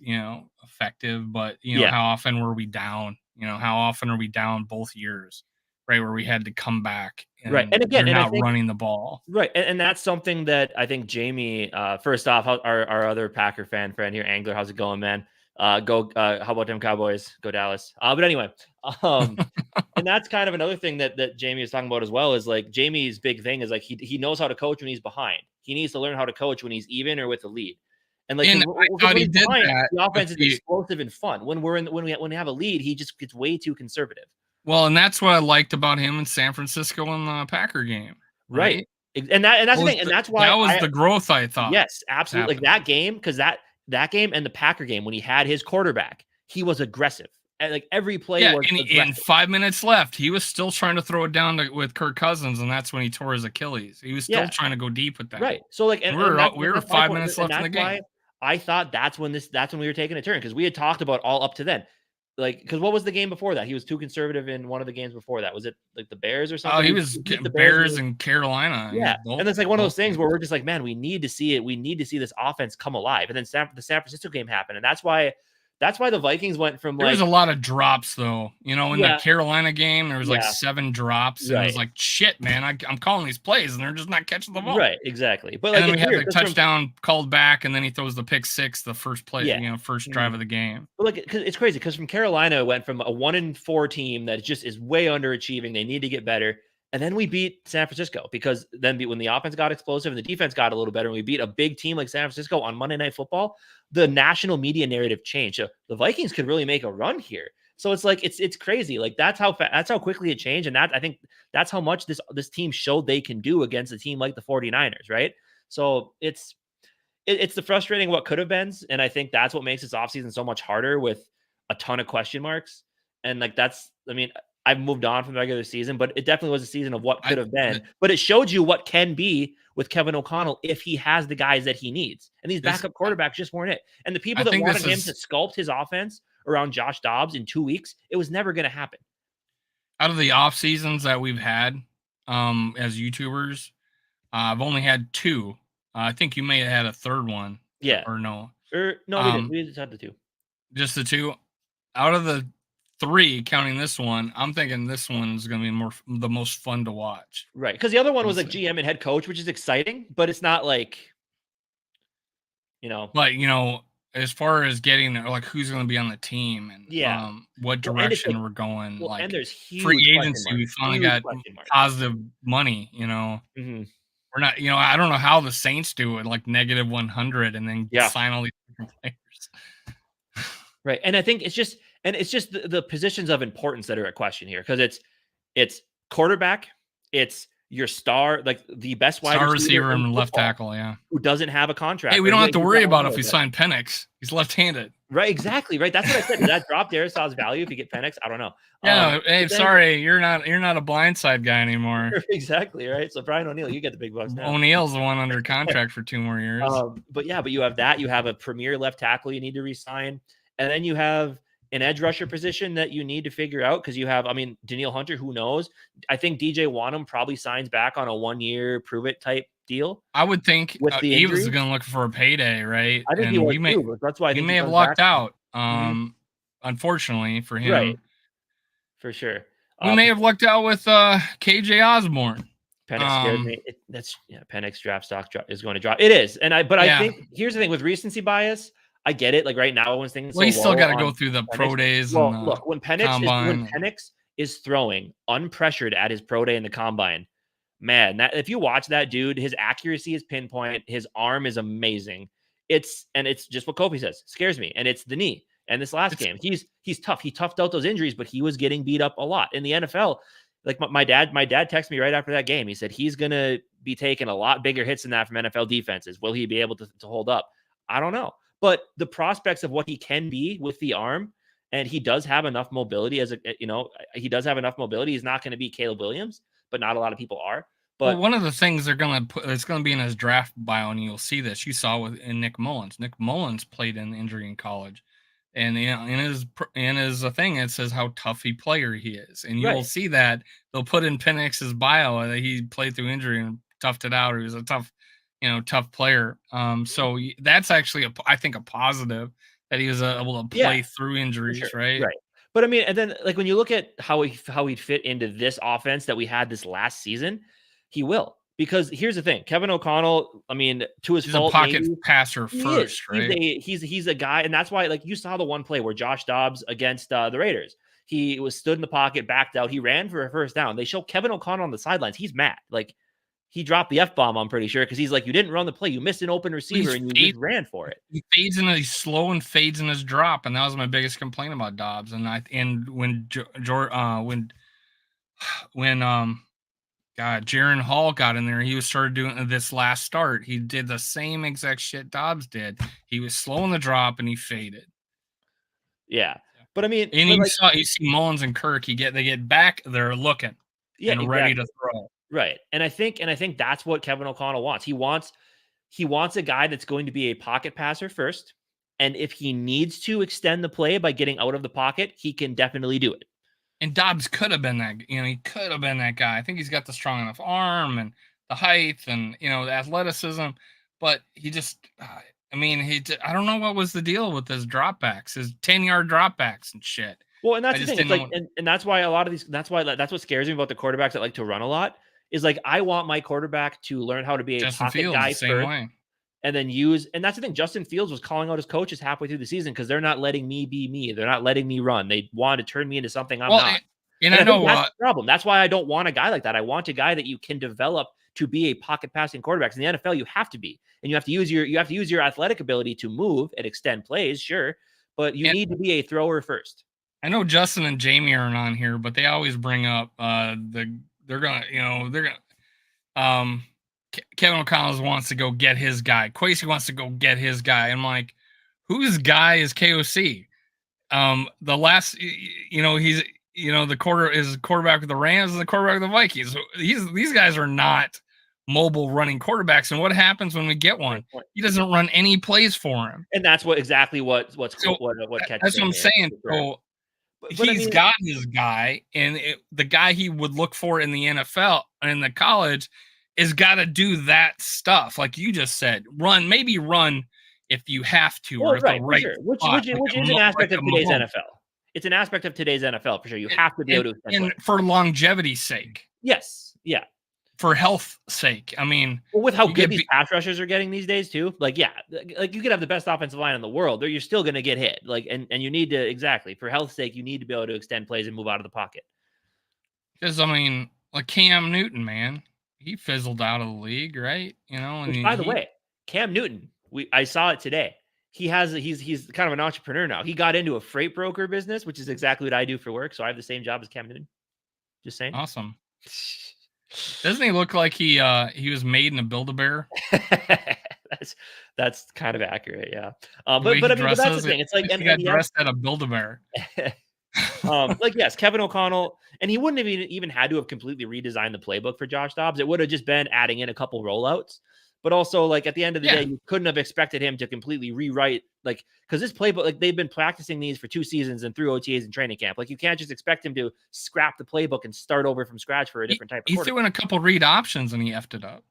[SPEAKER 3] effective. But how often were we down? How often are we down both years, right? Where we had to come back,
[SPEAKER 2] and again,
[SPEAKER 3] you're not running the ball,
[SPEAKER 2] right? And that's something that I think Jamie. First off, our other Packer friend here, Angler, how's it going, man? How about them Cowboys? Go Dallas. But anyway, and that's kind of another thing that Jamie is talking about as well, is like Jamie's big thing is like he knows how to coach when he's behind. He needs to learn how to coach when he's even or with the lead. And like
[SPEAKER 3] I thought he did
[SPEAKER 2] behind,
[SPEAKER 3] that.
[SPEAKER 2] The offense is explosive and fun. When we have a lead, he just gets way too conservative.
[SPEAKER 3] Well, and that's what I liked about him in San Francisco in the Packer game. Right.
[SPEAKER 2] And that's the thing. And that's why
[SPEAKER 3] that was the growth I thought.
[SPEAKER 2] Yes, absolutely. Like that game, because that game and the Packer game, when he had his quarterback, he was aggressive. And like every play was aggressive.
[SPEAKER 3] In 5 minutes left, he was still trying to throw it down with Kirk Cousins, and that's when he tore his Achilles. He was still trying to go deep with that.
[SPEAKER 2] Right. So like,
[SPEAKER 3] we were 5 minutes left in the game.
[SPEAKER 2] I thought that's when we were taking a turn, because we had talked about all up to then. Like, because what was the game before that? He was too conservative in one of the games before that. Was it like the Bears or something?
[SPEAKER 3] Oh, he was the Bears and Carolina.
[SPEAKER 2] Yeah, and it's like one of those things where we're just like, man, we need to see it. We need to see this offense come alive. And then the San Francisco game happened, and that's why the Vikings went from
[SPEAKER 3] there was a lot of drops though. In the Carolina game, there was like 7 drops. And it was like, shit, man, I'm calling these plays and they're just not catching the ball.
[SPEAKER 2] Right, exactly. But
[SPEAKER 3] and then we had the touchdown called back, and then he throws the pick 6, the first play, first drive of the game.
[SPEAKER 2] But like, it's crazy because from Carolina, it went from a 1-4 team that just is way underachieving. They need to get better. And then we beat San Francisco, because then when the offense got explosive and the defense got a little better, and we beat a big team like San Francisco on Monday Night Football, the national media narrative changed. So the Vikings could really make a run here. So it's like, it's crazy. Like that's how quickly it changed. And I think that's how much this team showed they can do against a team like the 49ers. Right. So it's the frustrating what could have been. And I think that's what makes this offseason so much harder with a ton of question marks. And like, I've moved on from the regular season, but it definitely was a season of what could have been. But it showed you what can be with Kevin O'Connell if he has the guys that he needs. And these backup quarterbacks just weren't it. And the people that wanted him to sculpt his offense around Josh Dobbs in 2 weeks, it was never going to happen.
[SPEAKER 3] Out of the off seasons that we've had as YouTubers, I've only had 2. I think you may have had a third one.
[SPEAKER 2] Yeah.
[SPEAKER 3] Or no.
[SPEAKER 2] No, we just had the 2.
[SPEAKER 3] Just the 2. Out of the 3, counting this one, I'm thinking this one's going to be the most fun to watch.
[SPEAKER 2] Right. Because the other one was like GM and head coach, which is exciting, but it's not like,
[SPEAKER 3] as far as getting like who's going to be on the team and what direction we're going,
[SPEAKER 2] and there's huge
[SPEAKER 3] free agency. We finally got positive money,
[SPEAKER 2] Mm-hmm.
[SPEAKER 3] We're not, I don't know how the Saints do it, like -100 and then sign all these different players.
[SPEAKER 2] Right. And I think it's just the positions of importance that are at question here, because it's quarterback, it's your star, like the best wide
[SPEAKER 3] receiver and left tackle,
[SPEAKER 2] who doesn't have a contract.
[SPEAKER 3] Hey, we don't have to worry about if we sign Penix. He's left-handed.
[SPEAKER 2] Right, exactly. Right. That's what I said. Did that drop Derisov's value if you get Penix? I don't know.
[SPEAKER 3] Yeah, hey,
[SPEAKER 2] but then-
[SPEAKER 3] sorry, you're not a blindside guy anymore.
[SPEAKER 2] Exactly, right? So Brian O'Neill, you get the big bucks now.
[SPEAKER 3] O'Neill's the one under contract for 2 more years.
[SPEAKER 2] But you have that. You have a premier left tackle you need to re-sign, and then you have an edge rusher position that you need to figure out because you have, Daniil Hunter. Who knows? I think DJ Wanham probably signs back on a 1-year prove it type deal.
[SPEAKER 3] I would think
[SPEAKER 2] with the
[SPEAKER 3] he was
[SPEAKER 2] injury.
[SPEAKER 3] going to look for a payday, right?
[SPEAKER 2] I think
[SPEAKER 3] and
[SPEAKER 2] he was
[SPEAKER 3] we may,
[SPEAKER 2] too, but that's why I think
[SPEAKER 3] may
[SPEAKER 2] he
[SPEAKER 3] have
[SPEAKER 2] comes
[SPEAKER 3] lucked
[SPEAKER 2] back.
[SPEAKER 3] out. Unfortunately for him,
[SPEAKER 2] Right? For sure.
[SPEAKER 3] We may have lucked out with KJ Osborne.
[SPEAKER 2] Penix scares me. Penix draft stock is going to drop. It is, I think here's the thing with recency bias. I get it. Like right now, everyone's thinking.
[SPEAKER 3] Well, you still got to go through the pro days.
[SPEAKER 2] Well,
[SPEAKER 3] and
[SPEAKER 2] look, when Penix is throwing unpressured at his pro day in the combine, man, if you watch that dude, his accuracy is pinpoint. His arm is amazing. It's just what Kofi says. Scares me, and it's the knee. And this last game, he's tough. He toughed out those injuries, but he was getting beat up a lot in the NFL. Like my dad texted me right after that game. He said he's gonna be taking a lot bigger hits than that from NFL defenses. Will he be able to hold up? I don't know. But the prospects of what he can be with the arm, and he does have enough mobility he does have enough mobility. He's not going to be Caleb Williams, but not a lot of people are. But
[SPEAKER 3] one of the things they're going to put, it's going to be in his draft bio, and you'll see this. You saw in Nick Mullins. Nick Mullins played in injury in college, and in his thing it says how tough a player he is, and you'll see that they'll put in Penix's bio that he played through injury and toughed it out. He was a tough player. So that's actually I think a positive that he was able to play through injuries, right?
[SPEAKER 2] Right. But and then like when you look at how he fit into this offense that we had this last season, he will. Because here's the thing, Kevin O'Connell, to his fault,
[SPEAKER 3] a pocket passer first, right?
[SPEAKER 2] He's a guy, and that's why, like, you saw the one play where Josh Dobbs against the Raiders, he was stood in the pocket, backed out, he ran for a first down. They show Kevin O'Connell on the sidelines. He's mad, like he dropped the F-bomb. I'm pretty sure because he's like, you didn't run the play, you missed an open receiver, and you just ran for it.
[SPEAKER 3] He fades in, he's slow and fades in his drop, and that was my biggest complaint about Dobbs. And when Jaron Hall got in there, he started doing this last start. He did the same exact shit Dobbs did. He was slow in the drop and he faded.
[SPEAKER 2] Yeah. But and
[SPEAKER 3] you see Mullins and Kirk, they get back, they're looking ready to throw.
[SPEAKER 2] Right. And I think that's what Kevin O'Connell wants. He wants a guy that's going to be a pocket passer first. And if he needs to extend the play by getting out of the pocket, he can definitely do it.
[SPEAKER 3] And Dobbs could have been that, he could have been that guy. I think he's got the strong enough arm and the height and, the athleticism, but he just, I don't know what was the deal with his dropbacks, his 10-yard dropbacks and shit.
[SPEAKER 2] Well, and that's the thing. It's like, and that's why a lot of these, that's what scares me about the quarterbacks that like to run a lot is like, I want my quarterback to learn how to be a pocket guy first. And then and that's the thing. Justin Fields was calling out his coaches halfway through the season because they're not letting me be me. They're not letting me run. They want to turn me into something I'm not.
[SPEAKER 3] And I know
[SPEAKER 2] that's the problem. That's why I don't want a guy like that. I want a guy that you can develop to be a pocket passing quarterback. In the NFL, you have to be, and you have to use your athletic ability to move and extend plays, sure, but you need to be a thrower first.
[SPEAKER 3] I know Justin and Jamie aren't on here, but they always bring up Kevin O'Connell wants to go get his guy. Kwesi wants to go get his guy. I'm like, whose guy is KOC? The last, he's, the quarterback with the Rams and the quarterback with the Vikings. These guys are not mobile running quarterbacks. And what happens when we get one? He doesn't run any plays for him.
[SPEAKER 2] And that's what's
[SPEAKER 3] that's what I'm saying. So he's got his guy, and the guy he would look for in the NFL and in the college is got to do that stuff, like you just said. Maybe run if you have to, or at the right
[SPEAKER 2] sure. Which is an aspect of today's NFL. It's an aspect of today's NFL for sure. You have to be able to,
[SPEAKER 3] and for longevity's sake.
[SPEAKER 2] Yes, yeah.
[SPEAKER 3] For health's sake,
[SPEAKER 2] with how good these pass rushers are getting these days too. Like, yeah, like you could have the best offensive line in the world, or you're still going to get hit. Like, and you need to for health's sake, you need to be able to extend plays and move out of the pocket.
[SPEAKER 3] Because like Cam Newton, man. He fizzled out of the league, right?
[SPEAKER 2] Which, by the way, Cam Newton, I saw it today. He's kind of an entrepreneur now. He got into a freight broker business, which is exactly what I do for work. So I have the same job as Cam Newton. Just saying.
[SPEAKER 3] Awesome. Doesn't he look like he was made in a Build-A-Bear?
[SPEAKER 2] That's kind of accurate, yeah.
[SPEAKER 3] The way
[SPEAKER 2] But
[SPEAKER 3] he
[SPEAKER 2] I mean, but that's the
[SPEAKER 3] dresses,
[SPEAKER 2] thing. It's like,
[SPEAKER 3] he got dressed at a Build-A-Bear.
[SPEAKER 2] like, yes, Kevin O'Connell, and he wouldn't have even had to have completely redesigned the playbook for Josh Dobbs. It would have just been adding in a couple rollouts. But also, like, at the end of the day, you couldn't have expected him to completely rewrite, like, because this playbook, like, they've been practicing these for 2 seasons and through OTAs and training camp. Like, you can't just expect him to scrap the playbook and start over from scratch for a different type of
[SPEAKER 3] He threw in a couple read options and he effed it up.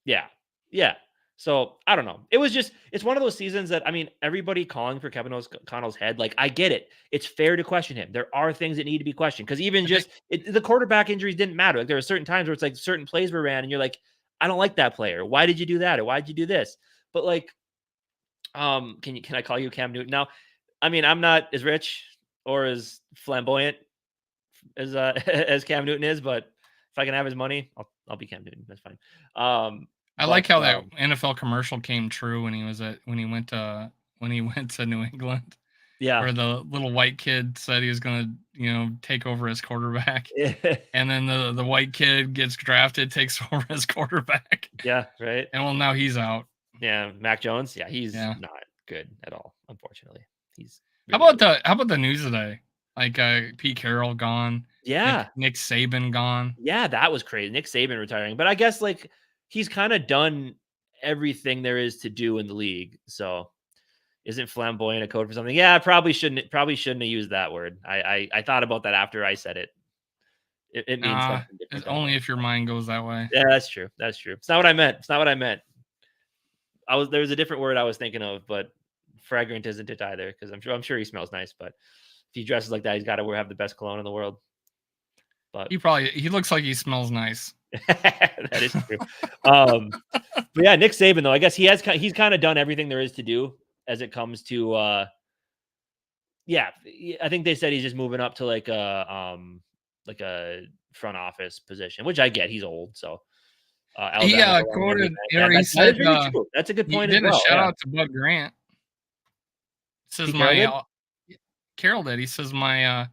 [SPEAKER 2] Yeah. Yeah. So I don't know. It's one of those seasons that, I mean, everybody calling for Kevin O'Connell's head, like, I get it. It's fair to question him. There are things that need to be questioned because even the quarterback injuries didn't matter. Like, there are certain times where it's like certain plays were ran and you're like, I don't like that player. Why did you do that? Or why did you do this? But like, can I call you Cam Newton now? I mean, I'm not as rich or as flamboyant as as Cam Newton is, but if I can have his money, I'll be Cam Newton. That's fine.
[SPEAKER 3] I like how that NFL commercial came true when he went to New England.
[SPEAKER 2] Yeah.
[SPEAKER 3] Where the little white kid said he was going to, take over as quarterback. And then the white kid gets drafted, takes over as quarterback.
[SPEAKER 2] Yeah, right.
[SPEAKER 3] And well, now he's out.
[SPEAKER 2] Yeah, Mac Jones. Yeah, he's not good at all, unfortunately. He's
[SPEAKER 3] really how about the news today? Like Pete Carroll gone.
[SPEAKER 2] Yeah.
[SPEAKER 3] Nick Saban gone.
[SPEAKER 2] Yeah, that was crazy. Nick Saban retiring. But I guess like he's kind of done everything there is to do in the league. So isn't flamboyant a code for something? Yeah, probably shouldn't have used that word. I thought about that after I said it. It means something different.
[SPEAKER 3] It's only if your mind goes that way.
[SPEAKER 2] Yeah, that's true. That's true. It's not what I meant. It's not what I meant. There was a different word I was thinking of, but fragrant isn't it either, because I'm sure he smells nice, but if he dresses like that, he's got to have the best cologne in the world. But
[SPEAKER 3] he looks like he smells nice.
[SPEAKER 2] That is true. But yeah, Nick Saban though, I guess he's kind of done everything there is to do as it comes to I think they said he's just moving up to like a front office position, which I get. He's old, so
[SPEAKER 3] he quoted he said
[SPEAKER 2] that's a good point.
[SPEAKER 3] He did a shout out to Bud Grant. Says Carroll did. He says my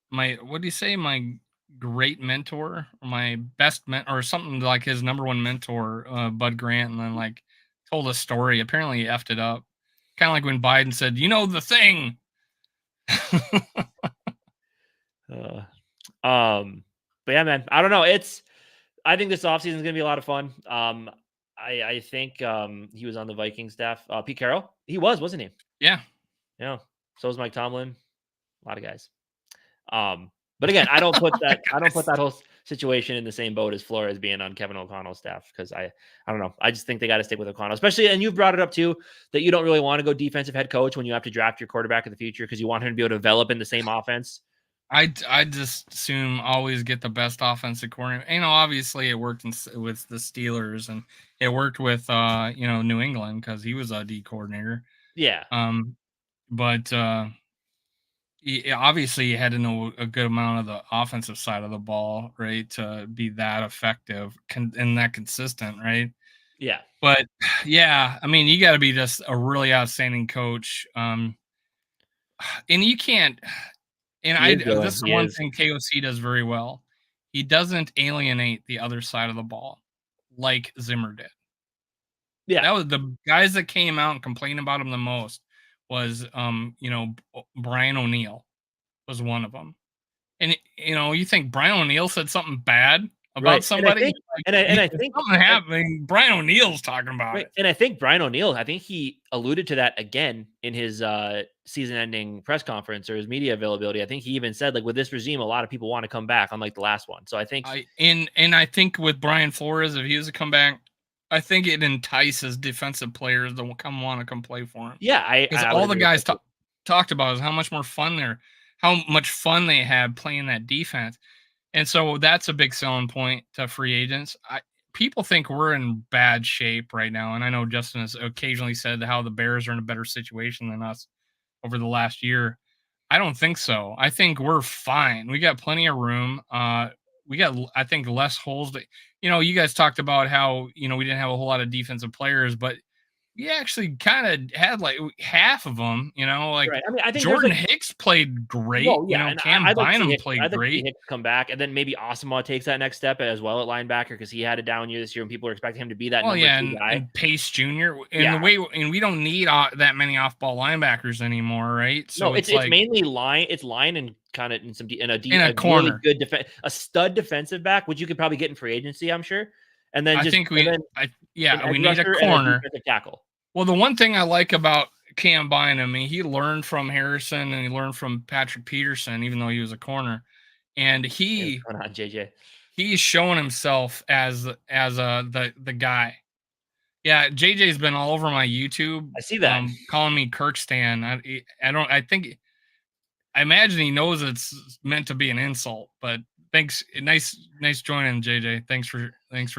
[SPEAKER 3] what do you say? My great mentor, or my best mentor, or something like his number one mentor, Bud Grant, and then like told a story. Apparently he effed it up. Kind of like when Biden said, the thing.
[SPEAKER 2] But yeah, man, I don't know. I think this offseason is going to be a lot of fun. I think he was on the Vikings staff. Pete Carroll, he wasn't he?
[SPEAKER 3] Yeah.
[SPEAKER 2] Yeah. So was Mike Tomlin. A lot of guys. But again, I don't put that whole situation in the same boat as Flores being on Kevin O'Connell's staff, because I don't know. I just think they got to stick with O'Connell, especially, and you've brought it up too, that you don't really want to go defensive head coach when you have to draft your quarterback in the future, because you want him to be able to develop in the same offense.
[SPEAKER 3] I just assume always get the best offensive coordinator. Obviously it worked with the Steelers, and it worked with New England because he was a D coordinator.
[SPEAKER 2] Yeah.
[SPEAKER 3] But he obviously had to know a good amount of the offensive side of the ball, right, to be that effective and that consistent, right?
[SPEAKER 2] Yeah.
[SPEAKER 3] But yeah, I mean, you got to be just a really outstanding coach, and you can't. And this is one thing KOC does very well. He doesn't alienate the other side of the ball like Zimmer did.
[SPEAKER 2] Yeah,
[SPEAKER 3] that was the guys that came out and complained about him the most. Was Brian O'Neill was one of them, and you think Brian O'Neill said something bad about somebody,
[SPEAKER 2] and I think
[SPEAKER 3] something happened. Brian O'Neill's talking about it,
[SPEAKER 2] and I think Brian O'Neill, I think he alluded to that again in his season-ending press conference or his media availability. I think he even said, like, with this regime, a lot of people want to come back, unlike the last one. So I think,
[SPEAKER 3] and I think with Brian Flores, if he was to come back, I think it entices defensive players to want to come play for him.
[SPEAKER 2] Yeah,
[SPEAKER 3] because all the guys talked about is how much fun they had playing that defense, and so that's a big selling point to free agents. People think we're in bad shape right now, and I know Justin has occasionally said how the Bears are in a better situation than us over the last year. I don't think so. I think we're fine. We got plenty of room. We got, I think, less holes. You guys talked about how, we didn't have a whole lot of defensive players, but he actually kind of had like half of them, like
[SPEAKER 2] Right. I mean, I think
[SPEAKER 3] Jordan
[SPEAKER 2] there's like,
[SPEAKER 3] Hicks played great.
[SPEAKER 2] well, yeah, and
[SPEAKER 3] Cam
[SPEAKER 2] I'd like to see
[SPEAKER 3] Bynum
[SPEAKER 2] Hicks.
[SPEAKER 3] played
[SPEAKER 2] I'd like to see
[SPEAKER 3] great.
[SPEAKER 2] Hicks come back, and then maybe Asamoah takes that next step as well at linebacker because he had a down year this year, and people are expecting him to be that
[SPEAKER 3] Well,
[SPEAKER 2] number
[SPEAKER 3] yeah,
[SPEAKER 2] 2 guy.
[SPEAKER 3] and Pace Jr. And
[SPEAKER 2] Yeah.
[SPEAKER 3] and we don't need that many off-ball linebackers anymore, right? So
[SPEAKER 2] No, it's
[SPEAKER 3] like
[SPEAKER 2] mainly line. It's line and kind of in a really
[SPEAKER 3] corner.
[SPEAKER 2] good defense, a stud defensive back, which you could probably get in free agency, I'm sure. And then
[SPEAKER 3] I
[SPEAKER 2] just
[SPEAKER 3] think we need a
[SPEAKER 2] rusher and
[SPEAKER 3] corner.
[SPEAKER 2] defensive tackle.
[SPEAKER 3] Well, the one thing I like about Cam Bynum, I mean, he learned from Harrison and he learned from Patrick Peterson, even though he was a corner, and
[SPEAKER 2] What's going on, JJ?
[SPEAKER 3] he's shown himself as the guy. Yeah, JJ's been all over my YouTube.
[SPEAKER 2] I see that.
[SPEAKER 3] Calling me Kirkstan. I imagine he knows it's meant to be an insult, but thanks. Nice joining, JJ. Thanks for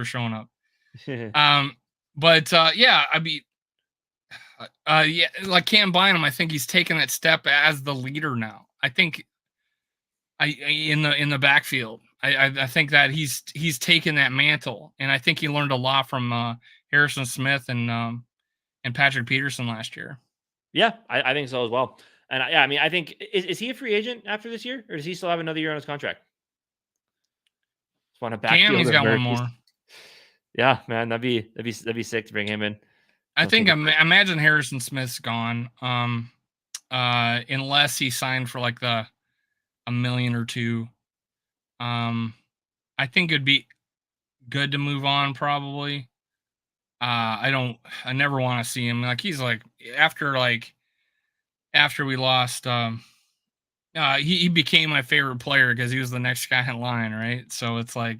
[SPEAKER 3] showing up. Yeah, I mean, yeah, like Cam Bynum, I think he's taken that step as the leader now. I think in the backfield, I think that he's taken that mantle, and I think he learned a lot from Harrison Smith and Patrick Peterson last year.
[SPEAKER 2] Yeah, I think so as well. And I mean, I think is he a free agent after this year, or does he still have another year on his contract? Just want to backfield.
[SPEAKER 3] He's got one more.
[SPEAKER 2] Yeah, man, that'd be sick to bring him in.
[SPEAKER 3] I think imagine Harrison Smith's gone, unless he signed for like $1 million or $2 million. I think it'd be good to move on probably. I never want to see him. Like he's like after we lost, he became my favorite player because he was the next guy in line, right? So it's like,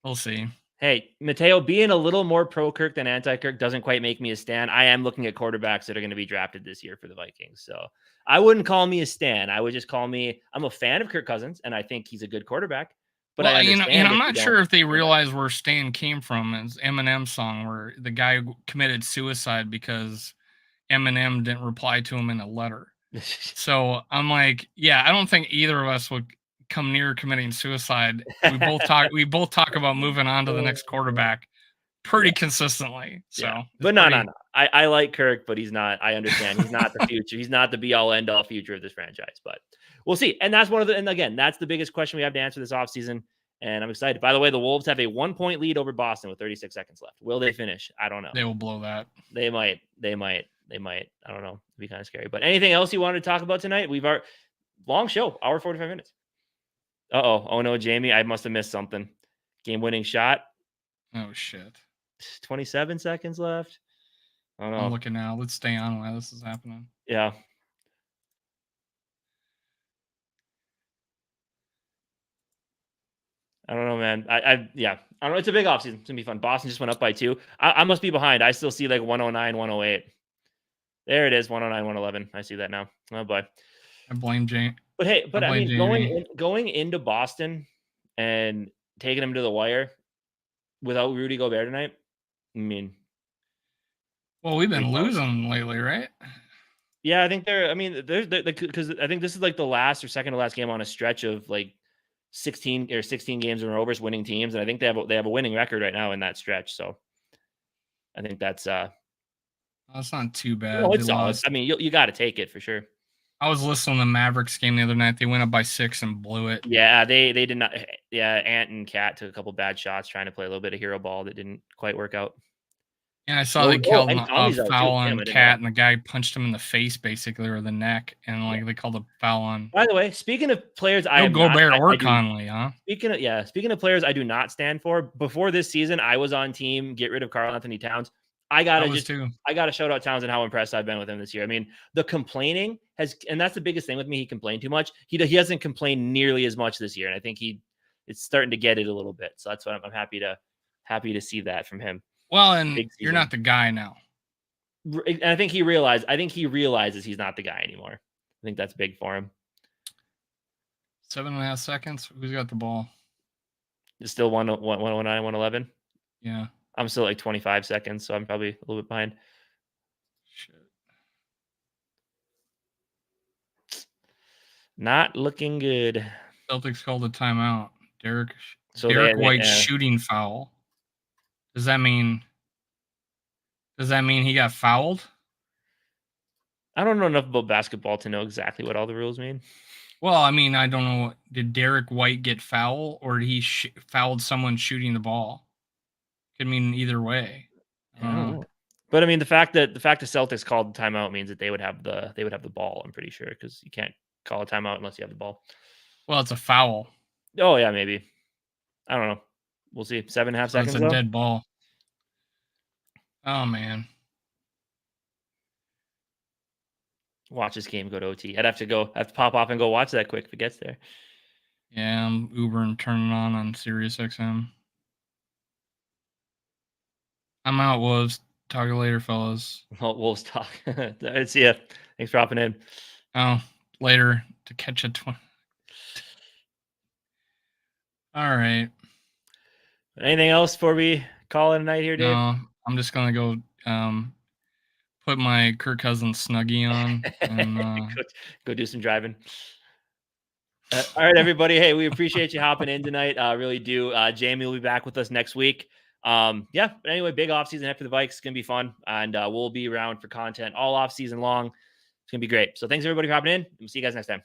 [SPEAKER 3] we'll see.
[SPEAKER 2] Hey, Mateo, being a little more pro Kirk than anti Kirk doesn't quite make me a stan. I am looking at quarterbacks that are going to be drafted this year for the Vikings. So I wouldn't call me a stan. I would just call me, I'm a fan of Kirk Cousins, and I think he's a good quarterback. But
[SPEAKER 3] well, I'm not sure if they realize where Stan came from. It's Eminem's song where the guy committed suicide because Eminem didn't reply to him in a letter. So I'm like, yeah, I don't think either of us would come near committing suicide. We both talk about moving on to the next quarterback pretty consistently. So,
[SPEAKER 2] yeah. But no. I like Kirk, but he's not. I understand he's not the future. He's not the be all end all future of this franchise. But we'll see. And that's and again, that's the biggest question we have to answer this offseason. And I'm excited. By the way, the Wolves have a 1-point lead over Boston with 36 seconds left. Will they finish? I don't know.
[SPEAKER 3] They will blow that.
[SPEAKER 2] They might. I don't know. It'd be kind of scary. But anything else you wanted to talk about tonight? We've our long show, hour 45 minutes. Oh no, Jamie, I must have missed something. Game-winning shot.
[SPEAKER 3] Oh shit.
[SPEAKER 2] 27 seconds left. Oh no.
[SPEAKER 3] I'm looking now. Let's stay on while this is happening.
[SPEAKER 2] Yeah. I don't know, man. I don't know. It's a big offseason. It's gonna be fun. Boston just went up by 2. I must be behind. I still see like 109, 108. There it is, 109, 111. I see that now. Oh boy.
[SPEAKER 3] I blame Jane.
[SPEAKER 2] But hey, I mean, going into Boston and taking them to the wire without Rudy Gobert tonight. I mean,
[SPEAKER 3] well, we've been losing lately, right?
[SPEAKER 2] Yeah, I think because I think this is like the last or second to last game on a stretch of like 16 games in a row versus winning teams, and I think they have a winning record right now in that stretch. So I think that's
[SPEAKER 3] not too bad.
[SPEAKER 2] No, it's solid. I mean, you got to take it for sure.
[SPEAKER 3] I was listening to the Mavericks game the other night. They went up by 6 and blew it.
[SPEAKER 2] Yeah, they did not. Yeah, Ant and Cat took a couple bad shots trying to play a little bit of hero ball that didn't quite work out.
[SPEAKER 3] And I saw they killed a foul on Cat, and the guy punched him in the face, basically, or the neck, and like they called a foul on.
[SPEAKER 2] By the way, speaking of players,
[SPEAKER 3] Gobert or Conley, huh?
[SPEAKER 2] Speaking of players, I do not stand for. Before this season, I was on team get rid of Karl Anthony Towns. I gotta shout out Towns and how impressed I've been with him this year. I mean, the complaining and that's the biggest thing with me. He complained too much. He hasn't complained nearly as much this year, and I think it's starting to get it a little bit. So that's what I'm happy to see that from him.
[SPEAKER 3] Well, and you're not the guy now.
[SPEAKER 2] And I think he realizes he's not the guy anymore. I think that's big for him.
[SPEAKER 3] 7.5 seconds. Who's got the ball?
[SPEAKER 2] It's still 109, 111.
[SPEAKER 3] Yeah.
[SPEAKER 2] I'm still like 25 seconds, so I'm probably a little bit behind.
[SPEAKER 3] Shit.
[SPEAKER 2] Not looking good.
[SPEAKER 3] Celtics called a timeout. Derek White shooting foul. Does that mean Does that mean he got fouled?
[SPEAKER 2] I don't know enough about basketball to know exactly what all the rules mean.
[SPEAKER 3] Well, I mean, I don't know. Did Derek White get foul, or did he fouled someone shooting the ball? Could mean either way.
[SPEAKER 2] I don't know. But I mean, the fact that the Celtics called the timeout means that they would have the ball. I'm pretty sure, because you can't call a timeout unless you have the ball.
[SPEAKER 3] Well, it's a foul.
[SPEAKER 2] Oh yeah, maybe. I don't know. We'll see. 7.5 seconds.
[SPEAKER 3] It's a dead ball. Oh man.
[SPEAKER 2] Watch this game go to OT. I'd have to pop off and go watch that quick if it gets there.
[SPEAKER 3] Yeah, I'm Uber and turning on Sirius XM. I'm out, Wolves. Talk to you later, fellas.
[SPEAKER 2] Well, Wolves talk. See ya. Thanks for hopping in.
[SPEAKER 3] Oh, later to catch a 20. All right.
[SPEAKER 2] Anything else before we call it a night here, Dave?
[SPEAKER 3] No, I'm just gonna go put my Kirk Cousins Snuggie on and
[SPEAKER 2] go do some driving. All right, everybody. Hey, we appreciate you hopping in tonight. Really do. Jamie will be back with us next week. Yeah, but anyway, big offseason after the bikes. It's gonna be fun, and we'll be around for content all offseason long. It's gonna be great. So thanks everybody for hopping in. We'll see you guys next time.